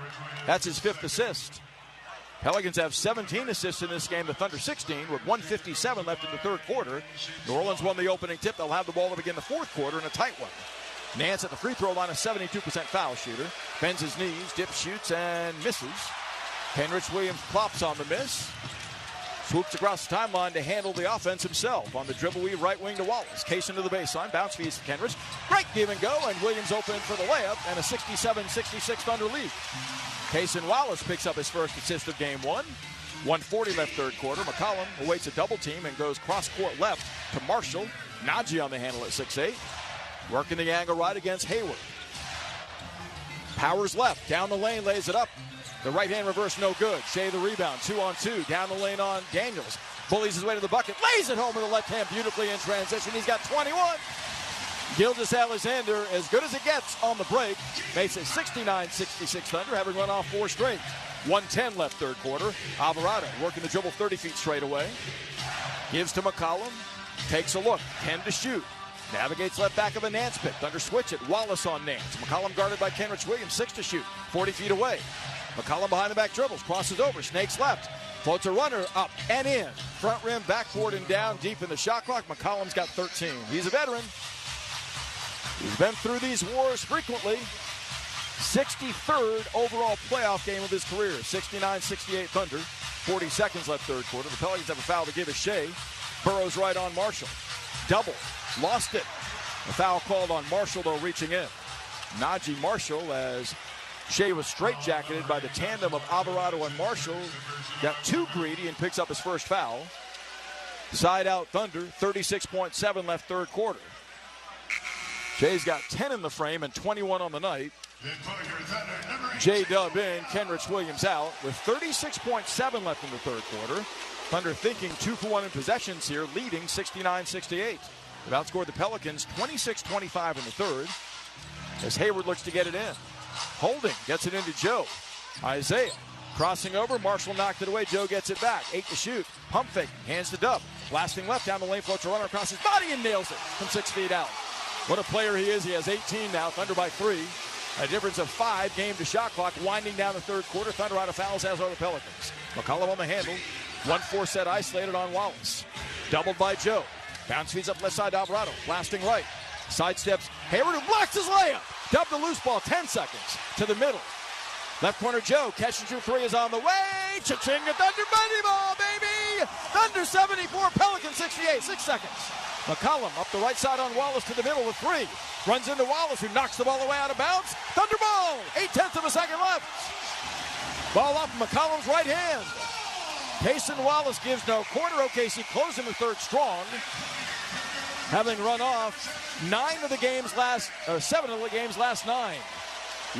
That's his 5th assist. Pelicans have 17 assists in this game, the Thunder 16, with 1:57 left in the third quarter. New Orleans won the opening tip. They'll have the ball to begin the fourth quarter in a tight one. Nance at the free throw line, a 72% foul shooter. Bends his knees, dip shoots, and misses. Kenrich Williams plops on the miss. Swoops across the timeline to handle the offense himself. On the dribble weave, right wing to Wallace. Case into the baseline, bounce feeds to Kenrich. Great give and go, and Williams open for the layup, and a 67-66 Thunder lead. Case and Wallace picks up his first assist of game one. 1:40 left third quarter. McCollum awaits a double team and goes cross-court left to Marshall. Najee on the handle at 6'8". Working the angle right against Hayward. Powers left, down the lane, lays it up. The right-hand reverse, no good. Shea the rebound, 2-on-2. Down the lane on Daniels. Bullies his way to the bucket. Lays it home with the left hand beautifully in transition. He's got 21. Gildas Alexander, as good as it gets on the break, makes it 69-66 Thunder, having run off 4 straight. 1:10 left third quarter. Alvarado working the dribble 30 feet straight away. Gives to McCollum. Takes a look. 10 to shoot. Navigates left back of a Nance pick. Thunder switch it. Wallace on Nance. McCollum guarded by Kenrich Williams. 6 to shoot. 40 feet away. McCollum behind the back dribbles. Crosses over. Snakes left. Floats a runner up and in. Front rim, backboard, and down deep in the shot clock. McCollum's got 13. He's a veteran. He's been through these wars frequently. 63rd overall playoff game of his career. 69-68 Thunder. 40 seconds left third quarter. The Pelicans have a foul to give to Shea. Burrows right on Marshall. Double. Lost it. A foul called on Marshall, though, reaching in. Najee Marshall, as Shea was straitjacketed by the tandem of Alvarado and Marshall, got too greedy and picks up his first foul. Side out Thunder, 36.7 left third quarter. Shea's got 10 in the frame and 21 on the night. J-Dub in, Kenrich Williams out with 36.7 left in the third quarter. Thunder thinking 2 for 1 in possessions here, leading 69-68. They've outscored the Pelicans 26-25 in the third as Hayward looks to get it in. Holding, gets it into Joe. Isaiah crossing over, Marshall knocked it away, Joe gets it back. 8 to shoot, pump fake, hands to Dub. Blasting left down the lane, floats a runner across his body and nails it from 6 feet out. What a player he is. He has 18 now, Thunder by 3. A difference of 5, game to shot clock, winding down the third quarter. Thunder out of fouls, as are the Pelicans. McCollum on the handle. 1-4 set isolated on Wallace. Doubled by Joe. Bounce feeds up left side to Alvarado. Blasting right. Sidesteps Hayward, who blocks his layup. Dub the loose ball, 10 seconds to the middle. Left corner Joe, catch and shoot 3 is on the way. Cha-ching, a Thunder money ball, baby! Thunder 74, Pelicans 68, 6 seconds. McCollum up the right side on Wallace to the middle with 3. Runs into Wallace, who knocks the ball away out of bounds. Thunder ball, 8/10 of a second left. Ball off McCollum's right hand. Payson Wallace gives no quarter. OKC closing the third strong, having run off 7 of the game's last 9.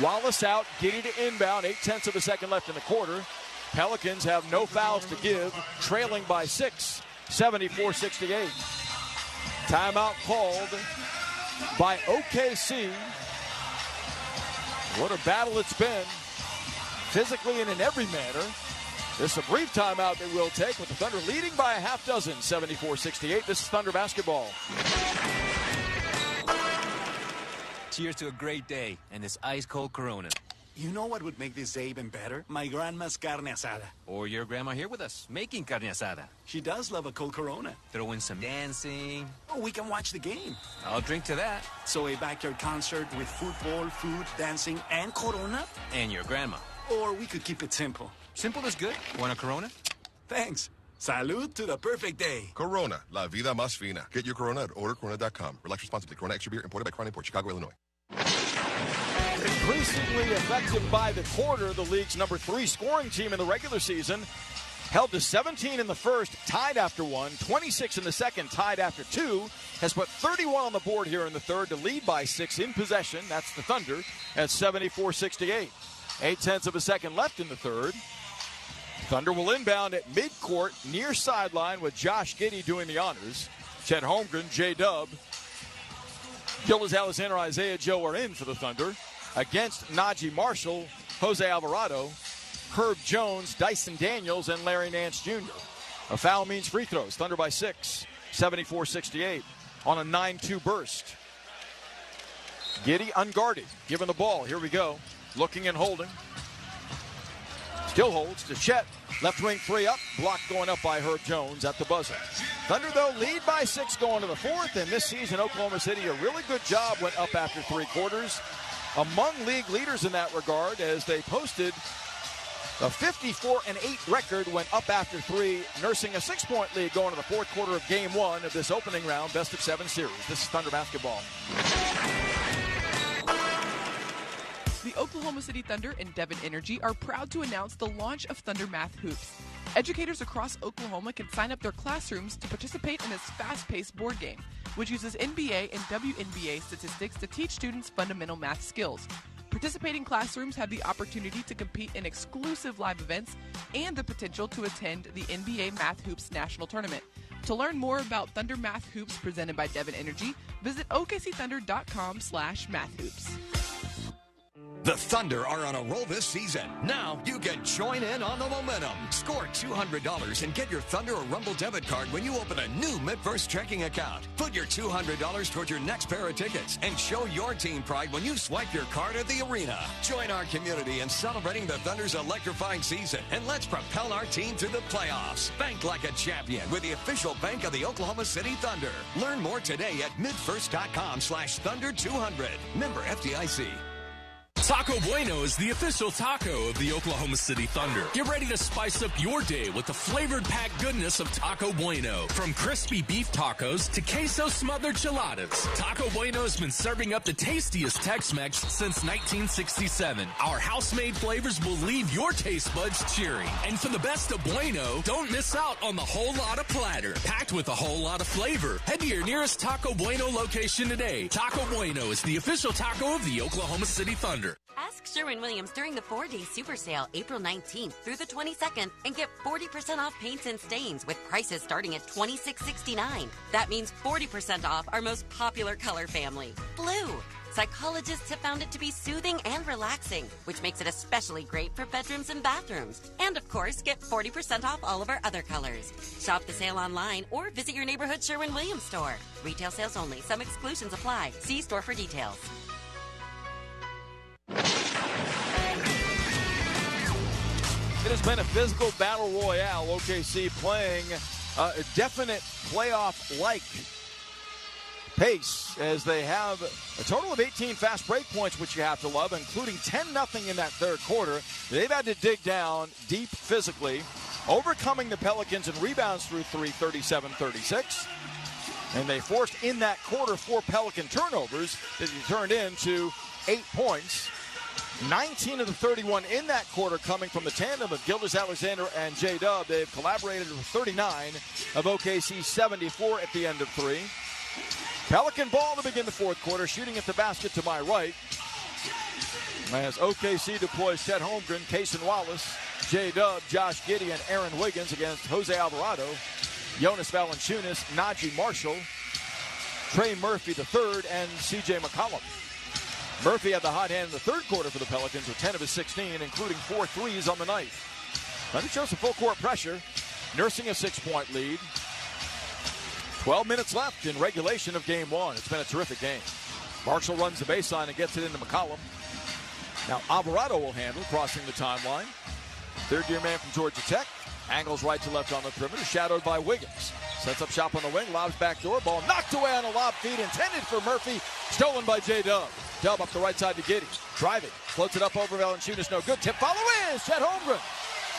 Wallace out, Giddy to inbound, 8/10 of a second left in the quarter. Pelicans have no fouls to give, trailing by 6, 74-68. Timeout called by OKC. What a battle it's been, physically and in every manner. This is a brief timeout that we'll take with the Thunder leading by a half dozen, 74-68. This is Thunder basketball. Cheers to a great day and this ice-cold Corona. You know what would make this day even better? My grandma's carne asada. Or your grandma here with us, making carne asada. She does love a cold Corona. Throw in some dancing. Oh, we can watch the game. I'll drink to that. So a backyard concert with football, food, dancing, and Corona? And your grandma. Or we could keep it simple. Simple is good. Want a Corona? Thanks. Salud to the perfect day. Corona, la vida más fina. Get your Corona at ordercorona.com. Relax responsibly. Corona Extra Beer, imported by Crown Import, Chicago, Illinois. Increasingly effective by the quarter, the league's number 3 scoring team in the regular season held to 17 in the first, tied after 1, 26 in the second, tied after 2, has put 31 on the board here in the third to lead by 6 in possession. That's the Thunder at 74-68. 0.8 of a second left in the third. Thunder will inbound at midcourt near sideline with Josh Giddey doing the honors. Chet Holmgren, J-Dub, Gildas Alexander, Isaiah Joe are in for the Thunder. Against Najee Marshall, Jose Alvarado, Herb Jones, Dyson Daniels, and Larry Nance Jr. A foul means free throws. Thunder by 6, 74-68 on a 9-2 burst. Giddey unguarded, given the ball. Here we go. Looking and holding. Still holds to Chet. Left wing 3 up. Block going up by Herb Jones at the buzzer. Thunder, though, lead by 6 going to the fourth. And this season, Oklahoma City, a really good job, went up after 3 quarters. Among league leaders in that regard, as they posted a 54-8 record, went up after 3, nursing a 6-point lead going to the fourth quarter of Game 1 of this opening round best-of-7 series. This is Thunder basketball. The Oklahoma City Thunder and Devon Energy are proud to announce the launch of Thunder Math Hoops. Educators across Oklahoma can sign up their classrooms to participate in this fast-paced board game, which uses NBA and WNBA statistics to teach students fundamental math skills. Participating classrooms have the opportunity to compete in exclusive live events and the potential to attend the NBA Math Hoops National Tournament. To learn more about Thunder Math Hoops presented by Devon Energy, visit okcthunder.com/mathhoops. The Thunder are on a roll this season. Now you can join in on the momentum. Score $200 and get your Thunder or Rumble debit card when you open a new MidFirst checking account. Put your $200 towards your next pair of tickets and show your team pride when you swipe your card at the arena. Join our community in celebrating the Thunder's electrifying season, and let's propel our team to the playoffs. Bank like a champion with the official bank of the Oklahoma City Thunder. Learn more today at midfirst.com/Thunder200. Member FDIC. Taco Bueno is the official taco of the Oklahoma City Thunder. Get ready to spice up your day with the flavored packed goodness of Taco Bueno. From crispy beef tacos to queso smothered chiladas, Taco Bueno has been serving up the tastiest Tex-Mex since 1967. Our house-made flavors will leave your taste buds cheering. And for the best of Bueno, don't miss out on the whole lot of platter, packed with a whole lot of flavor. Head to your nearest Taco Bueno location today. Taco Bueno is the official taco of the Oklahoma City Thunder. Ask Sherwin-Williams during the 4-day super sale April 19th through the 22nd and get 40% off paints and stains with prices starting at $26.69. That means 40% off our most popular color family, blue. Psychologists have found it to be soothing and relaxing, which makes it especially great for bedrooms and bathrooms. And of course, get 40% off all of our other colors. Shop the sale online or visit your neighborhood Sherwin-Williams store. Retail sales only. Some exclusions apply. See store for details. It has been a physical battle royale. OKC playing a definite playoff-like pace as they have a total of 18 fast break points, which you have to love, including 10-0 in that third quarter. They've had to dig down deep physically, overcoming the Pelicans in rebounds through 37-36. And they forced in that quarter 4 Pelican turnovers that turned into 8 points. 19 of the 31 in that quarter coming from the tandem of Gildas Alexander and J-Dub. They've collaborated with 39 of OKC's 74 at the end of 3. Pelican ball to begin the fourth quarter, shooting at the basket to my right. As OKC deploys Chet Holmgren, Cason Wallace, J-Dub, Josh Giddey, and Aaron Wiggins against Jose Alvarado, Jonas Valanciunas, Najee Marshall, Trey Murphy III, and C.J. McCollum. Murphy had the hot hand in the third quarter for the Pelicans with 10 of his 16, including 4 threes on the night. Thunder shows some full court pressure, nursing a 6-point lead. 12 minutes left in regulation of game one. It's been a terrific game. Marshall runs the baseline and gets it into McCollum. Now Alvarado will handle, crossing the timeline. Third-year man from Georgia Tech. Angles right to left on the perimeter, shadowed by Wiggins. Sets up shop on the wing, lobs back door. Ball knocked away on a lob feed, intended for Murphy. Stolen by J-Dub. Dub up the right side to Giddey. Driving, floats it up over Valanciunas. No good. Tip follow is Chet Holmgren.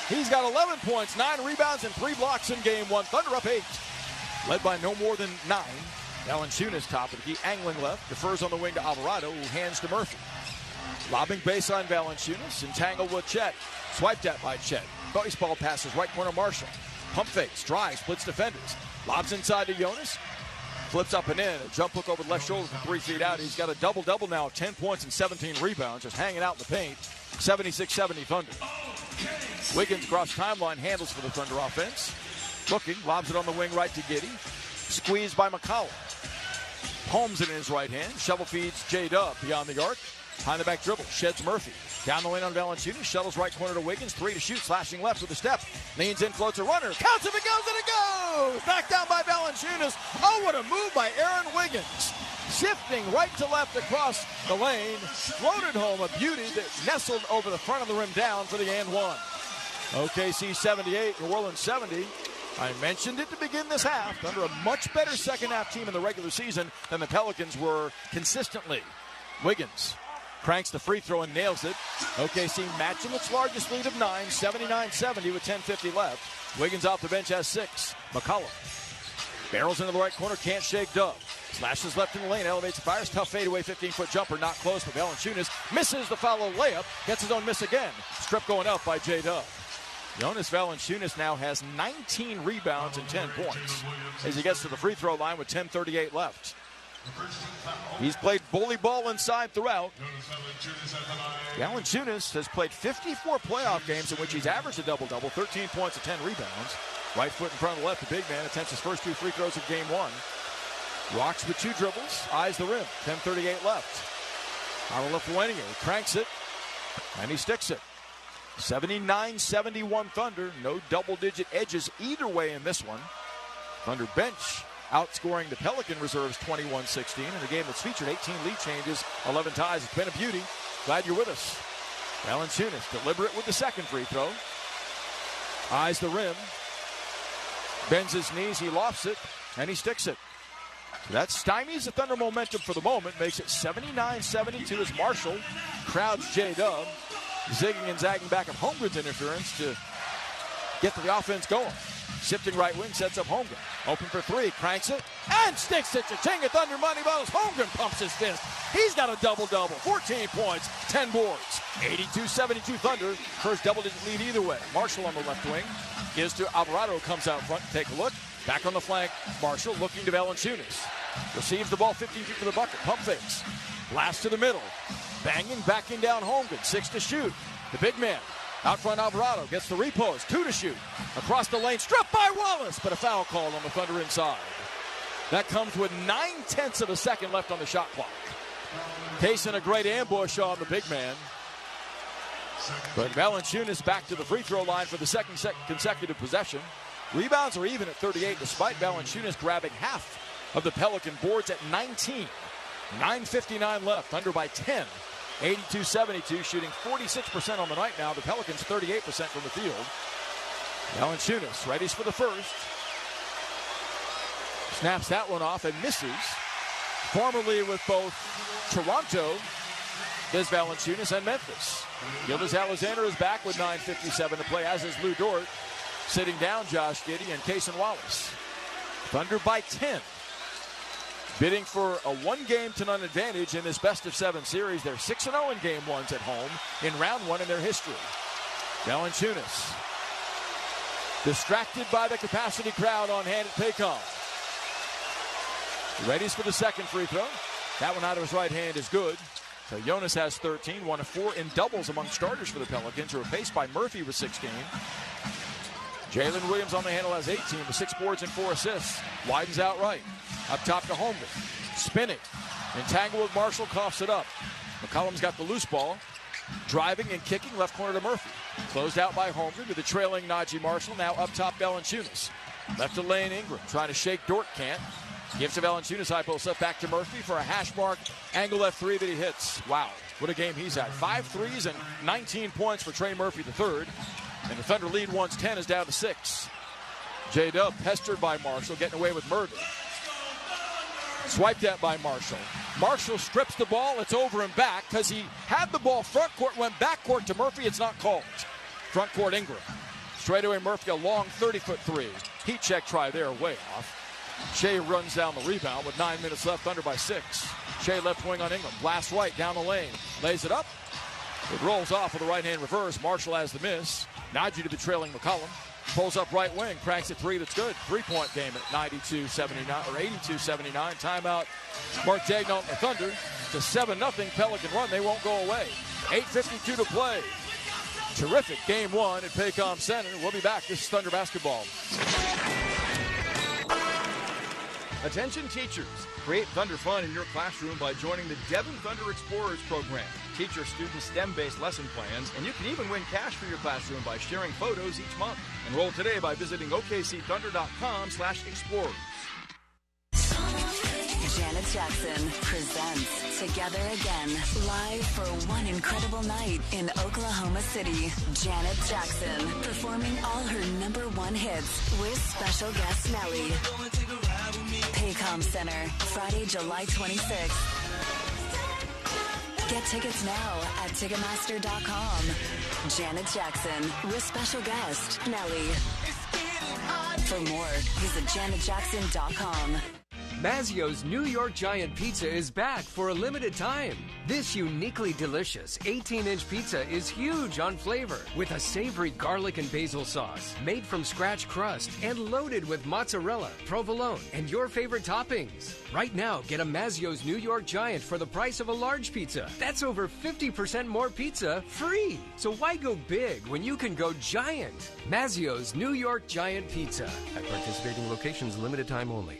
He's got 11 points, 9 rebounds, and 3 blocks in game one. Thunder up 8. Led by no more than 9. Valanciunas top of the key, angling left. Defers on the wing to Alvarado, who hands to Murphy. Lobbing baseline Valanciunas, entangled with Chet. Swiped at by Chet. Baseball passes right corner Marshall. Pump fakes, drives, splits defenders. Lobs inside to Jonas. Flips up and in. A jump hook over the left shoulder from 3 feet out. He's got a double-double now, 10 points and 17 rebounds, just hanging out in the paint. 76-70 Thunder. Wiggins cross timeline, handles for the Thunder offense. Looking, lobs it on the wing right to Giddey. Squeezed by McCollum. Holmes it in his right hand. Shovel feeds J-Dub beyond the arc. Behind the back dribble, sheds Murphy. Down the lane on Valanciunas, shuttles right corner to Wiggins. 3 to shoot, slashing left with a step. Leans in, floats a runner. Counts if it goes, and it goes! Back down by Valanciunas. Oh, what a move by Aaron Wiggins. Shifting right to left across the lane. Floated home, a beauty that nestled over the front of the rim down for the and one. OKC 78, New Orleans 70. I mentioned it to begin this half. Under a much better second half team in the regular season than the Pelicans were consistently. Wiggins cranks the free throw and nails it. OKC matching its largest lead of 9, 79-70 with 10:50 left. Wiggins off the bench has 6. McCollum barrels into the right corner, can't shake Dub. Slashes left in the lane, elevates and fires. Tough fadeaway 15-foot jumper, not close, but Valanciunas misses the follow layup. Gets his own miss again. Strip going up by J-Dub. Jonas Valanciunas now has 19 rebounds and 10 points as he gets to the free throw line with 10:38 left. He's played bully ball inside throughout. Valanciunas has played 54 playoff games in which he's averaged a double-double, 13 points and 10 rebounds. Right foot in front of the left, the big man attempts his first 2 free throws of game one. Rocks with 2 dribbles, eyes the rim, 10:38 left. On the Lithuania, he cranks it, and he sticks it. 79-71 Thunder, no double-digit edges either way in this one. Thunder bench outscoring the Pelican reserves 21-16 in a game that's featured 18 lead changes, 11 ties. It's been a beauty. Glad you're with us. Valanciunas deliberate with the second free throw. Eyes the rim. Bends his knees, he lofts it, and he sticks it. So that stymies the Thunder momentum for the moment, makes it 79-72 as Marshall crowds J-Dub, zigging and zagging back of Holmgren's interference to get the offense going. Shifting right wing, sets up Holmgren. Open for 3, cranks it, and sticks it. Cha-ching at Thunder money balls. Holmgren pumps his fist. He's got a double-double. 14 points, 10 boards. 82-72 Thunder. First double-digit lead either way. Marshall on the left wing. Gives to Alvarado, comes out front. Take a look. Back on the flank. Marshall looking to Valanciunas. Receives the ball 15 feet for the bucket. Pump fakes. Blast to the middle. Banging, backing down Holmgren. 6 to shoot. The big man. Out front, Alvarado gets the repose. 2 to shoot. Across the lane, struck by Wallace, but a foul call on the Thunder inside. That comes with 9/10 of a second left on the shot clock. Casing a great ambush on the big man. But Valanciunas back to the free throw line for the second consecutive possession. Rebounds are even at 38, despite Valanciunas grabbing half of the Pelican boards at 19. 9:59 left, Thunder by 10. 82-72, shooting 46% on the night now. The Pelicans 38% from the field. Valanciunas readies for the first. Snaps that one off and misses. Formerly with both Toronto, Des Valanciunas, and Memphis. Gildas Alexander is back with 9:57 to play, as is Lou Dort. Sitting down Josh Giddey and Cason Wallace. Thunder by 10. Bidding for a 1-game-to-none advantage in this best-of-7 series. They're 6-0 in game ones at home in round 1 in their history. Valanciunas distracted by the capacity crowd on hand at Paycom. Readies for the second free throw. That one out of his right hand is good. So Jonas has 13, 1 of 4 in doubles among starters for the Pelicans, who are paced by Murphy with 16. Jalen Williams on the handle has 18 with 6 boards and 4 assists. Widens out right. Up top to Holmgren. Spinning. Entangled with Marshall, coughs it up. McCollum's got the loose ball. Driving and kicking, left corner to Murphy. Closed out by Holmgren to the trailing Najee Marshall. Now up top, Valanciunas. Left to Lane Ingram. Trying to shake Dort, can't. Gives to Valanciunas, high post up back to Murphy for a hash mark angle left three that he hits. Wow, what a game he's had. 5 threes and 19 points for Trey Murphy III. And the Thunder lead once 10 is down to 6. J-Dub pestered by Marshall, getting away with murder. Swiped at by Marshall. Marshall strips the ball. It's over and back because he had the ball front court, went back court to Murphy. It's not called. Front court Ingram. Straight away Murphy, a long 30-foot three. Heat check try there, way off. Shea runs down the rebound with 9 minutes left, Thunder by 6. Shea left wing on Ingram. Blast right down the lane. Lays it up. It rolls off with a right-hand reverse. Marshall has the miss. Najee to the trailing McCollum. Pulls up right wing, cranks a three that's good. 3-point game at 92-79 or 82-79. Timeout. Mark Daignault and the Thunder to 7-0 Pelican run. They won't go away. 8:52 to play. Terrific game one at Paycom Center. We'll be back. This is Thunder basketball. Attention teachers. Create Thunder fun in your classroom by joining the Devon Thunder Explorers program. Teach your students STEM-based lesson plans, and you can even win cash for your classroom by sharing photos each month. Enroll today by visiting okcthunder.com/explorers. Janet Jackson presents Together Again, live for one incredible night in Oklahoma City. Janet Jackson performing all her #1 hits with special guest Nelly. Paycom Center, Friday, July 26th. Get tickets now at Ticketmaster.com. Janet Jackson with special guest Nelly. For more, visit JanetJackson.com. Mazio's New York Giant Pizza is back for a limited time. This uniquely delicious 18-inch pizza is huge on flavor with a savory garlic and basil sauce made from scratch crust and loaded with mozzarella, provolone, and your favorite toppings. Right now, get a Mazio's New York Giant for the price of a large pizza. That's over 50% more pizza free. So why go big when you can go giant? Mazio's New York Giant Pizza. At participating locations, limited time only.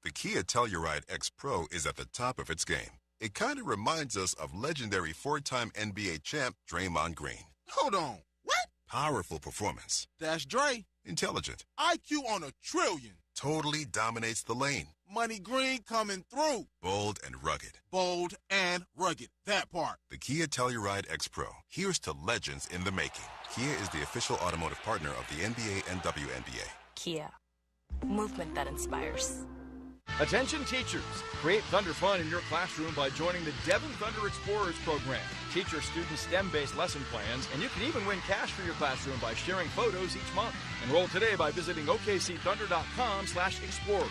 The Kia Telluride X Pro is at the top of its game. It kind of reminds us of legendary 4-time NBA champ Draymond Green. Hold on. What? Powerful performance. That's Dre. Intelligent. IQ on a trillion. Totally dominates the lane. Money Green coming through. Bold and rugged. Bold and rugged. That part. The Kia Telluride X Pro. Here's to legends in the making. Kia is the official automotive partner of the NBA and WNBA. Kia. Movement that inspires. Attention teachers. Create Thunder fun in your classroom by joining the Devon Thunder Explorers program. Teach your students STEM-based lesson plans, and you can even win cash for your classroom by sharing photos each month. Enroll today by visiting okcthunder.com/explorers.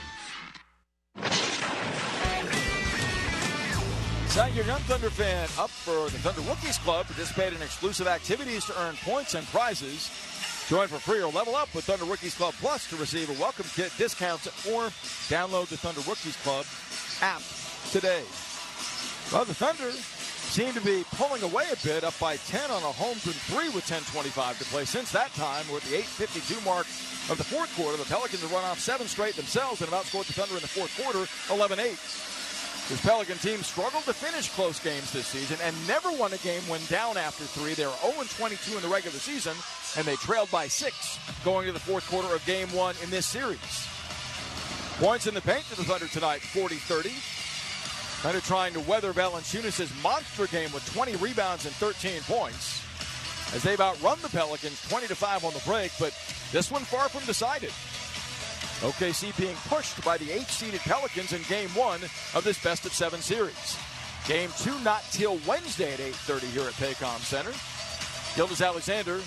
Sign your young Thunder fan up for the Thunder Rookies Club. Participate in exclusive activities to earn points and prizes. Join for free or level up with Thunder Rookies Club Plus to receive a welcome kit, discounts, or download the Thunder Rookies Club app today. Well, the Thunder seem to be pulling away a bit, up by 10 on a Holmgren 3 with 10:25 to play. Since that time, we're at the 8:52 mark of the fourth quarter. The Pelicans have run off 7 straight themselves and have outscored the Thunder in the fourth quarter 11-8. This Pelican team struggled to finish close games this season and never won a game when down after 3. They were 0-22 in the regular season, and they trailed by 6 going to the fourth quarter of game 1 in this series. Points in the paint for the Thunder tonight, 40-30. Thunder trying to weather Valanciunas' monster game with 20 rebounds and 13 points, as they've outrun the Pelicans 20-5 on the break, but this one far from decided. OKC being pushed by the 8-seeded Pelicans in Game 1 of this best-of-7 series. Game 2 not till Wednesday at 8:30 here at Paycom Center. Gilgeous-Alexander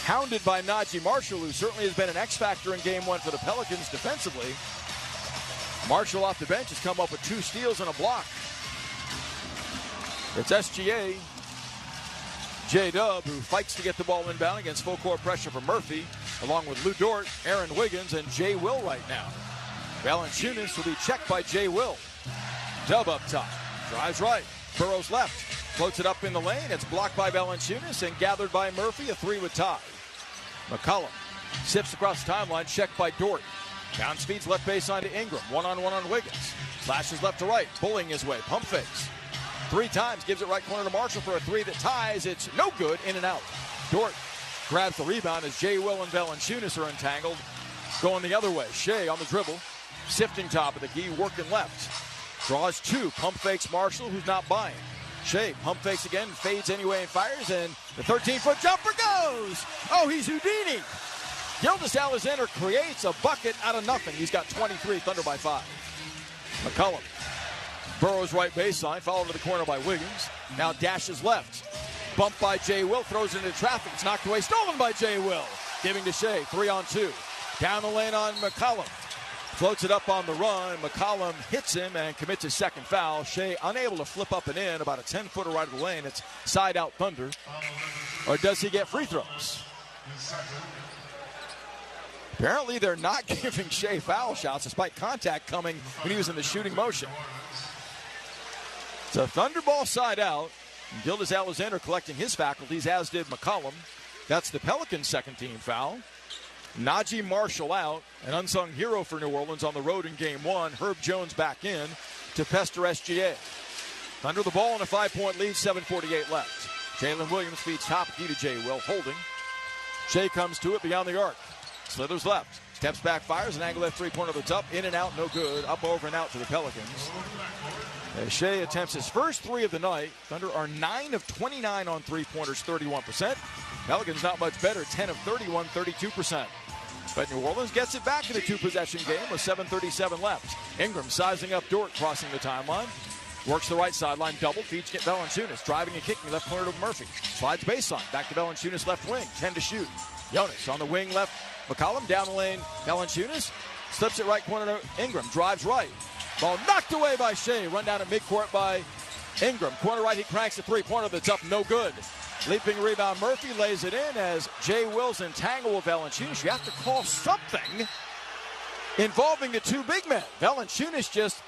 hounded by Najee Marshall, who certainly has been an X-factor in Game 1 for the Pelicans defensively. Marshall off the bench has come up with 2 steals and a block. It's SGA, J-Dub, who fights to get the ball inbound against full-court pressure from Murphy, along with Lou Dort, Aaron Wiggins, and Jay Will right now. Valanciunas will be checked by Jay Will. Dub up top. Drives right. Burrows left. Floats it up in the lane. It's blocked by Valanciunas and gathered by Murphy. A 3 with tie. McCollum sips across the timeline. Checked by Dort. Bounce feeds left baseline to Ingram. One-on-one on Wiggins. Flashes left to right. Pulling his way. Pump fakes. 3 times, gives it right corner to Marshall for a 3 that ties. It's no good, in and out. Dort grabs the rebound as Jay Will and Valanciunas are entangled. Going the other way. Shea on the dribble. Sifting top of the key, working left. Draws 2, pump fakes Marshall, who's not buying. Shea pump fakes again, fades anyway and fires, and the 13-foot jumper goes! Oh, he's Houdini! Gildas Alexander creates a bucket out of nothing. He's got 23, Thunder by 5. McCollum burrows right baseline, followed to the corner by Wiggins. Now dashes left. Bumped by Jay Will, throws it into traffic. It's knocked away, stolen by Jay Will. Giving to Shea, 3-on-2. Down the lane on McCollum. Floats it up on the run. McCollum hits him and commits his second foul. Shea unable to flip up and in, about a 10-footer right of the lane. It's side out Thunder. Or does he get free throws? Apparently they're not giving Shea foul shots despite contact coming when he was in the shooting motion. It's a Thunder ball side out. Gildas Alexander collecting his faculties, as did McCollum. That's the Pelicans' second team foul. Najee Marshall out, an unsung hero for New Orleans on the road in game 1. Herb Jones back in to pester SGA. Thunder the ball in a 5-point lead, 7:48 left. Jalen Williams feeds top key to Jay Will, holding. Shea comes to it beyond the arc. Slithers left, steps back, fires, an angle left three-pointer that's up, in and out, no good. Up, over, and out to the Pelicans. As Shea attempts his first 3 of the night. Thunder are 9 of 29 on three-pointers, 31%. Pelicans not much better, 10 of 31, 32%. But New Orleans gets it back in the 2-possession game with 7:37 left. Ingram sizing up Dort, crossing the timeline. Works the right sideline, double, feeds Valanciunas, driving and kicking left corner to Murphy. Slides baseline, back to Valanciunas, left wing, 10 to shoot. Jonas on the wing left, McCollum down the lane, Valanciunas, slips it right corner to Ingram, drives right. Ball knocked away by Shea, run down at midcourt by Ingram. Corner right, he cranks the three-pointer that's up, no good. Leaping rebound, Murphy lays it in as Jay Will's entangled with Valanciunas. You have to call something involving the 2 big men. Valanciunas just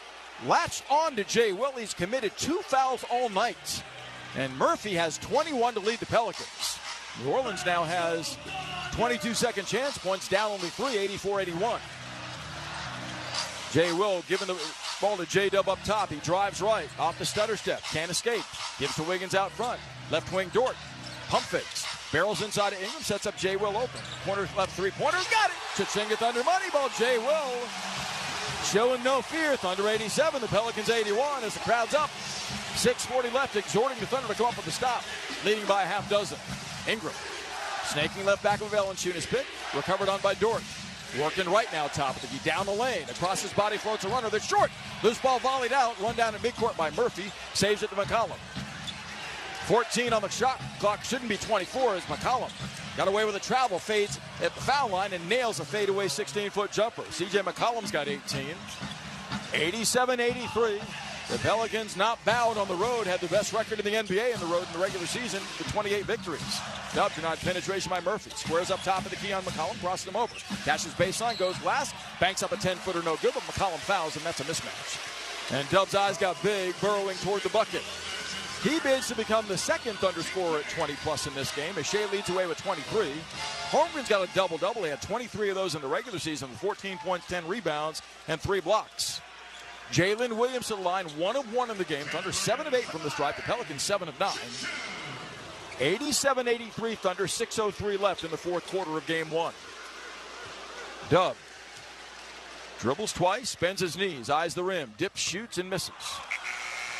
latched on to Jay Will. He's committed 2 fouls all night. And Murphy has 21 to lead the Pelicans. New Orleans now has 22 second chance points, down only 3, 84-81. Jay Will giving the ball to J-Dub up top. He drives right, off the stutter step, can't escape. Gives to Wiggins out front. Left wing Dort, pump fakes. Barrels inside of Ingram, sets up Jay Will open. Corner left three-pointer, got it! Cha-ching Thunder money ball, Jay Will. Showing no fear, Thunder 87, the Pelicans 81 as the crowd's up. 6:40 left, exhorting the Thunder to come up with a stop. Leading by a half dozen. Ingram, snaking left back of Valanciunas pick, recovered on by Dort. Working right now, top of the key, down the lane. Across his body floats a runner that's short. Loose ball volleyed out, run down in midcourt by Murphy. Saves it to McCollum. 14 on the shot clock, shouldn't be 24 as McCollum got away with a travel, fades at the foul line and nails a fadeaway 16-foot jumper. CJ McCollum's got 18. 87-83. The Pelicans not bowed on the road, had the best record in the NBA in the road in the regular season with 28 victories. Dub denied penetration by Murphy. Squares up top of the key on McCollum, crosses him over. Dashes baseline, goes glass, banks up a 10-footer, no good, but McCollum fouls, and that's a mismatch. And Dub's eyes got big, burrowing toward the bucket. He bids to become the second Thunder scorer at 20-plus in this game as Shea leads away with 23. Holmgren's got a double-double. He had 23 of those in the regular season with 14 points, 10 rebounds, and 3 blocks. Jalen Williams to the line, 1 of 1 in the game. Thunder 7 of 8 from the stripe. The Pelicans 7 of 9. 87-83 Thunder, 6:03 left in the fourth quarter of game 1. Dub dribbles twice, bends his knees, eyes the rim, dips, shoots, and misses.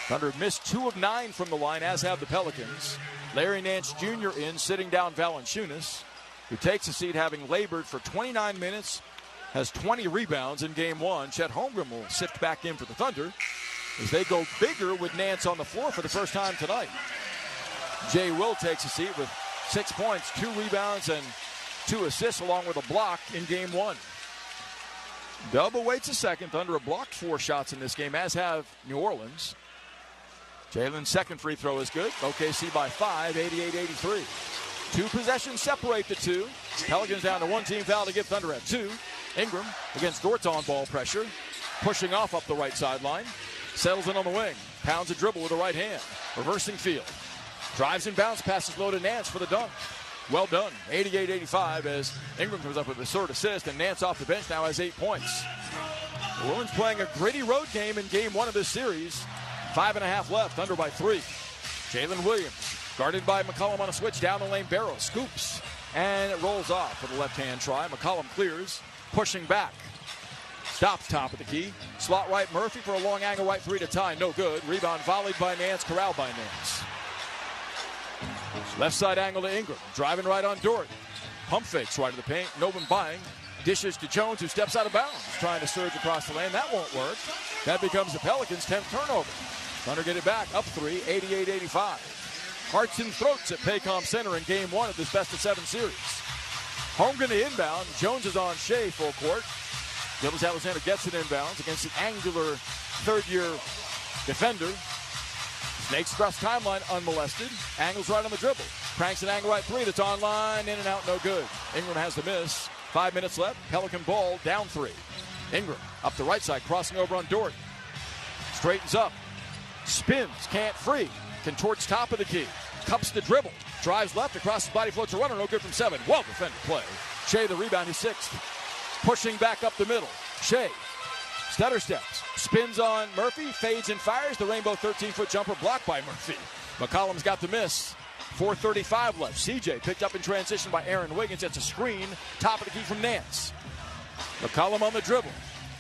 Thunder missed 2 of 9 from the line, as have the Pelicans. Larry Nance Jr. in, sitting down Valanciunas, who takes a seat having labored for 29 minutes, has 20 rebounds in game 1. Chet Holmgren will sift back in for the Thunder as they go bigger with Nance on the floor for the first time tonight. Jay Will takes a seat with 6 points, 2 rebounds, and 2 assists along with a block in game 1. Dub awaits a second. Thunder have blocked 4 shots in this game, as have New Orleans. Jalen's second free throw is good. OKC by 5, 88-83. 2 possessions separate the two. Pelicans down to 1 team foul to give Thunder at 2. Ingram against Dort's on-ball pressure. Pushing off up the right sideline. Settles in on the wing. Pounds a dribble with the right hand. Reversing field. Drives and bounce, passes low to Nance for the dunk. Well done. 88-85 as Ingram comes up with a third assist, and Nance off the bench now has 8 points. New Orleans playing a gritty road game in game 1 of this series. 5.5 left, Thunder by 3. Jalen Williams, guarded by McCollum on a switch, down the lane, Barrow scoops, and it rolls off with a left-hand try. McCollum clears, pushing back. Stops top of the key. Slot right, Murphy for a long angle right 3 to tie, no good. Rebound volleyed by Nance, corralled by Nance. Left side angle to Ingram, driving right on Dort. Pump fakes right to the paint, no one buying. Dishes to Jones, who steps out of bounds, trying to surge across the lane. That won't work. That becomes the Pelicans' 10th turnover. Thunder get it back, up 3, 88-85. Hearts and throats at Paycom Center in Game 1 of this best-of-7 series. Holmgren to inbound. Jones is on Shea full court. Gildas Alexander gets it inbounds against the angular third-year defender. Snakes across timeline unmolested. Angles right on the dribble. Cranks an angle right 3 that's online. In and out, no good. Ingram has the miss. 5 minutes left. Pelican ball down 3. Ingram up the right side, crossing over on Dort. Straightens up. Spins, can't free. Contorts top of the key. Cups the dribble. Drives left, across his body, floats a runner. No good from 7. Well defended play. Shea the rebound, he's 6th. Pushing back up the middle. Shea. Stutter steps. Spins on Murphy. Fades and fires. The rainbow 13-foot jumper blocked by Murphy. McCollum's got the miss. 4:35 left. CJ picked up in transition by Aaron Wiggins. It's a screen. Top of the key from Nance. McCollum on the dribble.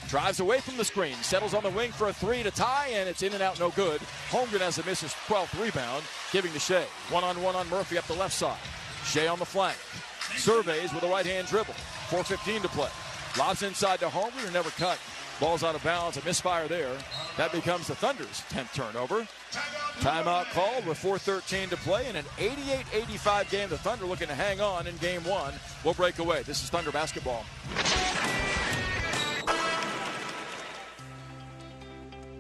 Drives away from the screen. Settles on the wing for a 3 to tie, and it's in and out, no good. Holmgren has the miss, his 12th rebound, giving to Shea. One-on-one on Murphy up the left side. Shea on the flank. Surveys with a right-hand dribble. 4:15 to play. Lobs inside to Holmgren, who never cut. Ball's out of bounds, a misfire there. That becomes the Thunder's 10th turnover. Timeout called with 4:13 to play in an 88-85 game. The Thunder looking to hang on in Game 1. We'll break away. This is Thunder basketball.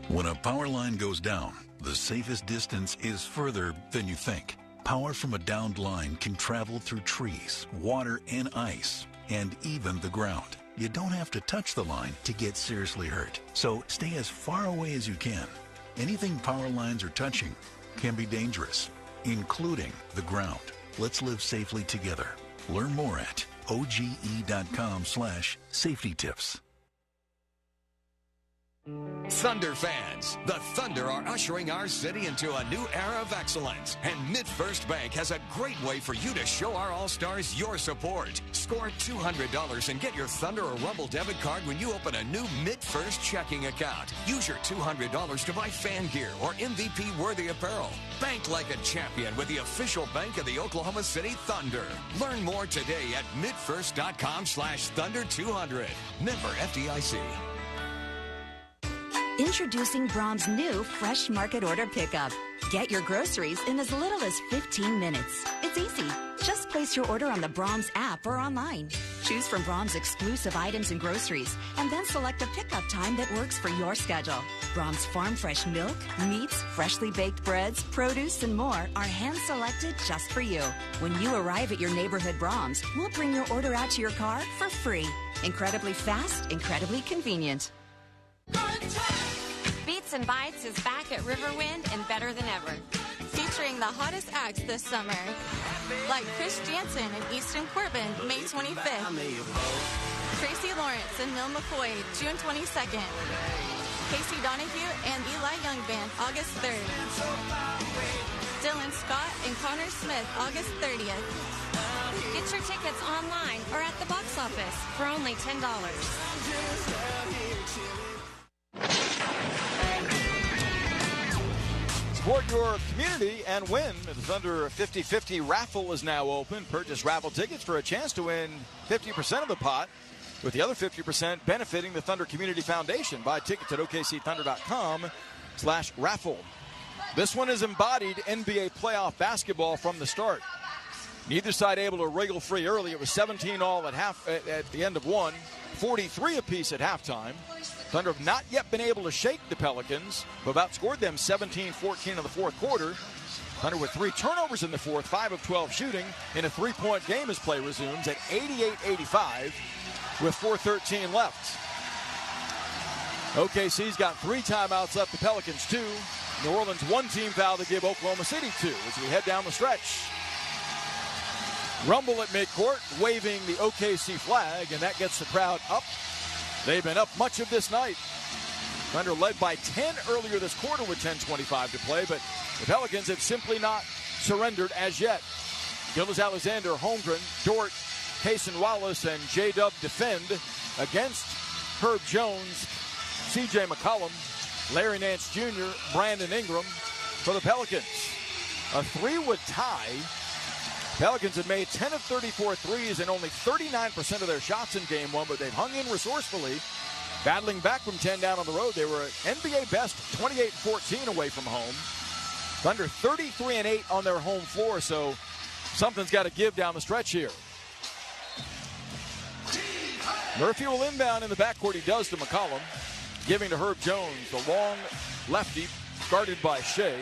When a power line goes down, the safest distance is further than you think. Power from a downed line can travel through trees, water and ice, and even the ground. You don't have to touch the line to get seriously hurt. So stay as far away as you can. Anything power lines are touching can be dangerous, including the ground. Let's live safely together. Learn more at oge.com/safety tips. Thunder fans, the Thunder are ushering our city into a new era of excellence, and MidFirst Bank has a great way for you to show our All-Stars your support. Score $200 and get your Thunder or Rumble debit card when you open a new MidFirst checking account. Use your $200 to buy fan gear or MVP-worthy apparel. Bank like a champion with the official bank of the Oklahoma City Thunder. Learn more today at midfirst.com/Thunder200. Member FDIC. Introducing Brahms' new Fresh Market Order Pickup. Get your groceries in as little as 15 minutes. It's easy. Just place your order on the Brahms app or online. Choose from Brahms' exclusive items and groceries, and then select a pickup time that works for your schedule. Brahms' farm fresh milk, meats, freshly baked breads, produce, and more are hand-selected just for you. When you arrive at your neighborhood Brahms, we'll bring your order out to your car for free. Incredibly fast, incredibly convenient. Beats and Bites is back at Riverwind and better than ever. Featuring the hottest acts this summer, like Chris Jansen and Easton Corbin, May 25th. Tracy Lawrence and Mil McCoy, June 22nd. Casey Donahue and Eli Young Band, August 3rd. Dylan Scott and Connor Smith, August 30th. Get your tickets online or at the box office for only $10. Support your community and win. The Thunder 50-50 raffle is now open. Purchase raffle tickets for a chance to win 50% of the pot, with the other 50% benefiting the Thunder Community Foundation. Buy tickets at OKCThunder.com/raffle. This one is embodied NBA playoff basketball from the start. Neither side able to wriggle free early. It was 17-all at the end of one, 43 apiece at halftime. Thunder have not yet been able to shake the Pelicans, who have outscored them 17-14 in the fourth quarter. Thunder with 3 turnovers in the fourth, 5 of 12 shooting in a 3-point game as play resumes at 88-85 with 4:13 left. OKC's got 3 timeouts left, the Pelicans 2. New Orleans 1 team foul to give Oklahoma City 2 as we head down the stretch. Rumble at midcourt, waving the OKC flag, and that gets the crowd up. They've been up much of this night. Thunder led by 10 earlier this quarter with 10:25 to play, but the Pelicans have simply not surrendered as yet. Gilgeous-Alexander, Holmgren, Dort, Cason Wallace, and J-Dub defend against Herb Jones, C.J. McCollum, Larry Nance Jr., Brandon Ingram for the Pelicans. A 3 would tie. Pelicans have made 10 of 34 threes and only 39% of their shots in game one, but they've hung in resourcefully. Battling back from 10 down on the road, they were NBA best 28-14 away from home. Thunder 33-8 on their home floor, so something's got to give down the stretch here. Murphy will inbound in the backcourt. He does to McCollum, giving to Herb Jones, the long lefty, guarded by Shea.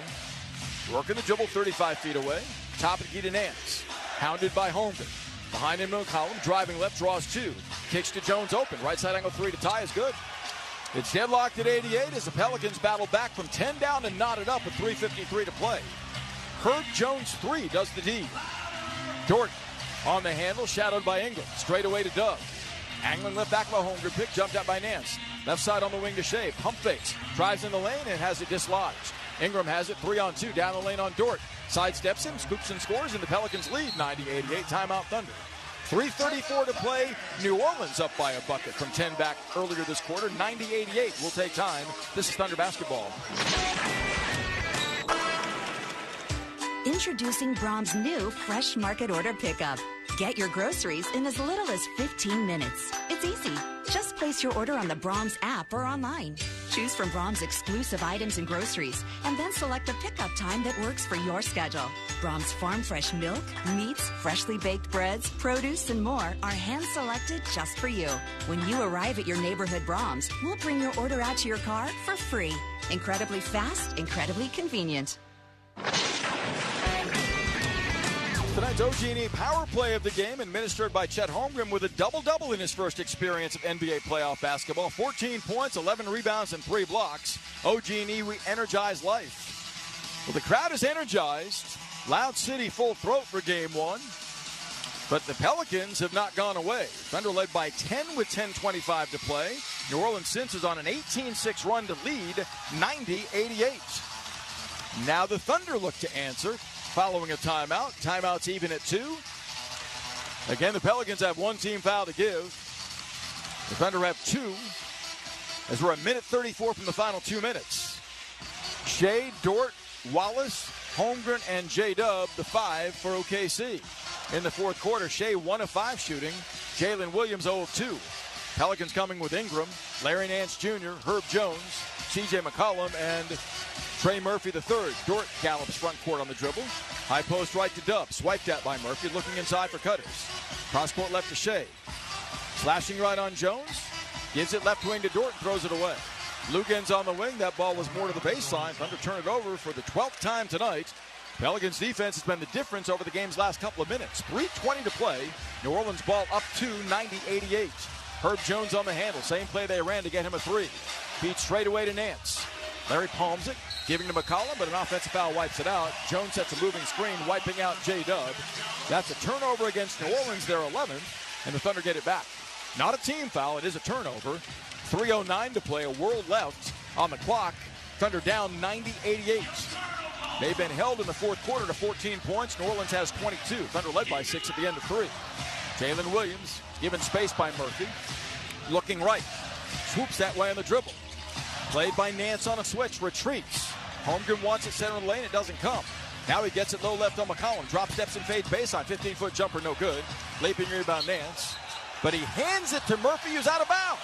Working the dribble 35 feet away. Top of the key to Nance. Hounded by Holmgren. Behind him, McCollum, driving left, draws 2. Kicks to Jones open. Right side angle 3 to tie is good. It's deadlocked at 88 as the Pelicans battle back from 10 down and knotted up with 3:53 to play. Herb Jones 3 does the deed. Dort on the handle, shadowed by Ingram. Straight away to Dub. Angling left back by Holmgren. Pick jumped out by Nance. Left side on the wing to Shea. Pump fakes. Drives in the lane and has it dislodged. Ingram has it 3-on-2 down the lane on Dort. Sidesteps him, scoops and scores, and the Pelicans lead 90-88. Timeout Thunder. 3:34 to play. New Orleans up by a bucket from 10 back earlier this quarter. 90-88 will take time. This is Thunder basketball. Introducing Brahms' new Fresh Market Order Pickup. Get your groceries in as little as 15 minutes. It's easy. Just place your order on the Brahms app or online. Choose from Brahms' exclusive items and groceries, and then select a pickup time that works for your schedule. Brahms' farm fresh milk, meats, freshly baked breads, produce, and more are hand-selected just for you. When you arrive at your neighborhood Brahms, we'll bring your order out to your car for free. Incredibly fast, incredibly convenient. Tonight's OG&E power play of the game, administered by Chet Holmgren with a double-double in his first experience of NBA playoff basketball. 14 points, 11 rebounds, and 3 blocks. OG&E re-energized life. Well, the crowd is energized. Loud City full throat for game one. But the Pelicans have not gone away. Thunder led by 10 with 10:25 to play. New Orleans since is on an 18-6 run to lead 90-88. Now the Thunder look to answer. Following a timeout. Timeout's even at 2. Again, the Pelicans have one team foul to give. The Thunder have 2. As we're a minute 34 from the final 2 minutes. Shea, Dort, Wallace, Holmgren, and J-Dub, the 5 for OKC. In the fourth quarter, Shea 1 of 5 shooting. Jalen Williams 0 of 2. Pelicans coming with Ingram, Larry Nance Jr., Herb Jones, C.J. McCollum, and Trey Murphy III. Dort gallops front court on the dribble. High post right to Dub. Swiped at by Murphy, looking inside for cutters. Cross court left to Shea. Slashing right on Jones. Gives it left wing to Dort and throws it away. Lugens on the wing. That ball was more to the baseline. Thunder turn it over for the 12th time tonight. Pelicans defense has been the difference over the game's last couple of minutes. 3:20 to play. New Orleans ball up to 90-88. Herb Jones on the handle. Same play they ran to get him a 3. Feed straight away to Nance. Larry palms it, giving to McCollum, but an offensive foul wipes it out. Jones sets a moving screen, wiping out J-Dub. That's a turnover against New Orleans, their 11th, and the Thunder get it back. Not a team foul, it is a turnover. 3:09 to play, a world left on the clock. Thunder down 90-88. They've been held in the fourth quarter to 14 points. New Orleans has 22. Thunder led by 6 at the end of 3. Jalen Williams given space by Murphy. Looking right. Swoops that way on the dribble. Played by Nance on a switch. Retreats. Holmgren wants it center of the lane. It doesn't come. Now he gets it low left on McCollum. Drop steps and fades baseline. 15-foot jumper, no good. Leaping rebound Nance. But he hands it to Murphy, who's out of bounds.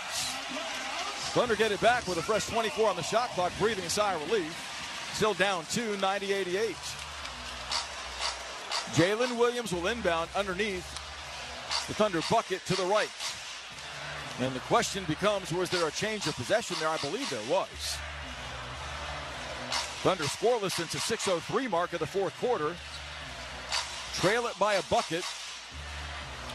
Thunder get it back with a fresh 24 on the shot clock. Breathing a sigh of relief. Still down 2, 90-88. Jalen Williams will inbound underneath the Thunder bucket to the right. And the question becomes, was there a change of possession there? I believe there was. Thunder scoreless since the 6:03 mark of the fourth quarter. Trail it by a bucket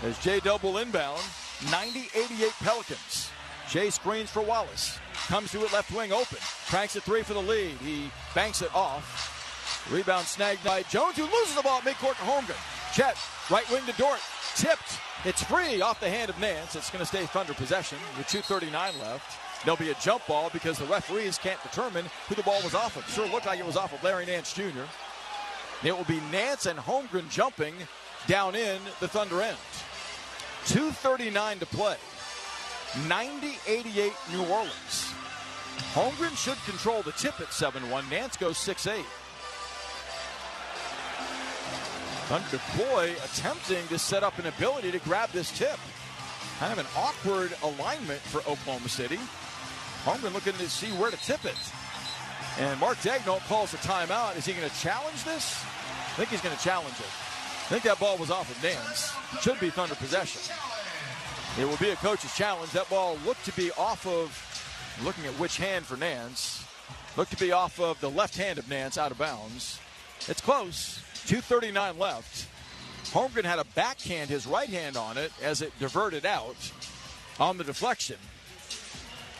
as J-Dub will inbound. 90-88 Pelicans. Shea screens for Wallace. Comes to it left wing open. Cranks it 3 for the lead. He banks it off. Rebound snagged by Jones, who loses the ball at midcourt to Holmgren. Chet, right wing to Dort. Tipped. It's free off the hand of Nance. It's going to stay Thunder possession with 2:39 left. there'll be a jump ball because the referees can't determine who the ball was off of. Sure looked like it was off of Larry Nance Jr. It will be Nance and Holmgren jumping down in the Thunder end. 2:39 to play. 90-88 New Orleans. Holmgren should control the tip at 7-1. Nance goes 6-8. Thunder deploy attempting to set up an ability to grab this tip. Kind of an awkward alignment for Oklahoma City. Holmgren looking to see where to tip it. And Mark Daigneault calls a timeout. Is he going to challenge this? I think he's going to challenge it. I think that ball was off of Nance. Should be Thunder possession. It will be a coach's challenge. That ball looked to be off of, looking at which hand for Nance, looked to be off of the left hand of Nance out of bounds. It's close. 2:39 left. Holmgren had a backhand, his right hand on it as it diverted out on the deflection.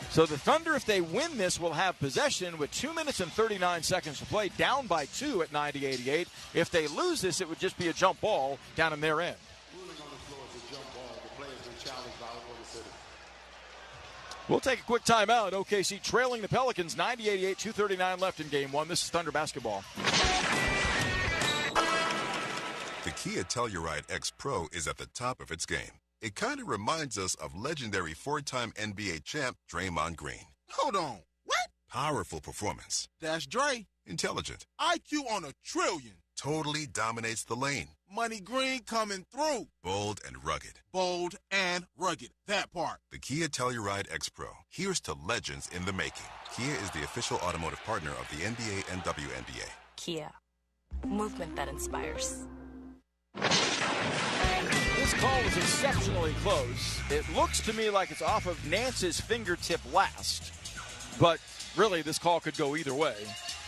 So the Thunder, if they win this, will have possession with 2 minutes and 39 seconds to play, down by 2 at 90-88. If they lose this, it would just be a jump ball down in their end. We'll take a quick timeout. OKC trailing the Pelicans 90-88, 2:39 left in game one. This is Thunder basketball. The Kia Telluride X Pro is at the top of its game. It kind of reminds us of legendary four-time NBA champ Draymond Green. Hold on. What? Powerful performance. That's Dre. Intelligent. IQ on a trillion. Totally dominates the lane. Money Green coming through. Bold and rugged. Bold and rugged. That part. The Kia Telluride X Pro. Here's to legends in the making. Kia is the official automotive partner of the NBA and WNBA. Kia. Movement that inspires. This call is exceptionally close. It looks to me like it's off of Nance's fingertip last. But really, this call could go either way.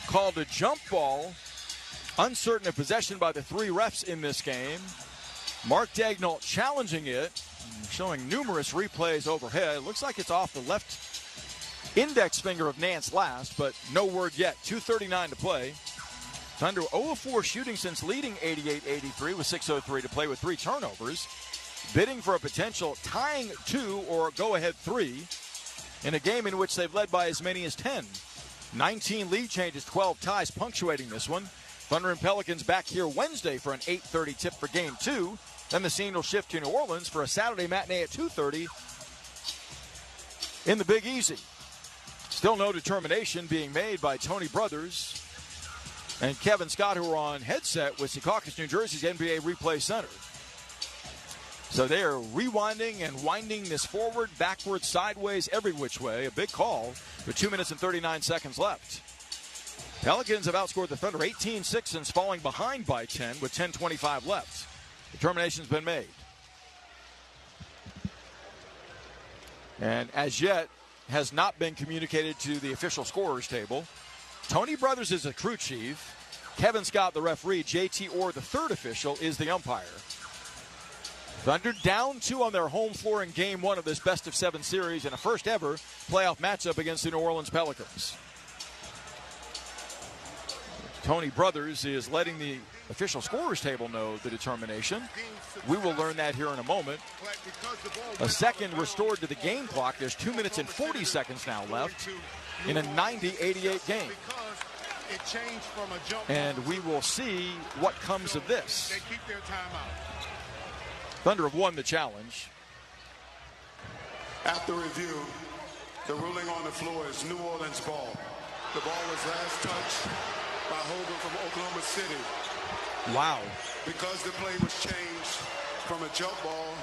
Called a jump ball. Uncertain of possession by the three refs in this game. Mark Daigneault challenging it, showing numerous replays overhead. Looks like it's off the left index finger of Nance last, but no word yet. 2:39 to play. Thunder 0-4 shooting since leading 88-83 with 6:03 to play with 3 turnovers. Bidding for a potential tying 2 or go-ahead 3 in a game in which they've led by as many as 10. 19 lead changes, 12 ties punctuating this one. Thunder and Pelicans back here Wednesday for an 8:30 tip for Game 2. Then the scene will shift to New Orleans for a Saturday matinee at 2:30 in the Big Easy. Still no determination being made by Tony Brothers and Kevin Scott, who are on headset with Secaucus, New Jersey's NBA Replay Center. So they are rewinding and winding this forward, backward, sideways, every which way. A big call with 2 minutes and 39 seconds left. Pelicans have outscored the Thunder 18-6 since falling behind by 10 with 10:25 left. Determination's been made. And as yet has not been communicated to the official scorers table. Tony Brothers is the crew chief. Kevin Scott, the referee. JT Orr, the third official, is the umpire. Thunder down 2 on their home floor in Game 1 of this best-of-7 series and a first-ever playoff matchup against the New Orleans Pelicans. Tony Brothers is letting the official scorers table know the determination. We will learn that here in a moment. A second restored to the game clock. There's 2 minutes and 40 seconds now left in a 90-88 game. And we will see what comes of this. Thunder have won the challenge. After review, the ruling on the floor is New Orleans ball. The ball was last touched by Hogan from Oklahoma City. Wow. Because the play was changed from a jump ball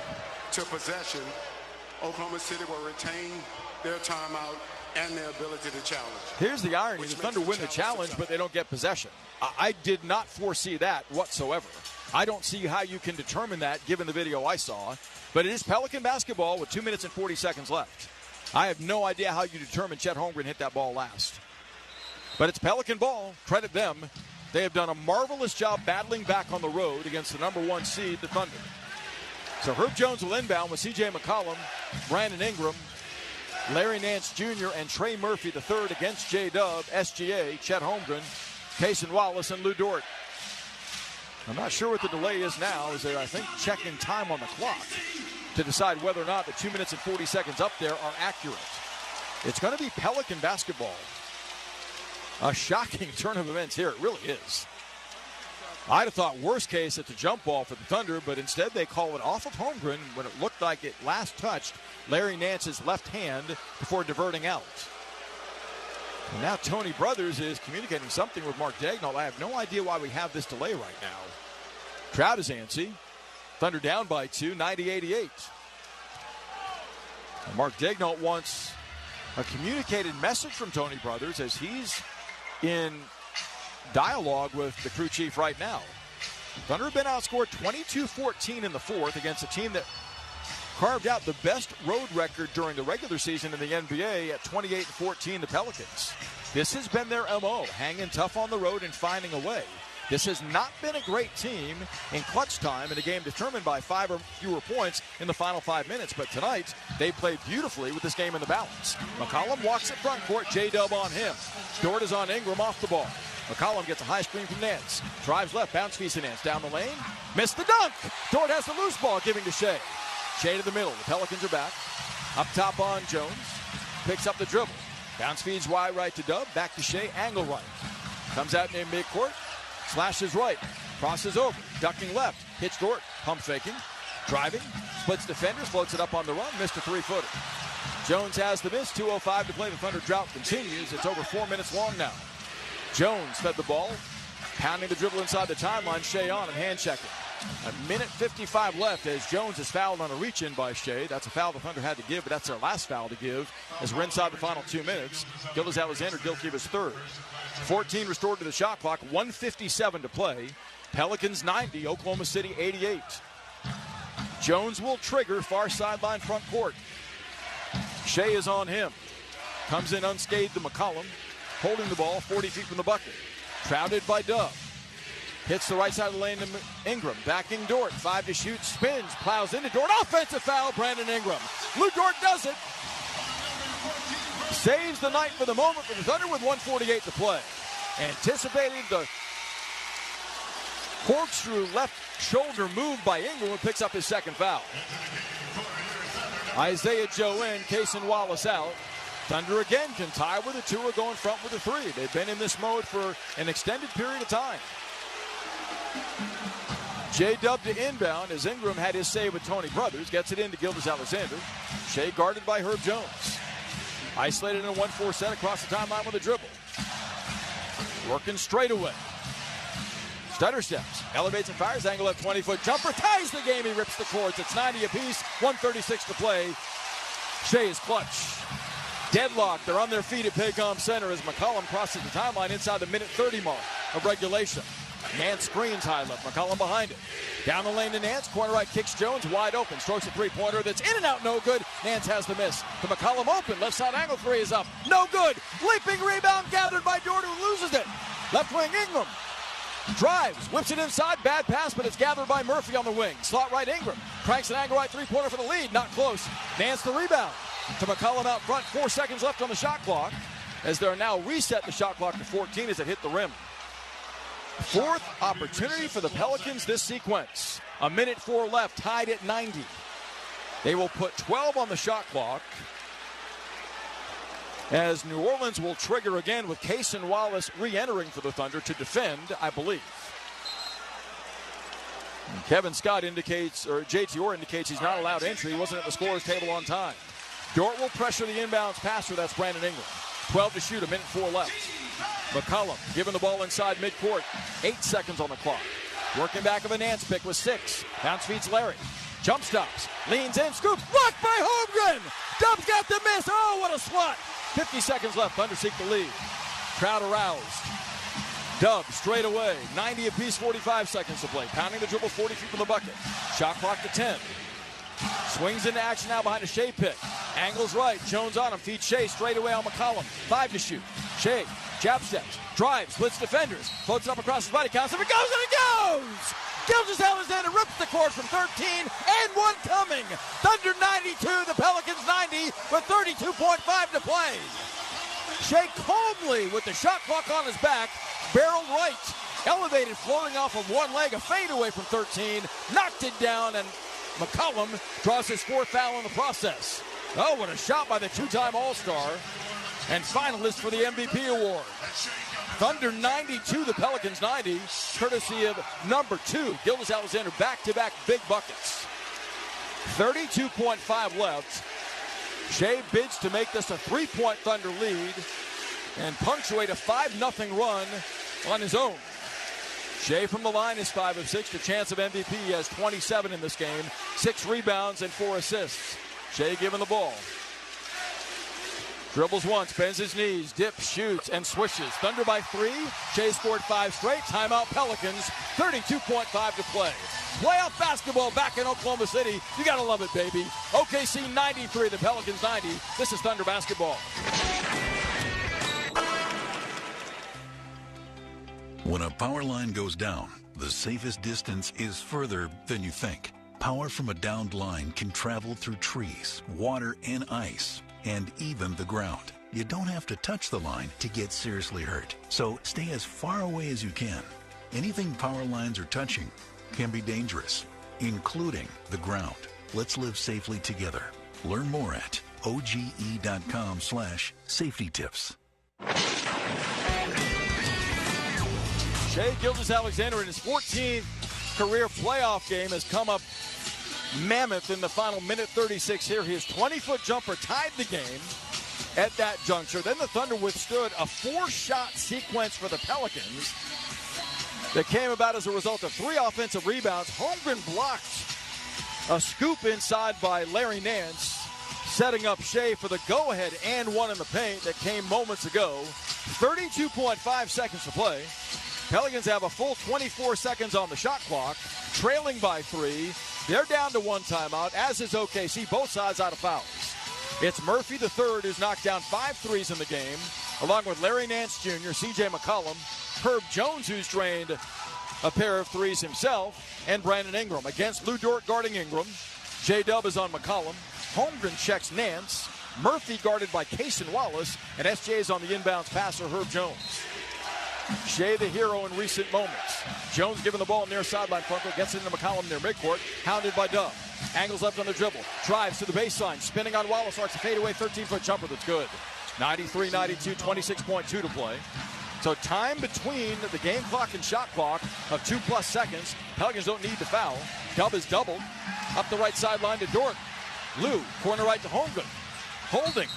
to possession, Oklahoma City will retain their timeout and their ability to challenge. Here's the irony. The Thunder win the challenge, but they don't get possession. I did not foresee that whatsoever. I don't see how you can determine that given the video I saw. But it is Pelican basketball with 2 minutes and 40 seconds left. I have no idea how you determine Chet Holmgren hit that ball last. But it's Pelican ball. Credit them. They have done a marvelous job battling back on the road against the number 1 seed, the Thunder. So Herb Jones will inbound with C.J. McCollum, Brandon Ingram, Larry Nance Jr., and Trey Murphy III against J-Dub, SGA, Chet Holmgren, Cason Wallace, and Lou Dort. I'm not sure what the delay is now, as they're, I think, checking time on the clock to decide whether or not the 2 minutes and 40 seconds up there are accurate. It's going to be Pelican basketball. A shocking turn of events here. It really is. I'd have thought worst case it's a jump ball for the Thunder, but instead they call it off of Holmgren when it looked like it last touched Larry Nance's left hand before diverting out. And now Tony Brothers is communicating something with Mark Daignault. I have no idea why we have this delay right now. Crowd is antsy. Thunder down by 2, 90-88. And Mark Daignault wants a communicated message from Tony Brothers as he's in dialogue with the crew chief right now. Thunder have been outscored 22-14 in the fourth against a team that carved out the best road record during the regular season in the NBA at 28-14, the Pelicans. This has been their MO, hanging tough on the road and finding a way. This has not been a great team in clutch time in a game determined by 5 or fewer points in the final 5 minutes. But tonight, they played beautifully with this game in the balance. McCollum walks at front court, J-Dub on him. Dort is on Ingram off the ball. McCollum gets a high screen from Nance. Drives left, bounce feeds to Nance. Down the lane, missed the dunk. Dort has the loose ball, giving to Shea. Shea to the middle. The Pelicans are back. Up top on Jones. Picks up the dribble. Bounce feeds wide right to Dub. Back to Shea, angle right. Comes out near midcourt. Slashes right, crosses over, ducking left, hits Dort, pump faking, driving, splits defenders, floats it up on the run, missed a 3-footer. Jones has the miss, 2:05 to play. The Thunder drought continues. It's over 4 minutes long now. Jones fed the ball, pounding the dribble inside the timeline, Shea on and hand checking. 1:55 left as Jones is fouled on a reach-in by Shea. That's a foul the Thunder had to give, but that's their last foul to give as we're inside the final 2 minutes. Gilgeous-Alexander, Gilchrist's third. 14 restored to the shot clock, 1:57 to play. Pelicans 90, Oklahoma City 88. Jones will trigger far sideline front court. Shea is on him. Comes in unscathed to McCollum, holding the ball 40 feet from the bucket. Crowded by Dub. Hits the right side of the lane to Ingram. Backing Dort, 5 to shoot, spins, plows into Dort. Offensive foul, Brandon Ingram. Lou Dort does it. Saves the night for the moment for the Thunder with 1:48 to play. Anticipating the corkscrew left shoulder move by Ingram, who picks up his second foul. Isaiah Joe in, Cason Wallace out. Thunder again can tie with a 2 or go in front with a 3. They've been in this mode for an extended period of time. J-Dub to inbound as Ingram had his save with Tony Brothers. Gets it into Gilgeous-Alexander. Shea guarded by Herb Jones. Isolated in a 1-4 set across the timeline with a dribble. Working straight away. Stutter steps. Elevates and fires. Angle at 20-foot jumper. Ties the game. He rips the courts. It's 90 apiece. 1:36 to play. Shea is clutch. Deadlocked. They're on their feet at Paycom Center as McCollum crosses the timeline inside the minute 30 mark of regulation. Nance screens high left. McCollum behind it. Down the lane to Nance. Corner right kicks Jones. Wide open. Strokes a three-pointer that's in and out. No good. Nance has the miss. To McCollum open. Left side angle 3 is up. No good. Leaping rebound gathered by Dort, who loses it. Left wing Ingram. Drives. Whips it inside. Bad pass, but it's gathered by Murphy on the wing. Slot right Ingram. Cranks an angle right three-pointer for the lead. Not close. Nance the rebound. To McCollum out front. 4 seconds left on the shot clock as they're now reset the shot clock to 14 as it hit the rim. 4th opportunity for the Pelicans this sequence. 1:04 left, tied at 90. They will put 12 on the shot clock as New Orleans will trigger again with Cason Wallace re-entering for the Thunder to defend, I believe. And Kevin Scott indicates, or JT Orr indicates he's not allowed entry. He wasn't at the scorer's table on time. Dort will pressure the inbounds passer, that's Brandon Ingram. 12 to shoot, 1:04 left. McCollum giving the ball inside midcourt. 8 seconds on the clock. Working back of a Nance pick with 6. Bounce feeds Larry. Jump stops. Leans in. Scoops. Blocked by Holmgren. Dub's got the miss. Oh, what a swat. 50 seconds left. Thunder seek the lead. Crowd aroused. Dub straight away. 90 apiece, 45 seconds to play. Pounding the dribble 40 feet from the bucket. Shot clock to 10. Swings into action now behind a Shea pick. Angles right. Jones on him. Feeds Shea straight away on McCollum. 5 to shoot. Shea. Jab steps, drives, splits defenders, floats it up across his body, counts, and it goes, and it goes! Gilgeous-Alexander rips the court from 13, and 1 coming. Thunder 92, the Pelicans 90, with 32.5 to play. Shea calmly, with the shot clock on his back, barreled right, elevated, floating off of one leg, a fadeaway from 13, knocked it down, and McCollum draws his 4th foul in the process. Oh, what a shot by the two-time All-Star and finalist for the MVP award. Thunder 92, the Pelicans 90, courtesy of number 2, Gilgeous-Alexander, back-to-back big buckets. 32.5 left. Shea bids to make this a 3-point Thunder lead and punctuate a 5-0 run on his own. Shea from the line is 5 of 6. The chance of MVP. He has 27 in this game, 6 rebounds and 4 assists. Shea given the ball. Dribbles once, bends his knees, dips, shoots, and swishes. Thunder by 3. Shea scored 5 straight. Timeout Pelicans. 32.5 to play. Playoff basketball back in Oklahoma City. You got to love it, baby. OKC 93, the Pelicans 90. This is Thunder basketball. When a power line goes down, the safest distance is further than you think. Power from a downed line can travel through trees, water, and ice, and even the ground. You don't have to touch the line to get seriously hurt. So stay as far away as you can. Anything power lines are touching can be dangerous, including the ground. Let's live safely together. Learn more at oge.com/safety tips. Shea Gilgeous-Alexander in his 14th career playoff game has come up mammoth in the final minute 36 here. His 20-foot jumper tied the game at that juncture. Then the Thunder withstood a 4-shot sequence for the Pelicans that came about as a result of 3 offensive rebounds. Holmgren blocked a scoop inside by Larry Nance, setting up Shea for the go-ahead and one in the paint that came moments ago. 32.5 seconds to play. Pelicans have a full 24 seconds on the shot clock, trailing by 3. They're down to 1 timeout, as is OKC, both sides out of fouls. It's Murphy III who's knocked down 5 threes in the game, along with Larry Nance Jr., C.J. McCollum, Herb Jones, who's drained a pair of threes himself, and Brandon Ingram. Against Lou Dort guarding Ingram, J-Dub is on McCollum. Holmgren checks Nance. Murphy guarded by Cason Wallace, and S.J. is on the inbounds passer, Herb Jones. Shea the hero in recent moments. Jones giving the ball near sideline frontal, gets into McCollum near midcourt, hounded by Dub. Angles left on the dribble, drives to the baseline, spinning on Wallace, arcs a fadeaway 13-foot jumper that's good. 93-92, 26.2 to play. So time between the game clock and shot clock of 2+ seconds. Pelicans don't need to foul. Dub is doubled. Up the right sideline to Dort. Lou, corner right to Holmgren. Holding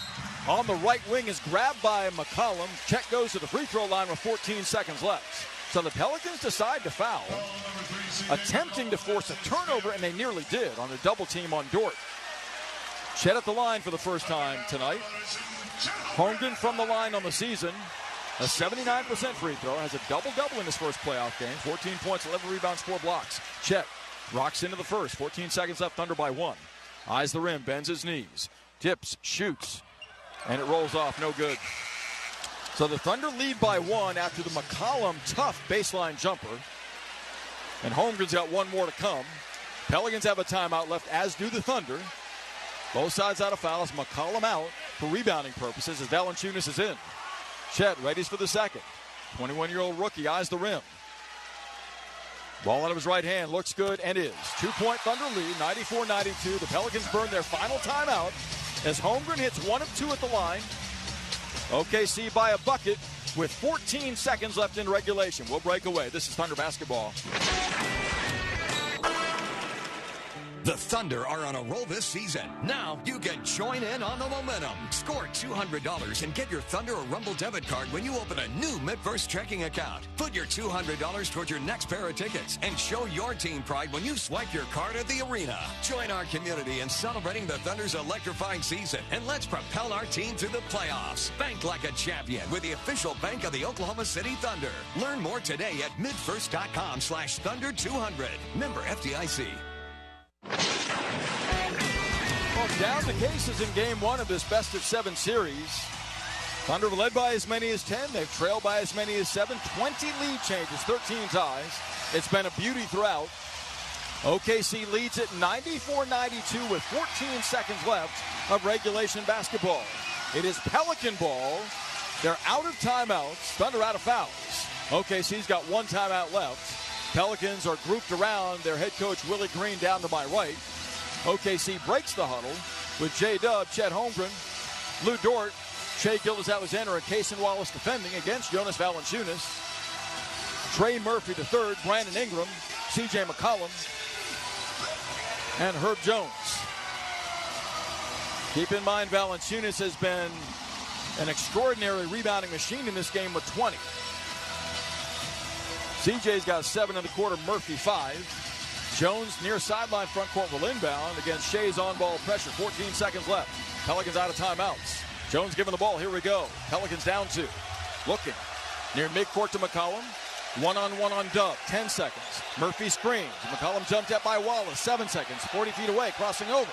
on the right wing is grabbed by McCollum. Check goes to the free throw line with 14 seconds left. So the Pelicans decide to foul, attempting to force a turnover, and they nearly did on a double team on Dort. Chet at the line for the first time tonight. Holmgren from the line on the season. A 79% free throw, has a double-double in his first playoff game. 14 points, 11 rebounds, 4 blocks. Chet rocks into the first. 14 seconds left, Thunder by 1. Eyes the rim, bends his knees. Tips, shoots, and it rolls off, no good. So the Thunder lead by 1 after the McCollum tough baseline jumper. And Holmgren's got 1 more to come. Pelicans have a timeout left, as do the Thunder. Both sides out of fouls. McCollum out for rebounding purposes as Valanciunas is in. Chet readies for the second. 21-year-old rookie eyes the rim. Ball out of his right hand, looks good, and is. 2-point Thunder lead, 94-92. The Pelicans burn their final timeout as Holmgren hits 1 of 2 at the line. OKC by a bucket with 14 seconds left in regulation. We'll break away. This is Thunder basketball. The Thunder are on a roll this season. Now you can join in on the momentum. Score $200 and get your Thunder or Rumble debit card when you open a new MidFirst checking account. Put your $200 towards your next pair of tickets and show your team pride when you swipe your card at the arena. Join our community in celebrating the Thunder's electrifying season, and let's propel our team to the playoffs. Bank like a champion with the official bank of the Oklahoma City Thunder. Learn more today at midfirst.com/Thunder200. Member FDIC. Well, down the cases in game 1 of this best-of-7 series. Thunder led by as many as 10. They've trailed by as many as 7. 20 lead changes, 13 ties. It's been a beauty throughout. OKC leads it 94-92 with 14 seconds left of regulation basketball. It is Pelican ball. They're out of timeouts. Thunder out of fouls. OKC's got 1 timeout left. Pelicans are grouped around their head coach, Willie Green, down to my right. OKC breaks the huddle, with J-Dub, Chet Holmgren, Lou Dort, Shea Gilgeous-Alexander, and Cason Wallace defending against Jonas Valanciunas. Trey Murphy III, Brandon Ingram, C.J. McCollum, and Herb Jones. Keep in mind, Valanciunas has been an extraordinary rebounding machine in this game with 20. CJ's got 7 in the quarter, Murphy 5. Jones near sideline front court will inbound against Shea's on-ball pressure. 14 seconds left. Pelicans out of timeouts. Jones giving the ball. Here we go. Pelicans down 2. Looking near midcourt to McCollum. One-on-one on Dub. 10 seconds. Murphy screens. McCollum jumped at by Wallace. 7 seconds. 40 feet away. Crossing over.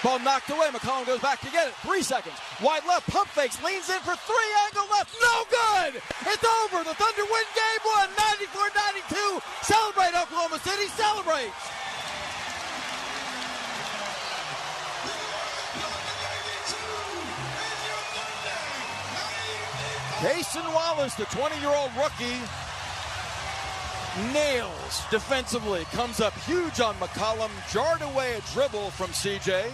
Ball knocked away. McCollum goes back to get it. 3 seconds. Wide left. Pump fakes. Leans in for 3. Angle left. No good. It's over. The Thunder win game 1. 94-92. Celebrate, Oklahoma City. Celebrate. Cason Wallace, the 20-year-old rookie, nails defensively. Comes up huge on McCollum. Jarred away a dribble from CJ.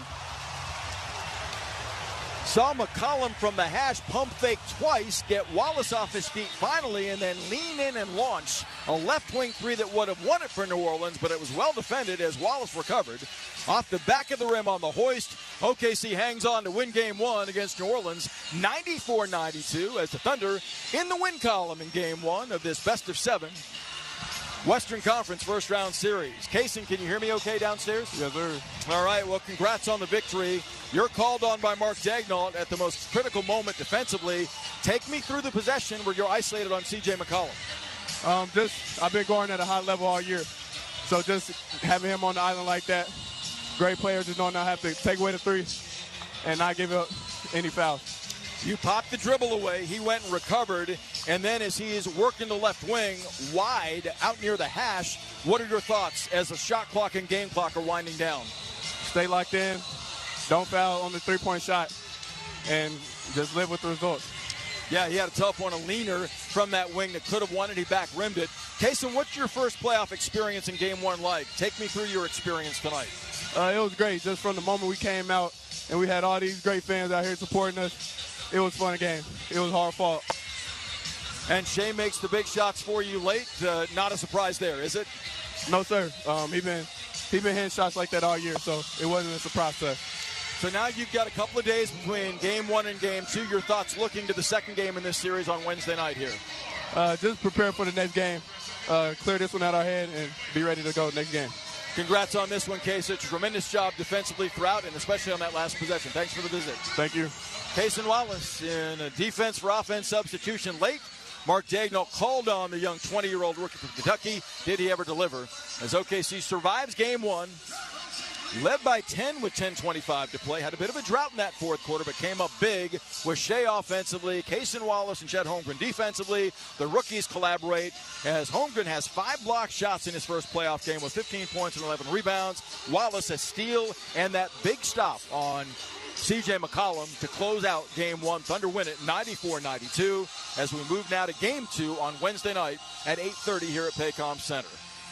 Saw McCollum from the hash pump fake twice, get Wallace off his feet finally, and then lean in and launch a left wing 3 that would have won it for New Orleans, but it was well defended as Wallace recovered. Off the back of the rim on the hoist, OKC hangs on to win game 1 against New Orleans, 94-92, as the Thunder in the win column in game 1 of this best of 7 Western Conference first round series. Cason, can you hear me okay downstairs? Yes, sir. All right, well, congrats on the victory. You're called on by Mark Daignault at the most critical moment defensively. Take me through the possession where you're isolated on C.J. McCollum. I've been going at a high level all year. So just having him on the island like that, great players just don't have to take away the 3 and not give up any fouls. You popped the dribble away. He went and recovered. And then as he is working the left wing wide out near the hash, what are your thoughts as the shot clock and game clock are winding down? Stay locked in. Don't foul on the 3-point shot. And just live with the results. Yeah, he had a tough one, a leaner from that wing that could have won it. He back rimmed it. Cason, what's your first playoff experience in game 1 like? Take me through your experience tonight. It was great. Just from the moment we came out and we had all these great fans out here supporting us, it was a fun game. It was hard fought. And Shea makes the big shots for you late. Not a surprise there, is it? No, sir. He been hitting shots like that all year, so it wasn't a surprise to us. So now you've got a couple of days between game 1 and game 2. Your thoughts looking to the second game in this series on Wednesday night here? Just prepare for the next game. Clear this one out our head and be ready to go next game. Congrats on this one, Cason. Tremendous job defensively throughout, and especially on that last possession. Thanks for the visit. Thank you. Cason Wallace in a defense for offense substitution late. Mark Daignault called on the young 20-year-old rookie from Kentucky. Did he ever deliver? As OKC survives game 1, led by 10 with 10:25 to play. Had a bit of a drought in that fourth quarter, but came up big with Shea offensively, Cason Wallace and Chet Holmgren defensively. The rookies collaborate as Holmgren has 5 blocked shots in his first playoff game with 15 points and 11 rebounds. Wallace a steal and that big stop on C.J. McCollum to close out game 1. Thunder win it 94-92 as we move now to game 2 on Wednesday night at 8:30 here at Paycom Center.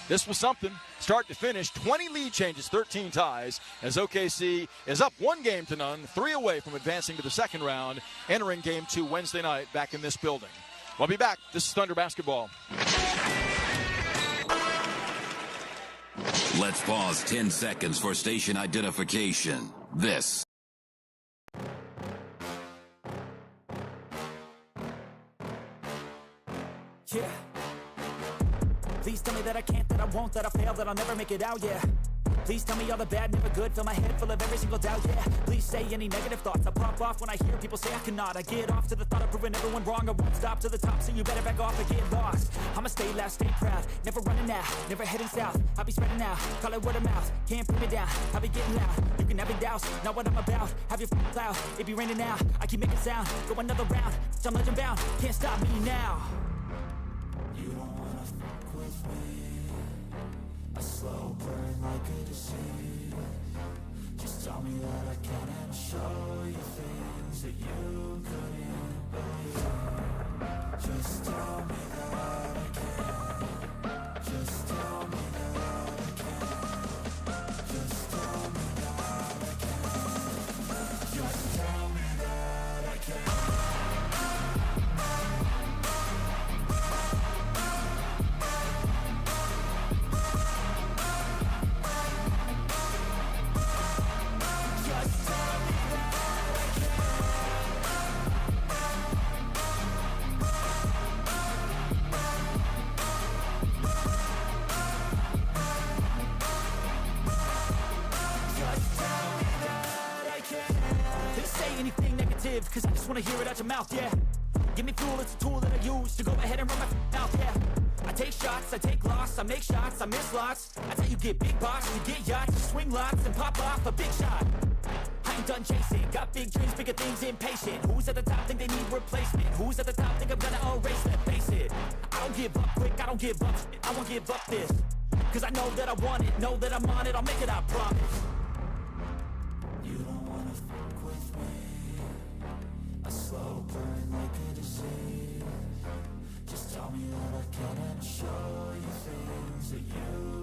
This was something, start to finish, 20 lead changes, 13 ties, as OKC is up 1-0 3 away from advancing to the second round, entering game 2 Wednesday night back in this building. We'll be back. This is Thunder Basketball. Let's pause 10 seconds for station identification. This Yeah. Please tell me that I can't, that I won't, that I fail, that I'll never make it out, yeah. Please tell me all the bad, never good, fill my head full of every single doubt, yeah. Please say any negative thoughts, I pop off when I hear people say I cannot. I get off to the thought of proving everyone wrong, I won't stop to the top, so you better back off and get lost. I'ma stay loud, stay proud, never running out, never heading south. I'll be spreading out, call it word of mouth, can't put me down, I'll be getting loud. You can have your doubts, not what I'm about, have your f***ing cloud, it be raining now. I keep making sound, go another round, I'm legend bound, can't stop me now. You don't wanna fuck with me, a slow burn like a disease. Just tell me that I can and I'll show you things that you couldn't believe. Just tell me that I can. Just tell me that I can. Just tell me that I can. live, cause I just wanna hear it out your mouth, yeah. Give me fuel, it's a tool that I use to go ahead and run my mouth, yeah. I take shots, I take loss, I make shots, I miss lots. That's how you get big boss, you get yachts, you swing lots and pop off a big shot. I ain't done chasing, got big dreams, bigger things, impatient. Who's at the top think they need replacement? Who's at the top think I'm gonna erase them? Face it, I don't give up quick, I don't give up shit, I won't give up this. Cause I know that I want it, know that I'm on it, I'll make it, I promise. You don't wanna fuck with me, a slow burn like a disease. Just tell me that I can and show you things that you